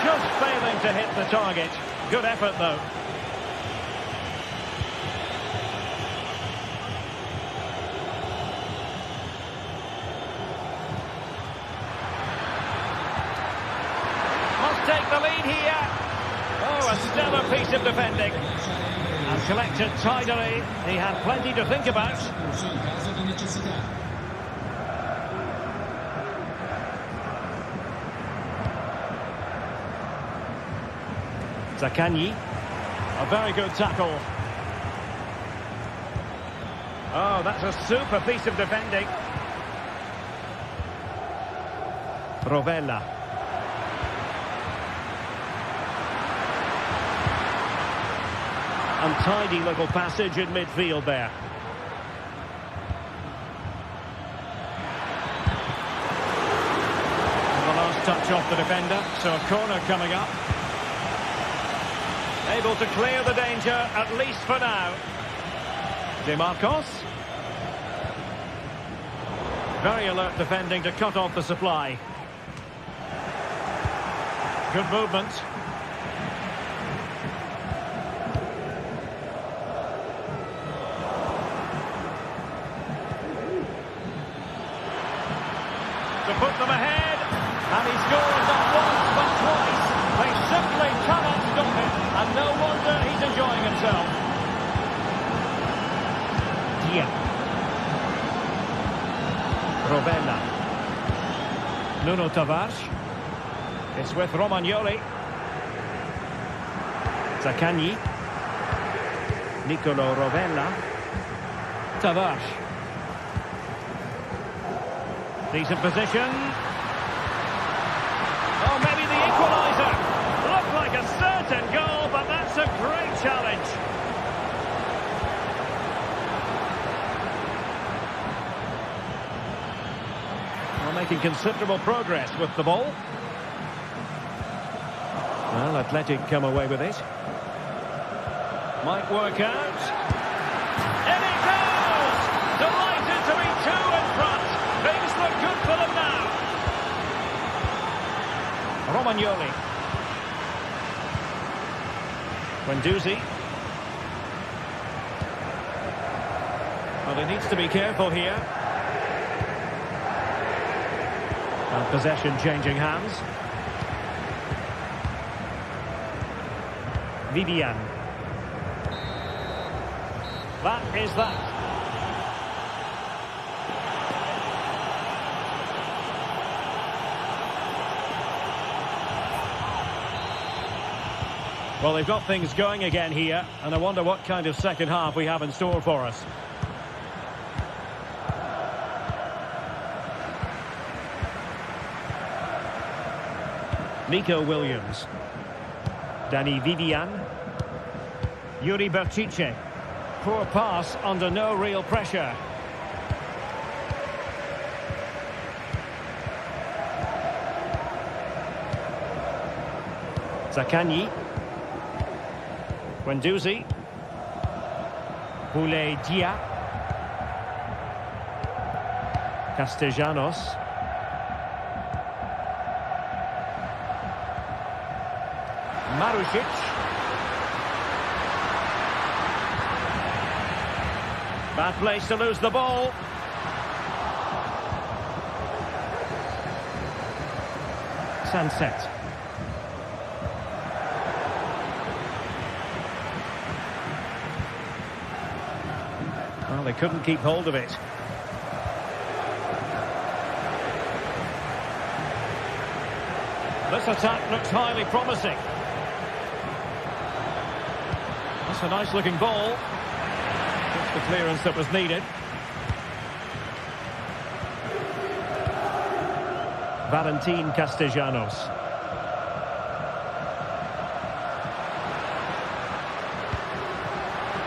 S1: Just failing to hit the target. Good effort, though. Must take the lead here. Oh, a stellar piece of defending. And collected tidily. He had plenty to think about. Zaccagni. A very good tackle. Oh, that's a super piece of defending. Rovella. Untidy little passage in midfield there. The last touch off the defender, so a corner coming up. Able to clear the danger, at least for now. DeMarcos. Very alert defending to cut off the supply. Good movement. To put them ahead. And he scores not once but twice. They simply cannot stop him. And no wonder he's enjoying himself. Dia. Rovella. Nuno Tavares. It's with Romagnoli. Zaccagni. Nicolo Rovella. Tavares. Decent position. Oh, maybe the equaliser. Looked like a certain goal, but that's a great challenge. Well, making considerable progress with the ball. Well, Athletic come away with it. Might work out. And it goes! Delighted to be two in front. Things look good for them now. Romagnoli. Guendouzi. Well, he needs to be careful here. And possession changing hands. Vivian. That is that. Well, they've got things going again here, and I wonder what kind of second half we have in store for us. Nico Williams. Danny Vivian. Yuri Berchiche. Poor pass under no real pressure. Zaccagni. Guendouzi. Boulay Dia. Castellanos. Marusic. Bad place to lose the ball. Sunset. Well, they couldn't keep hold of it. This attack looks highly promising. That's a nice looking ball. Just the clearance that was needed. Valentin Castellanos.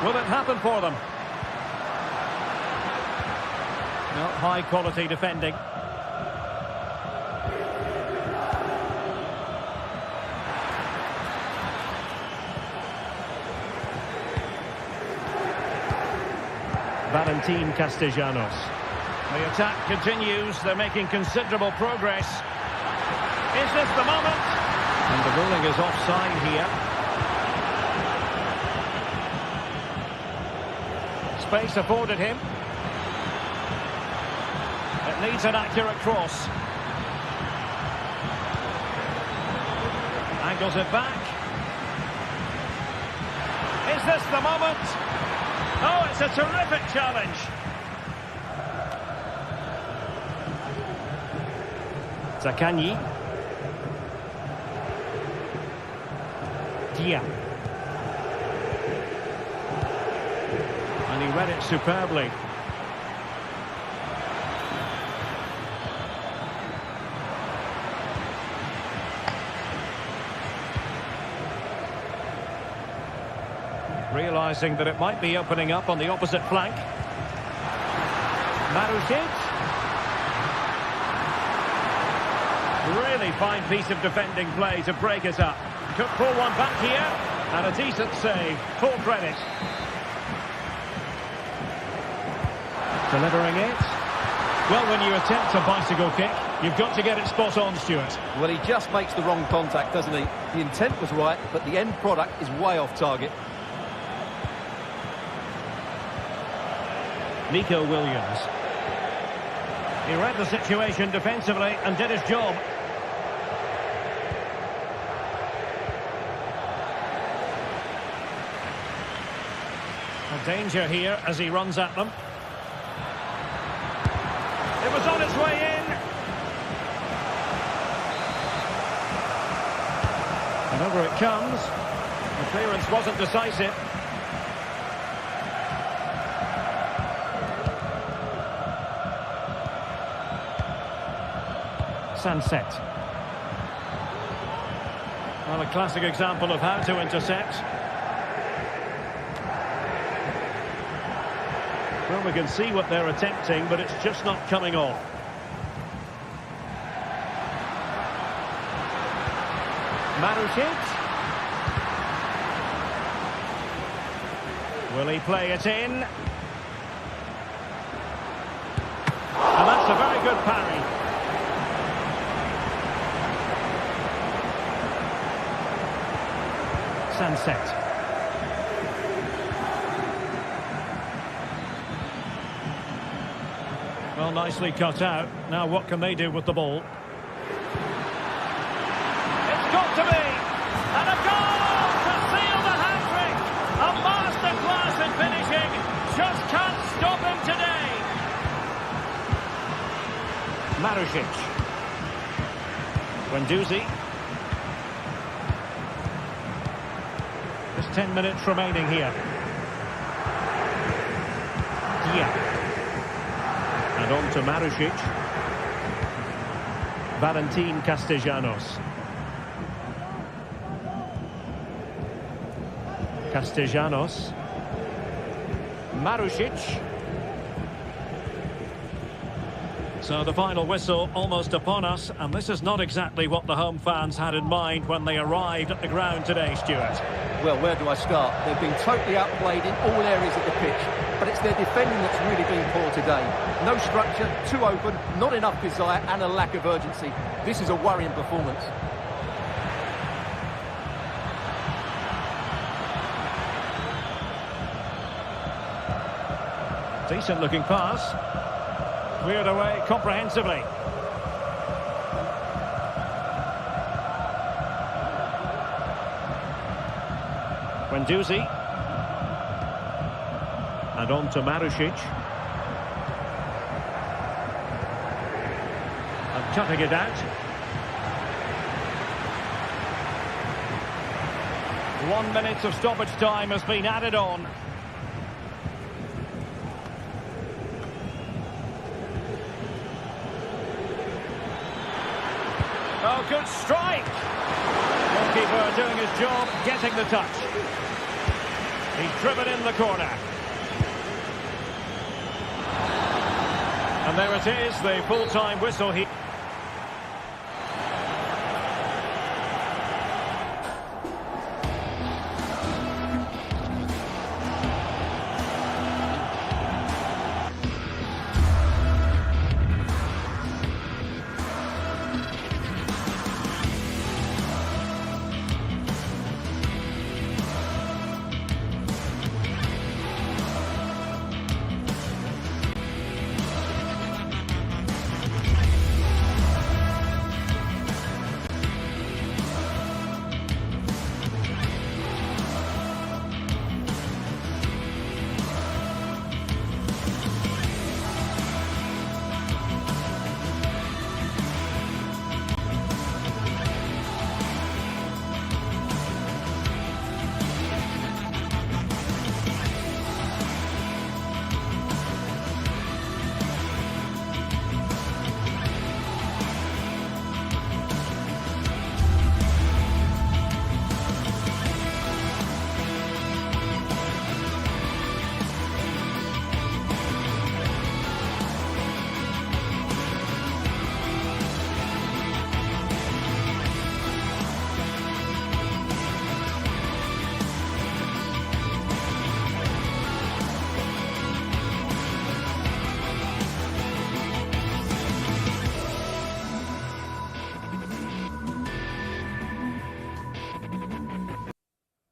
S1: Will it happen for them? No, high quality defending. Valentin Castellanos. The attack continues. They're making considerable progress. Is this the moment? And the ruling is offside here. Space afforded him. It needs an accurate cross. Angles it back. Is this the moment? Oh, it's a terrific challenge. Zaccagni. Dia. And he read it superbly. Realising that it might be opening up on the opposite flank. Marusic. Really fine piece of defending play to break it up. Could pull one back here, and a decent save. Full credit. Delivering it. Well, when you attempt a bicycle kick, you've got to get it spot on, Stuart.
S2: Well, he just makes the wrong contact, doesn't he? The intent was right, but the end product is way off target.
S1: Nico Williams. He read the situation defensively and did his job. A danger here as he runs at them. It was on its way in. And over it comes. The clearance wasn't decisive. Sunset. Well, a classic example of how to intercept. Well, we can see what they're attempting, but it's just not coming off. Marusic. Will he play it in? And that's a very good parry. Sunset. Well, nicely cut out. Now what can they do with the ball? It's got to be! And a goal to seal the Marusic. Guendouzi. Just 10 minutes remaining here. Dia. And on to Marusic. Valentin Castellanos. Castellanos. Marusic. So the final whistle almost upon us, and this is not exactly what the home fans had in mind when they arrived at the ground today, Stuart.
S2: Well, where do I start? They've been totally outplayed in all areas of the pitch, but it's their defending that's really been poor today. No structure, too open, not enough desire, and a lack of urgency. This is a worrying performance.
S1: Decent looking pass. Cleared away comprehensively. Guendouzi. And on to Marusic. And cutting it out. 1 minute of stoppage time has been added on. Oh, good strike! Goalkeeper doing his job, getting the touch. He's driven in the corner. And there it is, the full-time whistle here.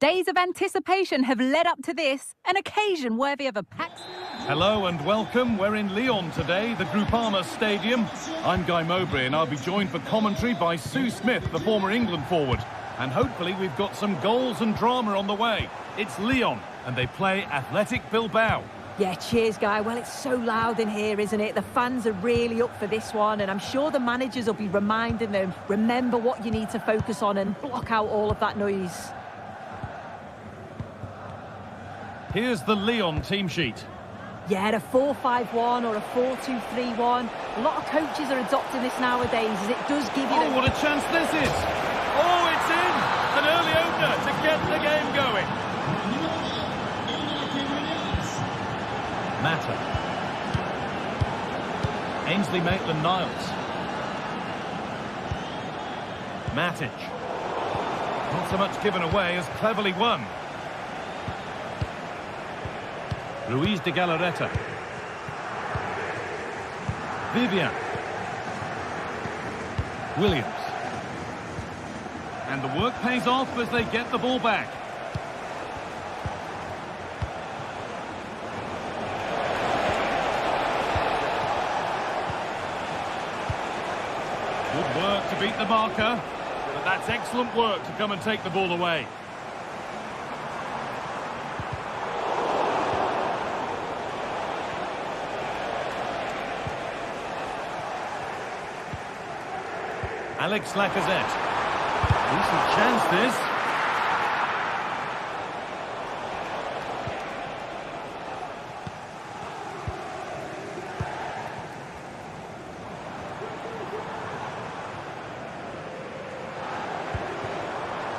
S3: Days of anticipation have led up to this, an occasion worthy of a packed...
S4: Hello and welcome. We're in Lyon today, the Groupama Stadium. I'm Guy Mowbray and I'll be joined for commentary by Sue Smith, the former England forward. And hopefully we've got some goals and drama on the way. It's Lyon and they play Athletic Bilbao.
S5: Yeah, cheers, Guy. Well, it's so loud in here, isn't it? The fans are really up for this one, and I'm sure the managers will be reminding them, remember what you need to focus on and block out all of that noise.
S4: Here's the Lyon team sheet.
S5: Yeah, a 4-5-1 or a 4-2-3-1. A lot of coaches are adopting this nowadays, as it does give you...
S4: Oh, what a chance this is! Oh, it's in! An early opener to get the game going. Mata. Ainsley Maitland-Niles. Matic. Not so much given away as cleverly won. Luis de Galarreta. Vivian. Williams. And the work pays off as they get the ball back. Good work to beat the marker, but that's excellent work to come and take the ball away. Alex Lacazette. Decent chance, this.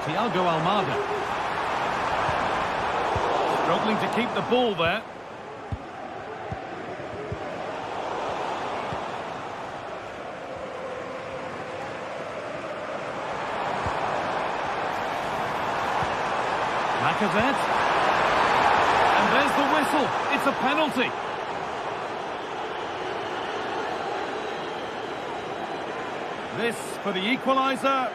S4: Thiago Almada. Struggling to keep the ball there. Lacazette. And there's the whistle. It's a penalty. This for the equaliser.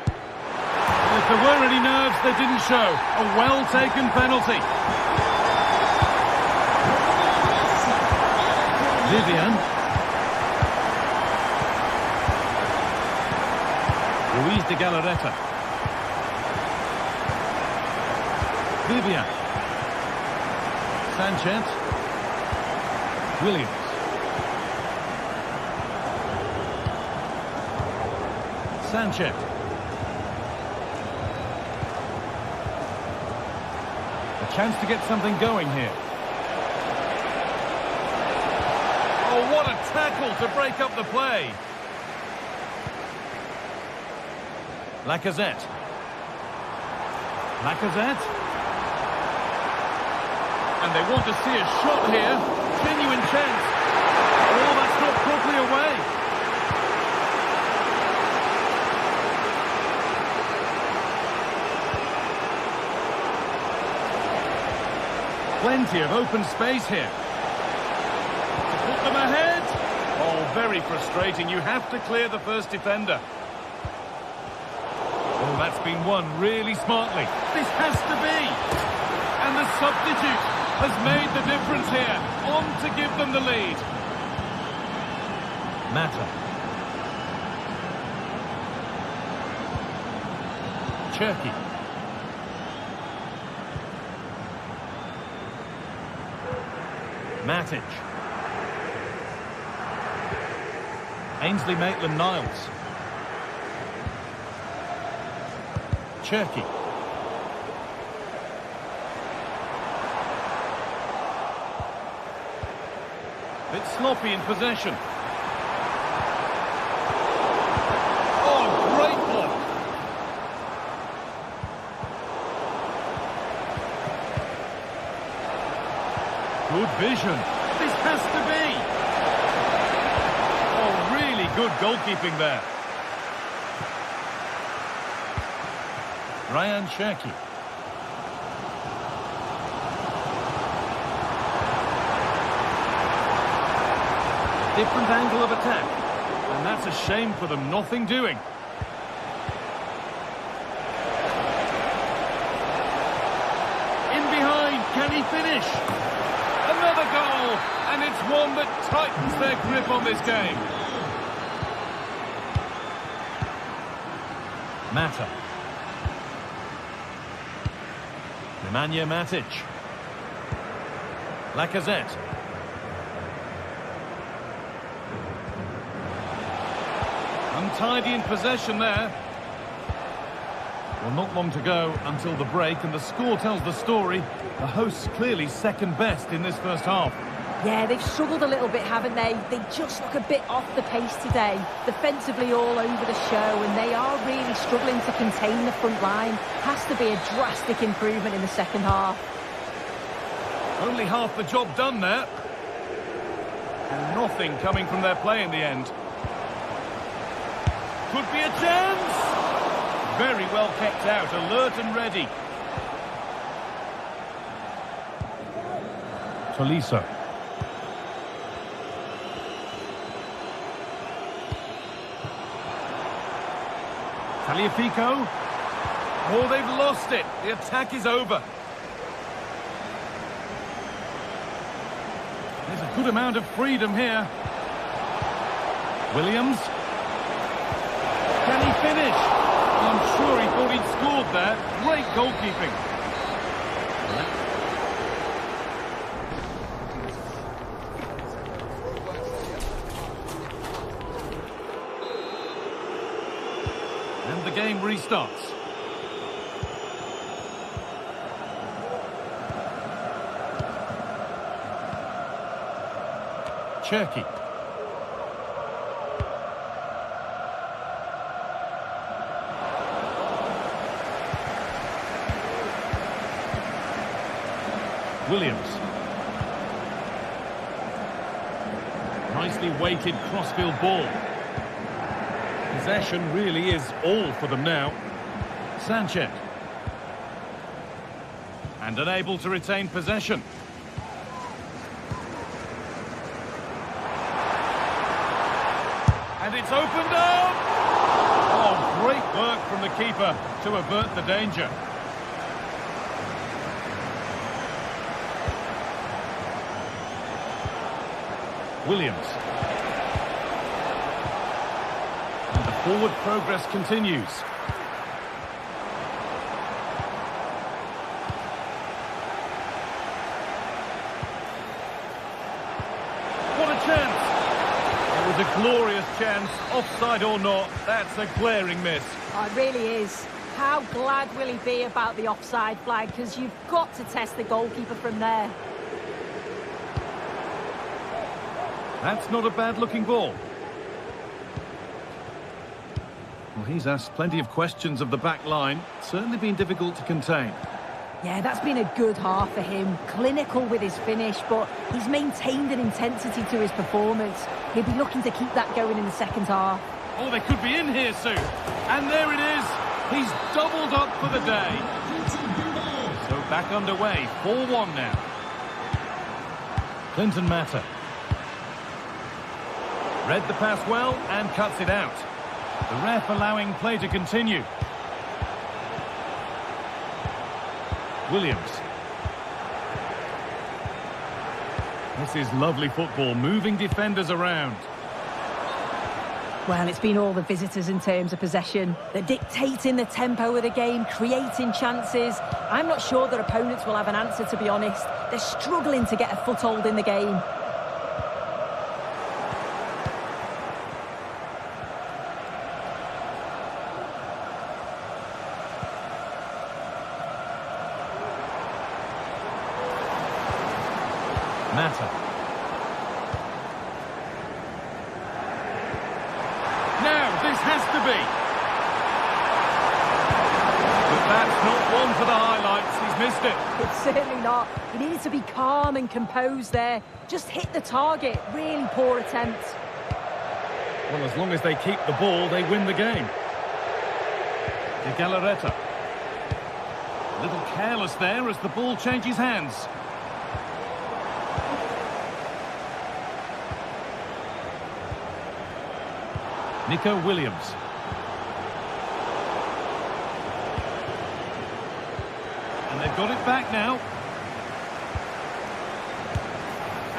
S4: If there were any nerves, they didn't show. A well-taken penalty. Vivian. Luis de Galarreta. Vivian. Sanchez. Williams. Sanchez. A chance to get something going here. Oh, what a tackle to break up the play. Lacazette. Lacazette. And they want to see a shot here. Genuine chance. Oh, that's not properly away. Plenty of open space here. To put them ahead. Oh, very frustrating. You have to clear the first defender. Oh, that's been won really smartly. This has to be. And the substitute has made the difference here. On to give them the lead. Mata. Cherki. Matic. Ainsley Maitland-Niles. Cherki. Bit sloppy in possession. Oh, great block. Good vision. This has to be. Oh, really good goalkeeping there. Ryan Cherki. Different angle of attack. And that's a shame for them. Nothing doing. In behind. Can he finish? Another goal, and it's one that tightens their grip on this game. Mata. Nemanja Matic. Lacazette. Untidy in possession there. Well, not long to go until the break, and the score tells the story. The hosts clearly second best in this first half.
S5: Yeah, they've struggled a little bit, haven't they? They just look a bit off the pace today. Defensively all over the show, and they are really struggling to contain the front line. Has to be a drastic improvement in the second half.
S4: Only half the job done there. And nothing coming from their play in the end. Could be a chance! Very well kept out, alert and ready. Tolisso. Tagliafico. Oh, they've lost it. The attack is over. There's a good amount of freedom here. Williams. Can he finish? I'm sure he thought he'd scored there. Great goalkeeping. game restarts. Cherky. Williams. Nicely weighted crossfield ball. Possession really is all for them now. Sanchez. And unable to retain possession. And it's opened up! Oh, great work from the keeper to avert the danger. Williams. And the forward progress continues. What a chance! It was a glorious chance, offside or not, that's a glaring miss.
S5: Oh, it really is. How glad will he be about the offside flag, because you've got to test the goalkeeper from there.
S4: That's not a bad-looking ball. Well, he's asked plenty of questions of the back line. Certainly been difficult to contain.
S5: Yeah, that's been a good half for him. Clinical with his finish, but he's maintained an intensity to his performance. He'll be looking to keep that going in the second half.
S4: Oh, they could be in here soon. And there it is. He's doubled up for the day. So back underway, 4-1 now. Clinton Mata. Read the pass well and cuts it out. The ref allowing play to continue. Williams. This is lovely football, moving defenders around.
S5: Well, it's been all the visitors in terms of possession. They're dictating the tempo of the game, creating chances. I'm not sure their opponents will have an answer, to be honest. They're struggling to get a foothold in the game.
S4: Mata. Now, this has to be. But that's not one for the highlights. He's missed it.
S5: It's certainly not. He needed to be calm and composed there. Just hit the target. Really poor attempt.
S4: Well, as long as they keep the ball, they win the game. De Galarreta. A little careless there as the ball changes hands. Nico Williams. And they've got it back now.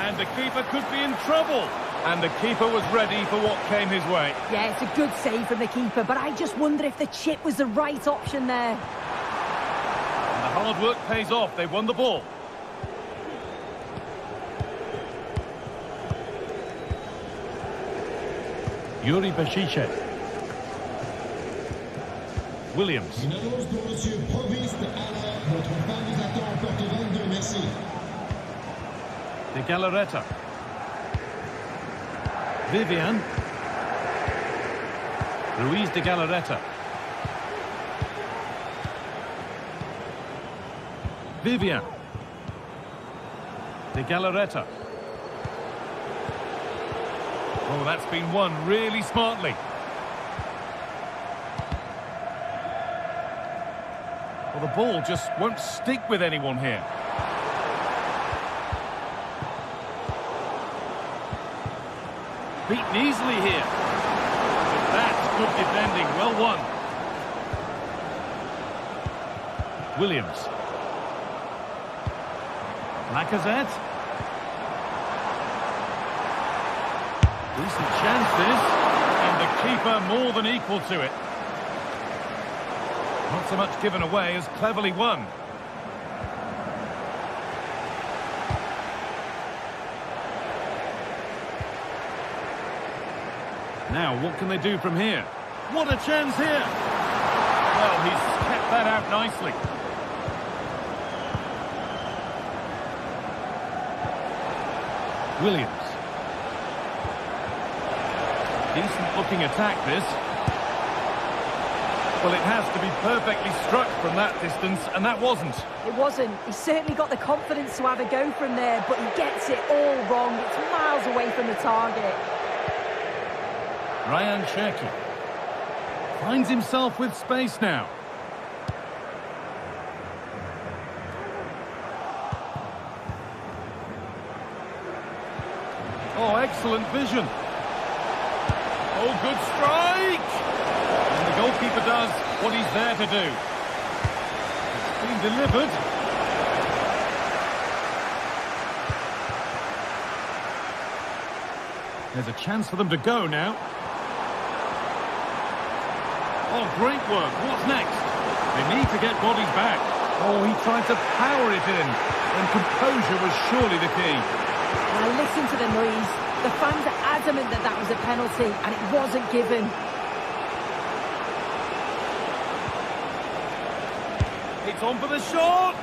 S4: And the keeper could be in trouble. And the keeper was ready for what came his way.
S5: Yeah, it's a good save from the keeper, but I just wonder if the chip was the right option there.
S4: And the hard work pays off. They won the ball. Yuri Bešiček. Williams.
S6: Une annonce pour Monsieur Provost Alain. Votre fan nous attend en porte 22. Merci.
S4: De Galarreta. Vivian. Ruiz de Galarreta. Vivian. De Galarreta. Oh, that's been won really smartly. Well, the ball just won't stick with anyone here. Beaten easily here. But that's good defending. Well won. Williams. Lacazette. Decent chance this, and the keeper more than equal to it. Not so much given away as cleverly won. Now, what can they do from here? What a chance here! Well, he's kept that out nicely. Williams. Decent looking attack, this. Well, it has to be perfectly struck from that distance, and that wasn't.
S5: It wasn't. He's certainly got the confidence to have a go from there, but he gets it all wrong. It's miles away from the target.
S4: Ryan Cherki finds himself with space now. Oh, excellent vision. Oh, good strike! And the goalkeeper does what he's there to do. It's been delivered. There's a chance for them to go now. Oh, great work. What's next? They need to get bodies back. Oh, he tried to power it in. And composure was surely the key.
S5: Now listen to the noise. The fans are adamant that that was a penalty, and it wasn't given.
S4: It's on for the shot!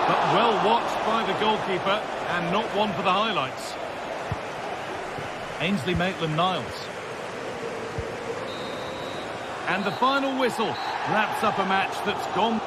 S4: But well watched by the goalkeeper, and not one for the highlights. Ainsley Maitland-Niles. And the final whistle wraps up a match that's gone.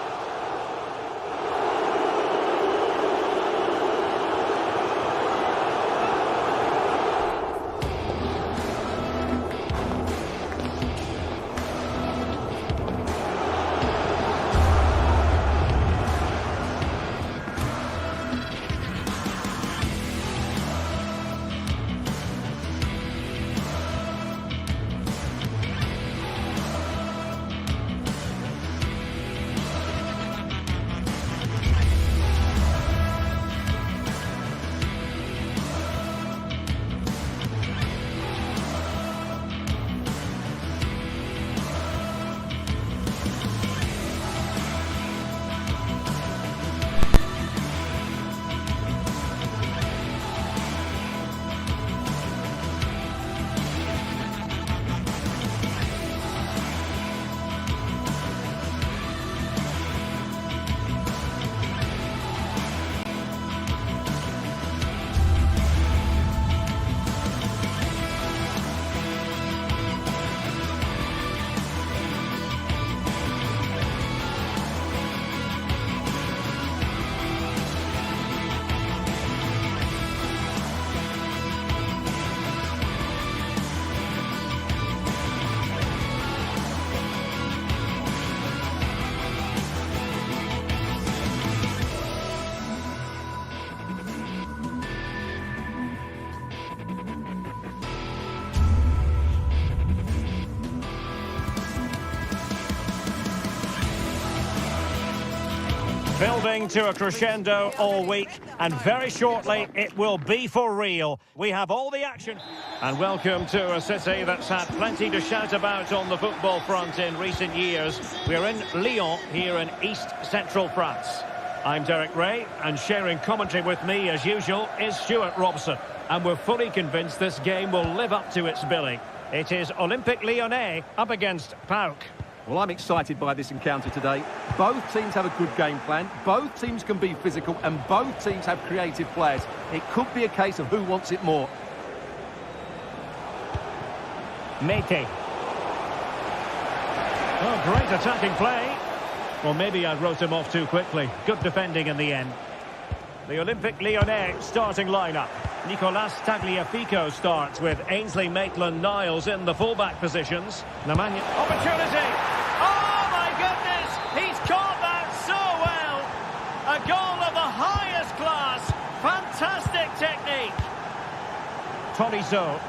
S1: Building to a crescendo all week, and very shortly it will be for real. We have all the action. And welcome to a city that's had plenty to shout about on the football front in recent years. We're in Lyon, here in East Central France. I'm Derek Ray, and sharing commentary with me as usual is Stuart Robson. And we're fully convinced this game will live up to its billing. It is Olympique Lyonnais up against PAOK.
S2: Well, I'm excited by this encounter today. Both teams have a good game plan, both teams can be physical, and both teams have creative players. It could be a case of who wants it more.
S1: Mete. Oh, great attacking play. Well, maybe I wrote him off too quickly. Good defending in the end. The Olympique Lyonnais starting lineup. Nicolas Tagliafico starts with Ainsley Maitland-Niles in the fullback positions. Nemanja. Opportunity! Oh, my goodness! He's caught that so well! A goal of the highest class. Fantastic technique. Tolisso.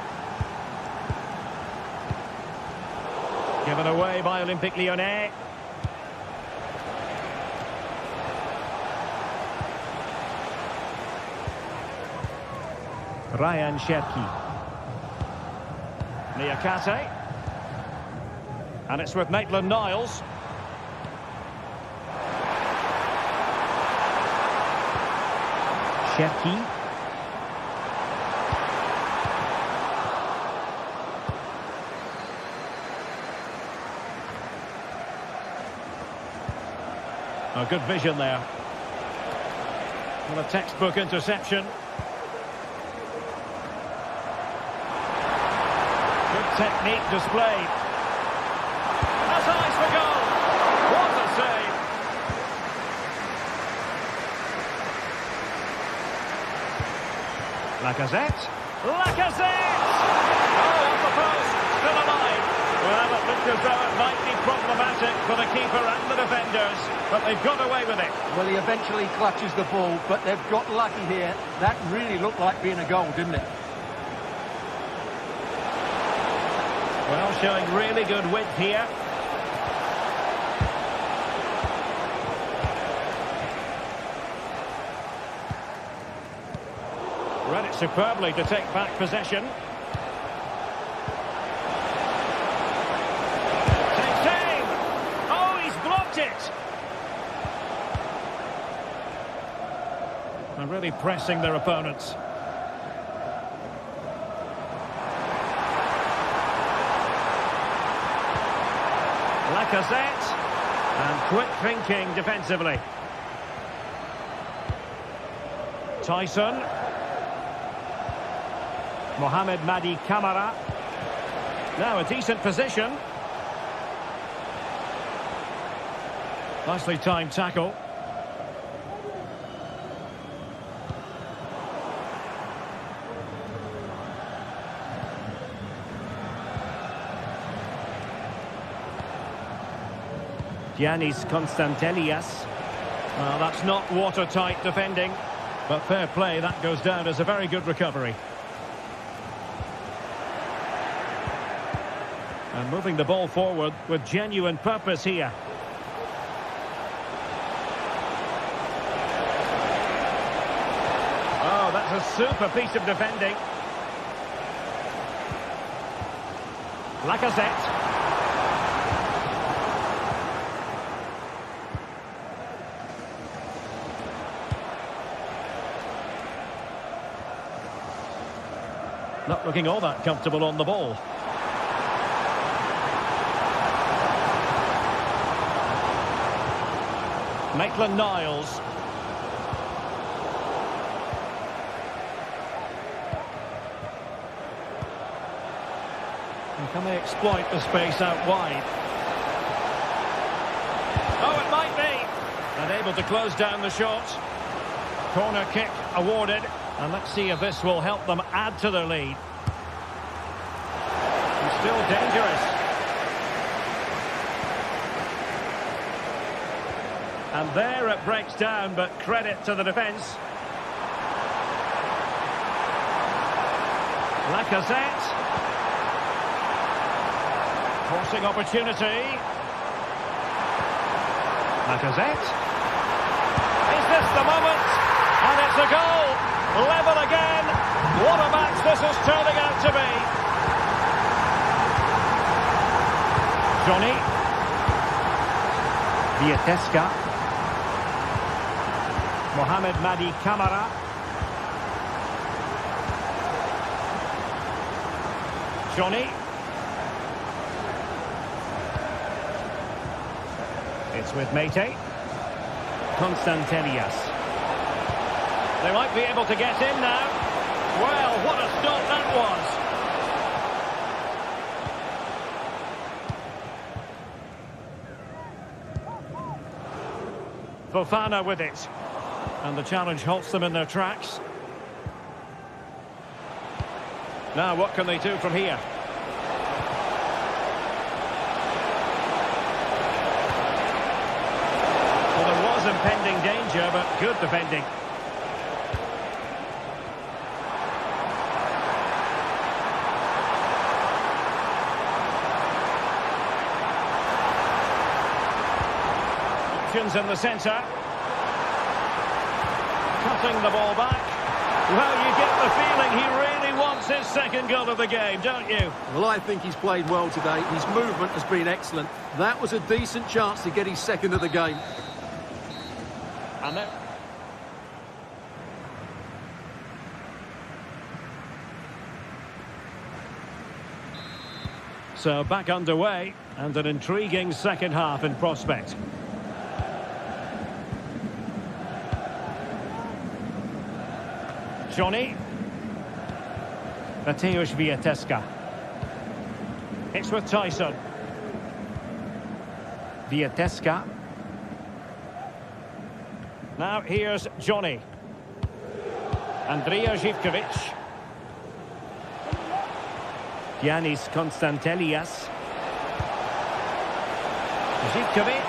S1: Given away by Olympique Lyonnais. Ryan Cherki. Niakate. And it's with Maitland-Niles. Cherki. good vision there. Well, a textbook interception. Good technique displayed. That's eyes for goal. What a save. Lacazette. Lacazette! Oh, off the post. Still alive. Well, it looked as though it might be problematic for the keeper and the defenders, but they've got away with it.
S2: Well, he eventually clutches the ball, but they've got lucky here. That really looked like being a goal, didn't it?
S1: Well, showing really good width here. Read it superbly to take back possession. Takes aim! Oh, he's blocked it! They're really pressing their opponents. Lacazette, and quick thinking defensively. Tyson. Mohamed Madi Camara. Now a decent position. Nicely timed tackle. Giannis Constantelias. Well, that's not watertight defending, but fair play, that goes down as a very good recovery. And moving the ball forward with genuine purpose here. Oh, that's a super piece of defending. Lacazette. Not looking all that comfortable on the ball. Maitland-Niles. And can they exploit the space out wide? Oh, it might be! Unable to close down the shot. Corner kick awarded. And let's see if this will help them add to their lead. He's still dangerous. And there it breaks down, but credit to the defence. Lacazette. Forcing opportunity. Lacazette. Is this the moment? And it's a goal. Level again. What a match this is turning out to be. Johnny. Vietesca. Mohamed Madi Camara. Johnny. It's with Mete. Constantelias. They might be able to get in now. Well, what a stop that was. Fofana with it. And the challenge halts them in their tracks. Now, what can they do from here? Well, there was impending danger, but good defending. Options in the centre. Cutting the ball back. Well, you get the feeling he really wants his second goal of the game, don't you?
S2: Well, I think he's played well today. His movement has been excellent. That was a decent chance to get his second of the game.
S1: And then... So back underway, and an intriguing second half in prospect. Johnny. Mateusz Wiateska. It's with Tyson. Wiateska. Now here's Johnny. Andrija Zivkovic. Giannis Konstantelias. Zivkovic.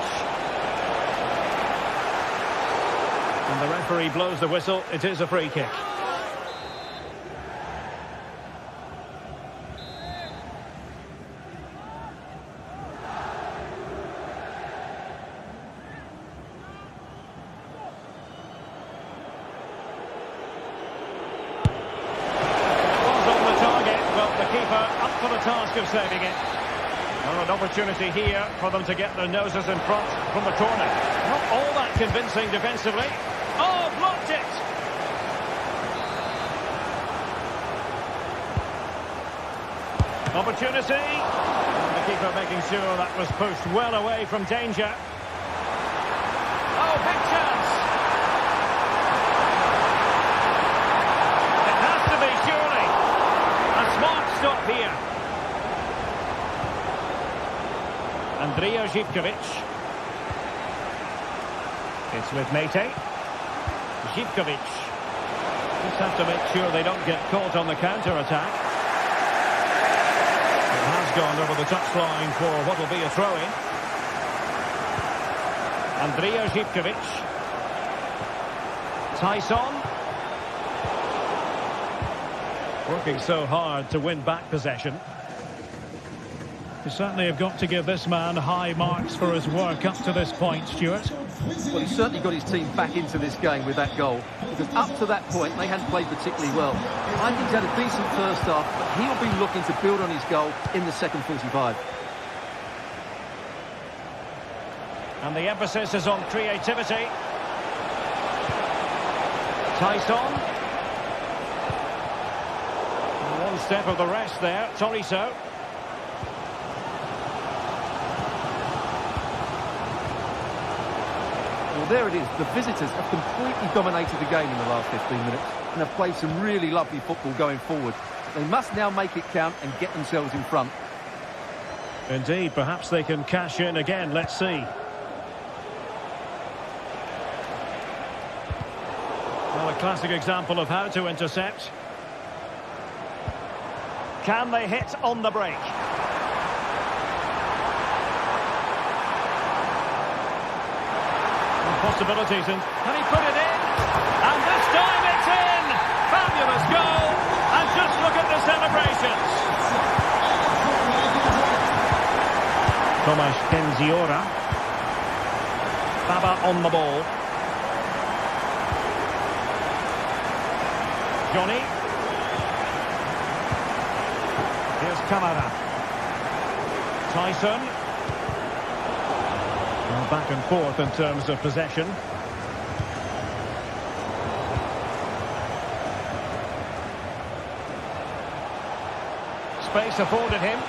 S1: And the referee blows the whistle. It is a free kick.
S2: For the task of saving it. Well, an opportunity here for them to get their noses in front from the corner. Not all that convincing defensively. Oh, blocked it! Opportunity. And the keeper making sure that was pushed well away from danger. Oh, big chance! It has to be, surely. A smart stop here. Andrija Zivkovic. It's with Mete. Zivkovic. Just have to make sure they don't get caught on the counter-attack. It has gone over the touchline for what will be a throw-in. Andrija Zivkovic. Tyson. Working so hard to win back possession. You certainly have got to give this man high marks for his work up to this point, Stuart.
S7: Well, he's certainly got his team back into this game with that goal, because up to that point they hadn't played particularly well. I think he's had a decent first half, but he'll be looking to build on his goal in the second 45.
S2: And the emphasis is on creativity. Tyson. One step of the rest there, Toriso.
S7: Well, there it is. The visitors have completely dominated the game in the last 15 minutes and have played some really lovely football going forward. They must now make it count and get themselves in front.
S2: Indeed, perhaps they can cash in again. Let's see. Well, a classic example of how to intercept. Can they hit on the break? Possibilities, and can he put it in? And this time it's in! Fabulous goal! And just look at the celebrations!
S1: Tomasz Kenziora. Baba on the ball.
S2: Johnny. Here's Kamara. Tyson. Well, back and forth in terms of possession. Space afforded him.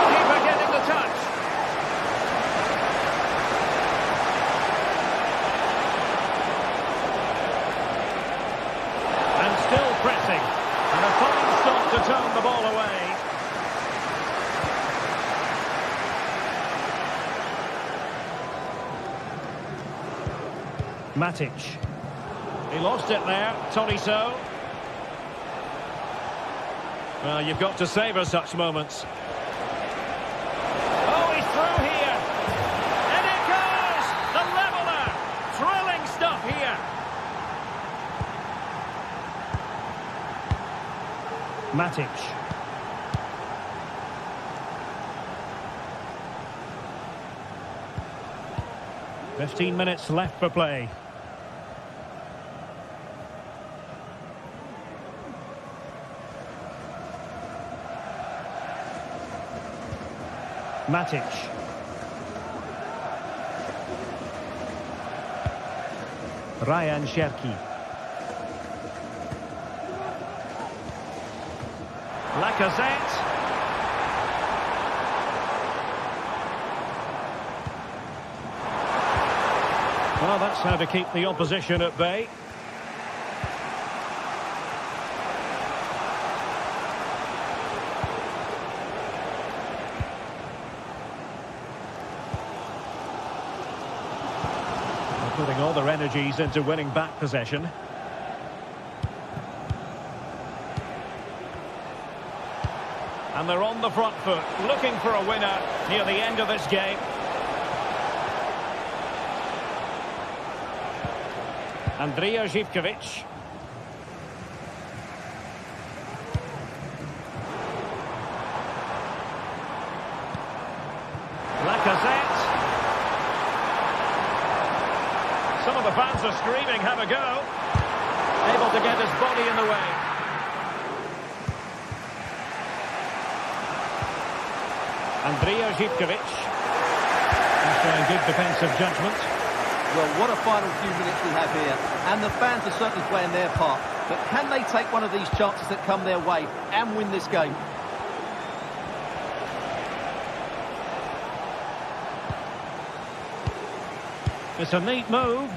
S2: Keeper getting the touch. And still pressing. And a fine stop to turn the ball away. Matic. He lost it there, Toriso. Well, you've got to savour such moments. Oh, he's through here. And it goes! The leveller! Thrilling stuff here.
S1: Matic. "15 minutes left for play. Matic. Ryan Cherki.
S2: Lacazette.
S1: Well, that's how to keep the opposition at bay. They're putting all their energies into winning back possession. And they're on the front foot, looking for a winner near the end of this game. Andrija Zivkovic. Lacazette. Some of the fans are screaming, have a go. Able to get his body in the way. Andrija Zivkovic. He's showing good defensive judgment.
S7: Well, what a final few minutes we have here. And the fans are certainly playing their part. But can they take one of these chances that come their way and win this game?
S1: It's a neat move.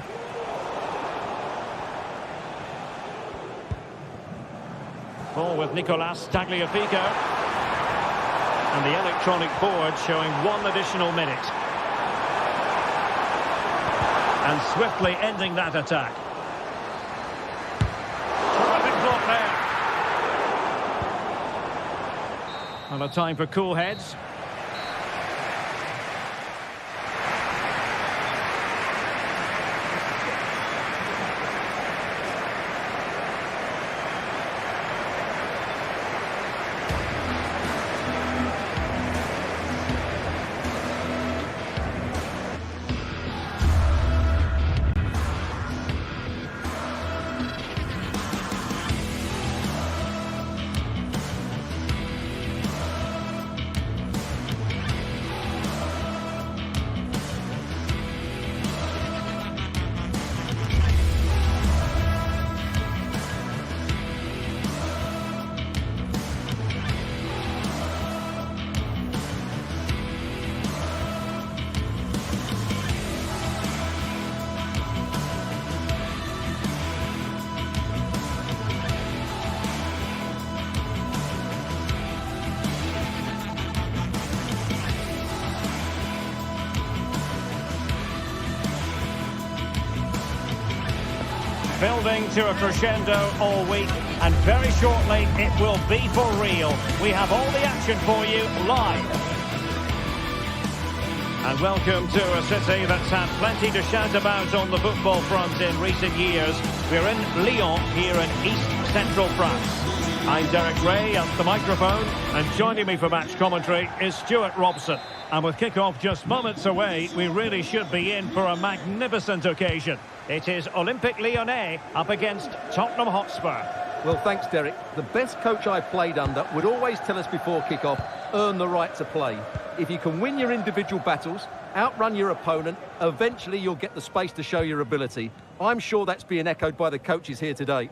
S1: Ball with Nicolas Tagliafico. And the electronic board showing one additional minute. And swiftly ending that attack. Terrific block there. And a time for cool heads. Building to a crescendo all week, and very shortly it will be for real. We have all the action for you live. And welcome to a city that's had plenty to shout about on the football front in recent years. We're in Lyon, here in East Central France. I'm Derek Ray at the microphone, and joining me for match commentary is Stuart Robson. And with kick-off just moments away, we really should be in for a magnificent occasion. It is Olympique Lyonnais up against Tottenham Hotspur.
S7: Well, thanks, Derek. The best coach I played under would always tell us before kick-off, earn the right to play. If you can win your individual battles, outrun your opponent, eventually you'll get the space to show your ability. I'm sure that's being echoed by the coaches here today.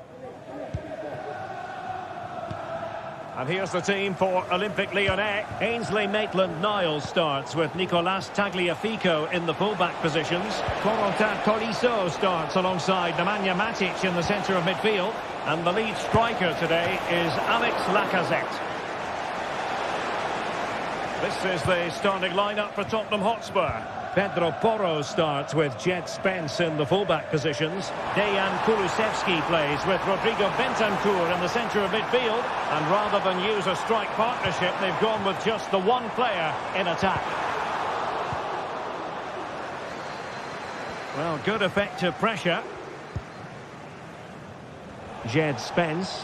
S1: And here's the team for Olympique Lyonnais. Ainsley Maitland-Niles starts with Nicolas Tagliafico in the full-back positions. Corentin Tolisso starts alongside Nemanja Matic in the centre of midfield. And the lead striker today is Alex Lacazette. This is the starting lineup for Tottenham Hotspur. Pedro Porro starts with Jed Spence in the fullback positions. Dejan Kulusevski plays with Rodrigo Bentancur in the centre of midfield. And rather than use a strike partnership, they've gone with just the one player in attack. Well, good effective pressure. Jed Spence.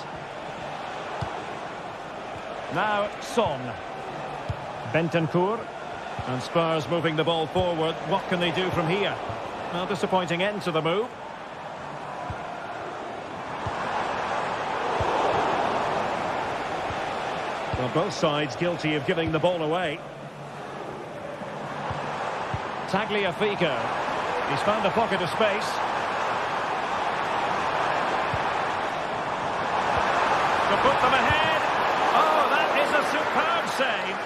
S1: Now Son. Bentancur. And Spurs moving the ball forward. What can they do from here? Well, disappointing end to the move. Well, both sides guilty of giving the ball away. Tagliafico. He's found a pocket of space. To put them ahead. Oh, that is a superb save.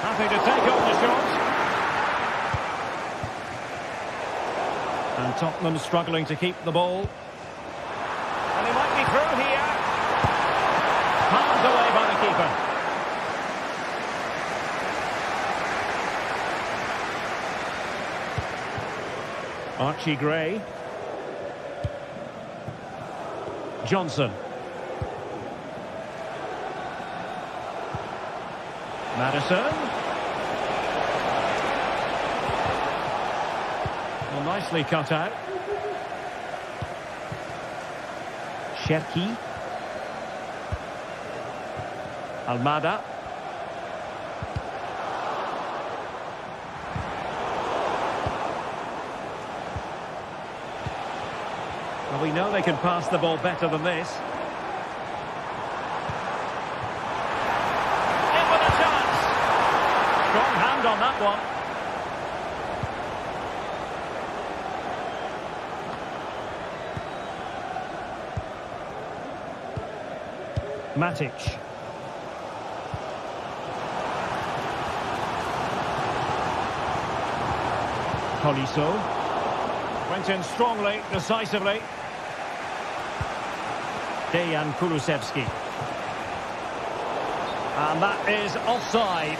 S1: Happy to take on the shot. And Tottenham struggling to keep the ball. And he might be through here. Palmed away by the keeper. Archie Gray. Johnson. Maddison. Well, nicely cut out. Cherki. Almada. Well, we know they can pass the ball better than this. In with a chance. Strong hand on that one. Matic. Tolisso. Went in strongly, decisively. Dejan Kulusevski. And that is offside.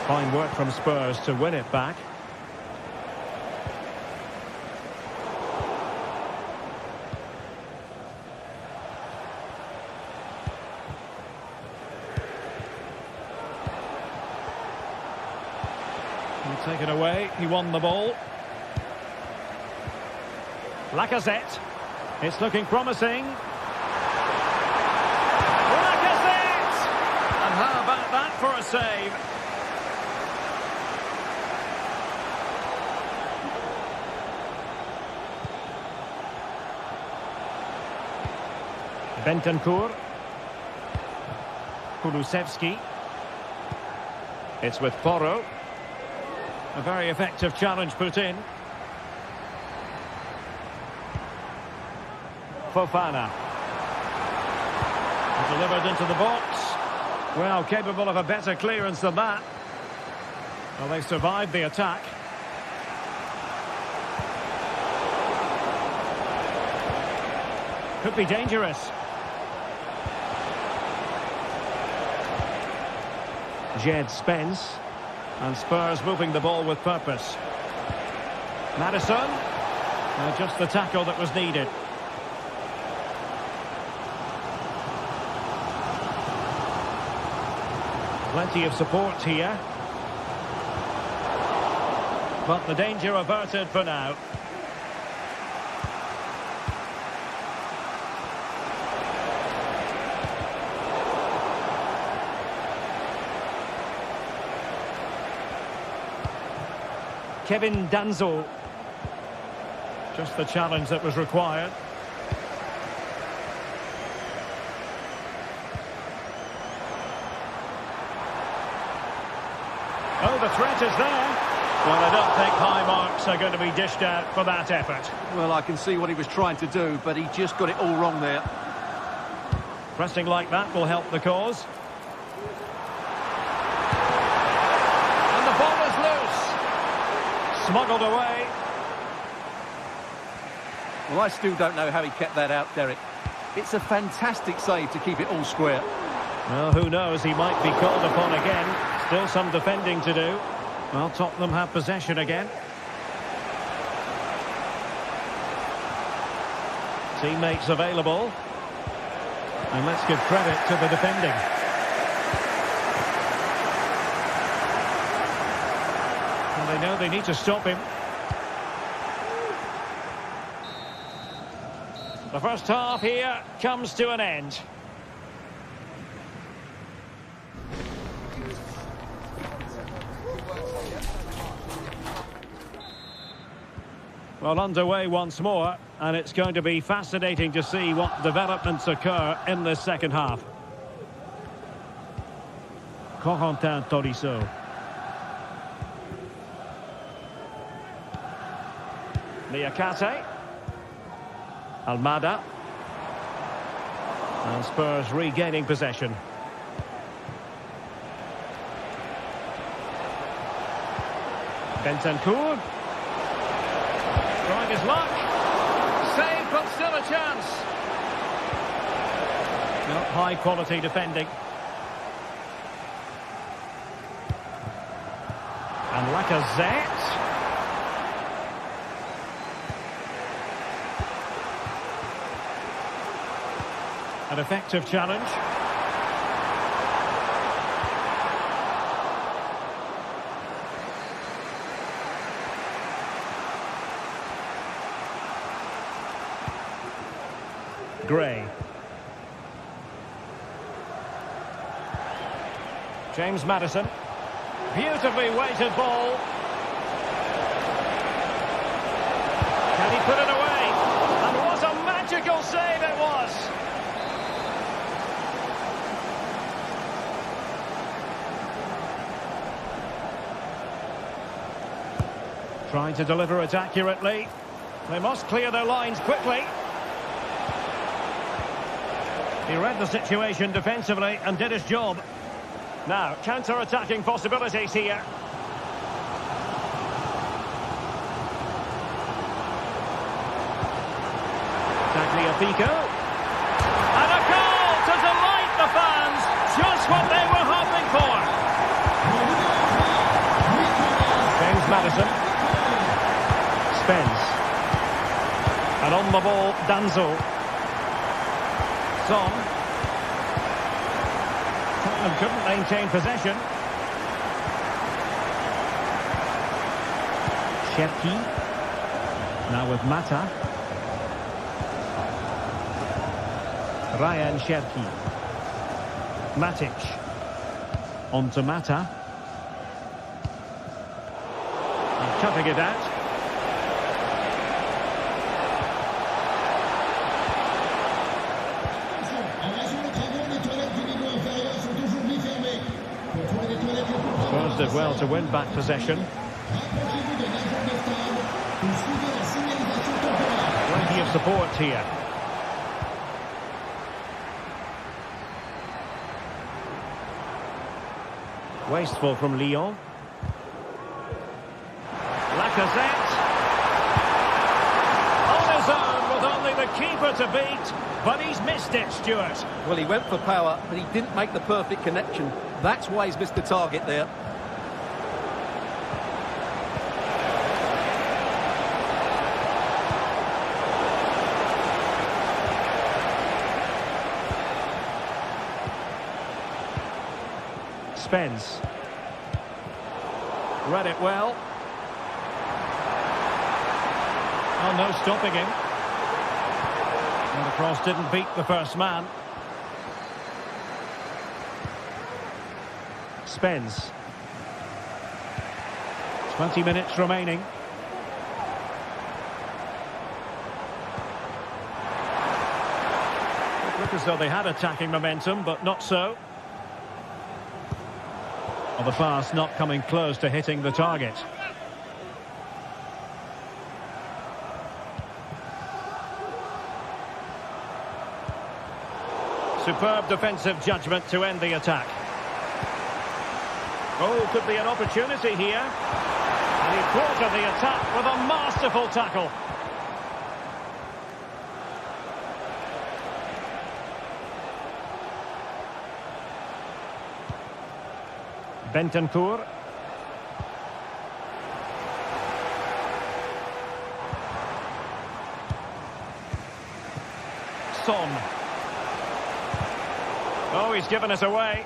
S1: Fine work from Spurs to win it back. Taken away, he won the ball. Lacazette. It's looking promising. Lacazette! And how about that for a save? Bentancur. Kulusevski. It's with Porro. A very effective challenge put in. Fofana. Delivered into the box. Well, capable of a better clearance than that. Well, they survived the attack. Could be dangerous. Jed Spence. And Spurs moving the ball with purpose. Maddison. Just the tackle that was needed. Plenty of support here. But the danger averted for now. Kevin Danzo. Just the challenge that was required. Oh, the threat is there. Well, I don't think high marks are going to be dished out for that effort.
S2: Well, I can see what he was trying to do, but he just got it all wrong there.
S1: Pressing like that will help the cause. And the ball is loose. Smuggled away.
S2: Well, I still don't know how he kept that out, Derek. It's a fantastic save to keep it all square.
S1: Well, who knows, he might be called upon again. Still some defending to do. Well, Tottenham have possession again. Teammates available. And let's give credit to the defending. And they know they need to stop him. The first half here comes to an end. Well, underway once more, and it's going to be fascinating to see what developments occur in this second half. Corentin Tolisso. Niakate. Almada. And Spurs regaining possession. Bentancur. Trying his luck. Save, but still a chance. Not high quality defending. And Lacazette. An effective challenge. Gray. James Maddison. Beautifully weighted ball. Can he put it away? And what a magical save it was! Trying to deliver it accurately. They must clear their lines quickly. He read the situation defensively and did his job. Now, counter-attacking possibilities here. Tagliafico. And a goal to delight the fans. Just what they were hoping for. James Maddison. Spence. And on the ball, Danzo. Son. Tottenham couldn't maintain possession. Cherki. Now with Mata. Ryan Cherki. Matic. On to Mata. And cutting it out. Spurs did well to win back possession. Plenty of support here. Wasteful from Lyon. Lacazette. On his own with only the keeper to beat. But he's missed it, Stuart.
S7: Well, he went for power, but he didn't make the perfect connection. That's why he's missed the target there.
S1: Spence. Read it well. Oh, no stopping him. And the cross didn't beat the first man. Spence. 20 minutes remaining. It looked as though they had attacking momentum, but not so. Well, the pass not coming close to hitting the target. Superb defensive judgment to end the attack. Oh, could be an opportunity here. And he thwarted the attack with a masterful tackle. Bentancur. Son. Oh, he's given us away.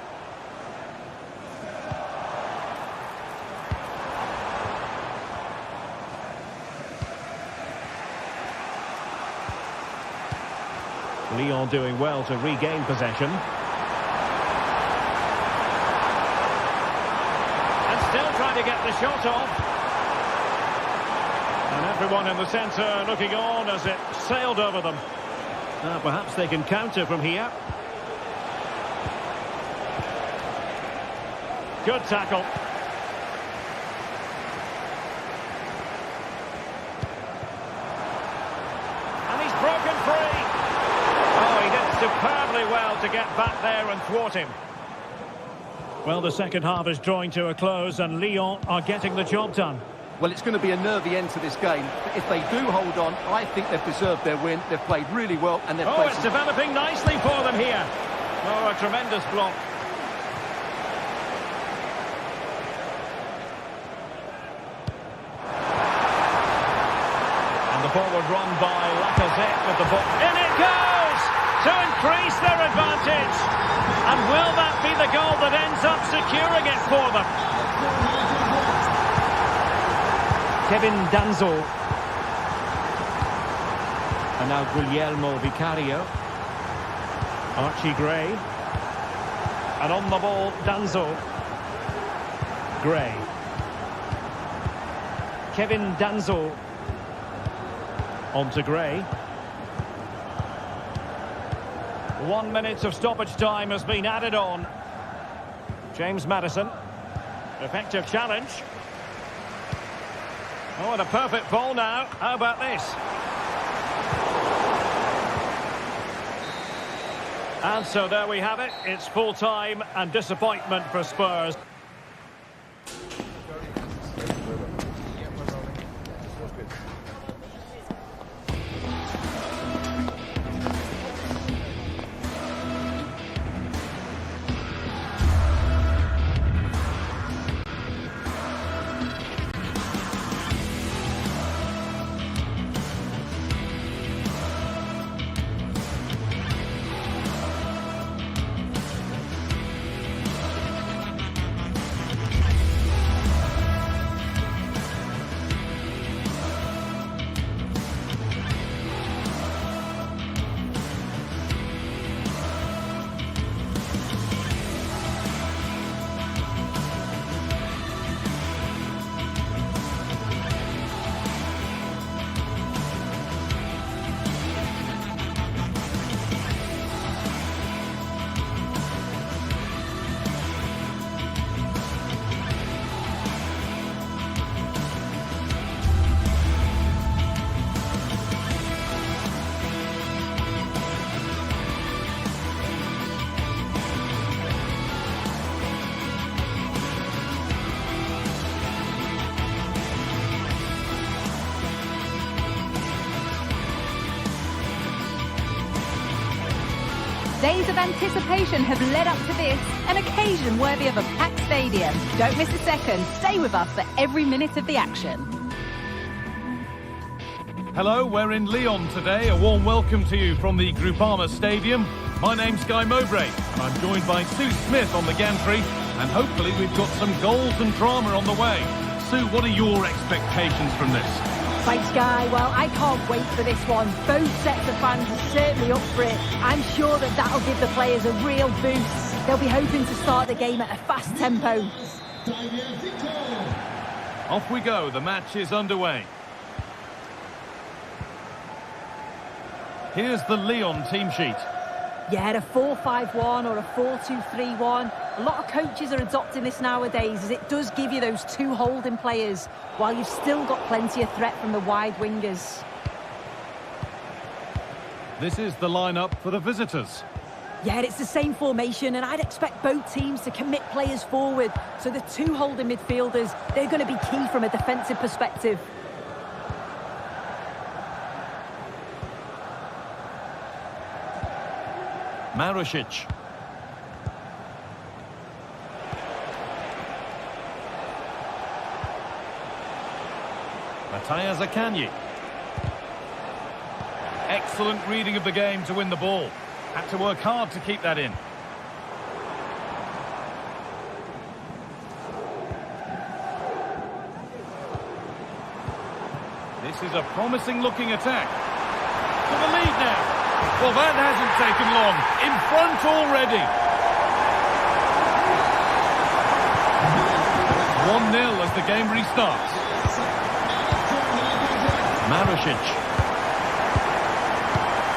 S1: Lyon doing well to regain possession. Still trying to get the shot off. And everyone in the centre looking on as it sailed over them. Now perhaps they can counter from here. Good tackle. And he's broken free. Oh, he did superbly well to get back there and thwart him. Well, the second half is drawing to a close and Lyon are getting the job done.
S2: Well, it's going to be a nervy end to this game. But if they do hold on, I think they've deserved their win. They've played really well and they've played...
S1: It's developing nicely for them here. Oh, a tremendous block. And the forward run by Lacazette with the ball. In it goes! To increase their advantage. And will that be the goal that ends up securing it for them? Kevin Danzo. And now Guglielmo Vicario. Archie Gray. And on the ball, Danzo. Gray. Kevin Danzo. On to Gray. 1 minute of stoppage time has been added on. James Maddison. Effective challenge. Oh, and a perfect ball now. How about this? And so there we have it. It's full time and disappointment for Spurs.
S3: Days of anticipation have led up to this, an occasion worthy of a packed stadium. Don't miss a second. Stay with us for every minute of the action.
S4: Hello, we're in Lyon today. A warm welcome to you from the Groupama Stadium. My name's Guy Mowbray, and I'm joined by Sue Smith on the gantry, and hopefully we've got some goals and drama on the way. Sue, what are your expectations from this?
S5: Thanks, Guy. Well, I can't wait for this one. Both sets of fans are certainly up for it. I'm sure that that'll give the players a real boost. They'll be hoping to start the game at a fast tempo.
S4: Off we go. The match is underway. Here's the Lyon team sheet.
S5: Yeah, a 4-5-1 or a 4-2-3-1. A lot of coaches are adopting this nowadays, as it does give you those two holding players, while you've still got plenty of threat from the wide wingers.
S4: This is the lineup for the visitors.
S5: Yeah, it's the same formation, and I'd expect both teams to commit players forward. So the two holding midfielders, they're going to be key from a defensive perspective.
S4: Marušić. Matija Zakanyi. Excellent reading of the game to win the ball. Had to work hard to keep that in. This is a promising looking attack. To the lead now. Well, that hasn't taken long. In front already. 1-0 as the game restarts. Marušić.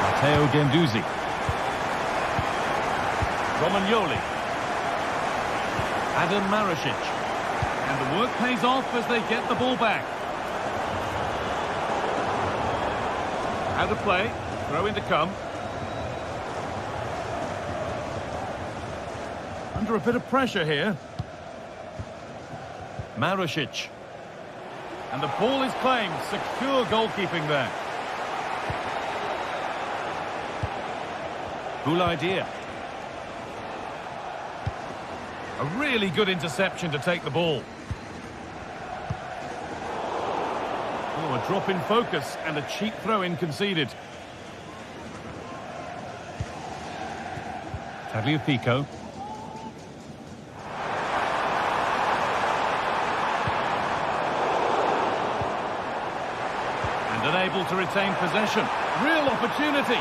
S4: Matteo Guendouzi. Romagnoli. Adam Marušić. And the work pays off as they get the ball back. Out of play. Throw in to come. Under a bit of pressure here. Marušić. And the ball is claimed. Secure goalkeeping there. Cool idea. A really good interception to take the ball. Oh, a drop in focus and a cheap throw-in conceded. Tagliafico. And unable to retain possession. Real opportunity.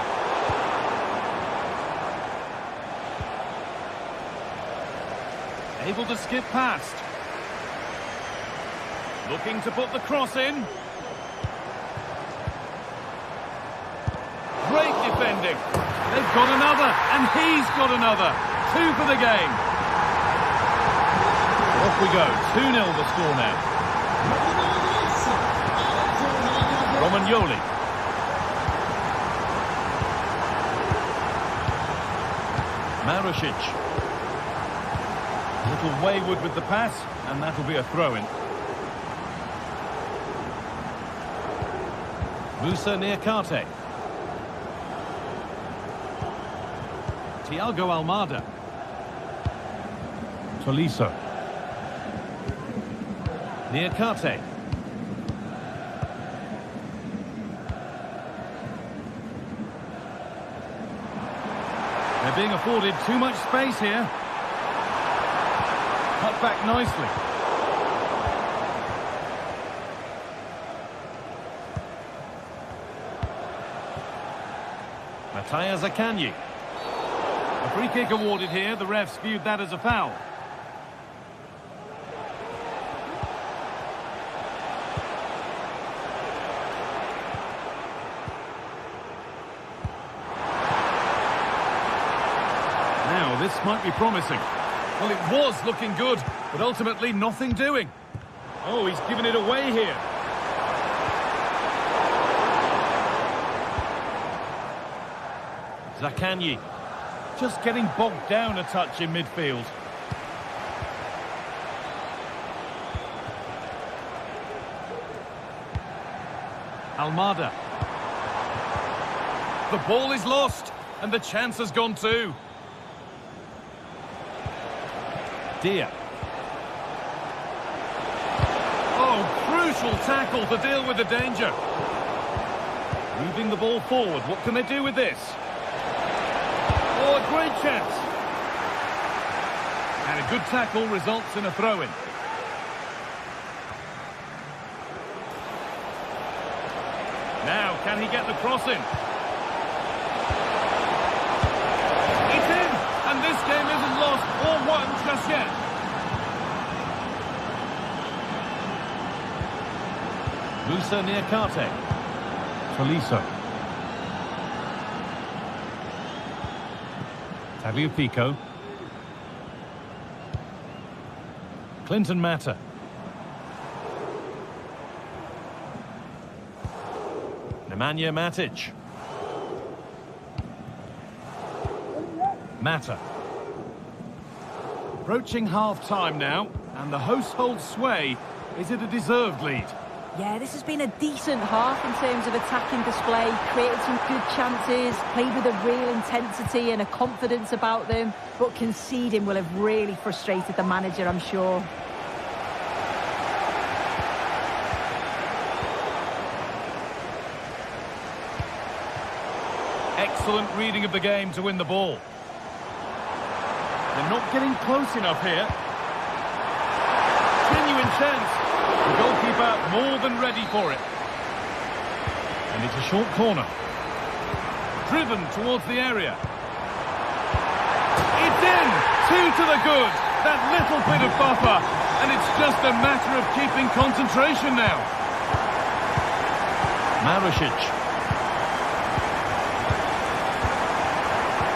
S4: Able to skip past. Looking to put the cross in. Great defending. They've got another, and he's got another. 2 for the game. Off we go. 2-0 the score now. Romagnoli. Marusic. A little wayward with the pass, and that'll be a throw-in. Musa Niakate. Thiago Almada. Tolisso. Niakate. They're being afforded too much space here. Cut back nicely. Mattia Zaccagni. A free kick awarded here. The refs viewed that as a foul. Now, this might be promising. Well, it was looking good, but ultimately nothing doing. Oh, he's given it away here. Zaccagni. Just getting bogged down a touch in midfield. Almada. The ball is lost, and the chance has gone too. Dia. Oh, crucial tackle to deal with the danger. Moving the ball forward. What can they do with this? Oh, a great chance. And a good tackle results in a throw-in. Now, can he get the cross in? It's in! And this game isn't lost or won just yet. Musa Niakate. Tolisso. Tagliafico. Clinton Mata. Nemanja Matic. Mata. Approaching half-time now, and the hosts hold sway. Is it a deserved lead?
S5: Yeah, this has been a decent half in terms of attacking display, created some good chances, played with a real intensity and a confidence about them, but conceding will have really frustrated the manager, I'm sure.
S4: Excellent reading of the game to win the ball. They're not getting close enough here. Genuine chance. The goalkeeper more than ready for it. And it's a short corner. Driven towards the area. It's in! 2 to the good. That little bit of buffer. And it's just a matter of keeping concentration now. Marusic.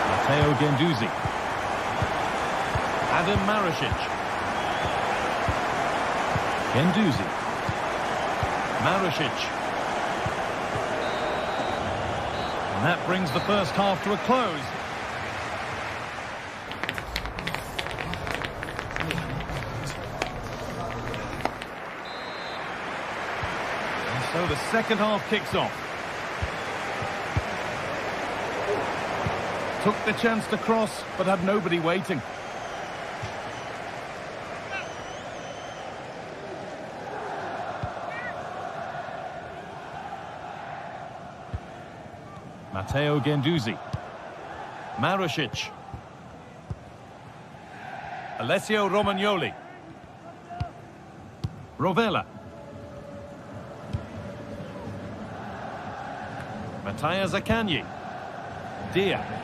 S4: Matteo Guendouzi. Adam Marusic. Guendouzi. Marusic. And that brings the first half to a close. So the second half kicks off. Took the chance to cross, but had nobody waiting. Matteo Guendouzi. Marusic. Alessio Romagnoli. Rovella. Mattia Zaccagni. Dia.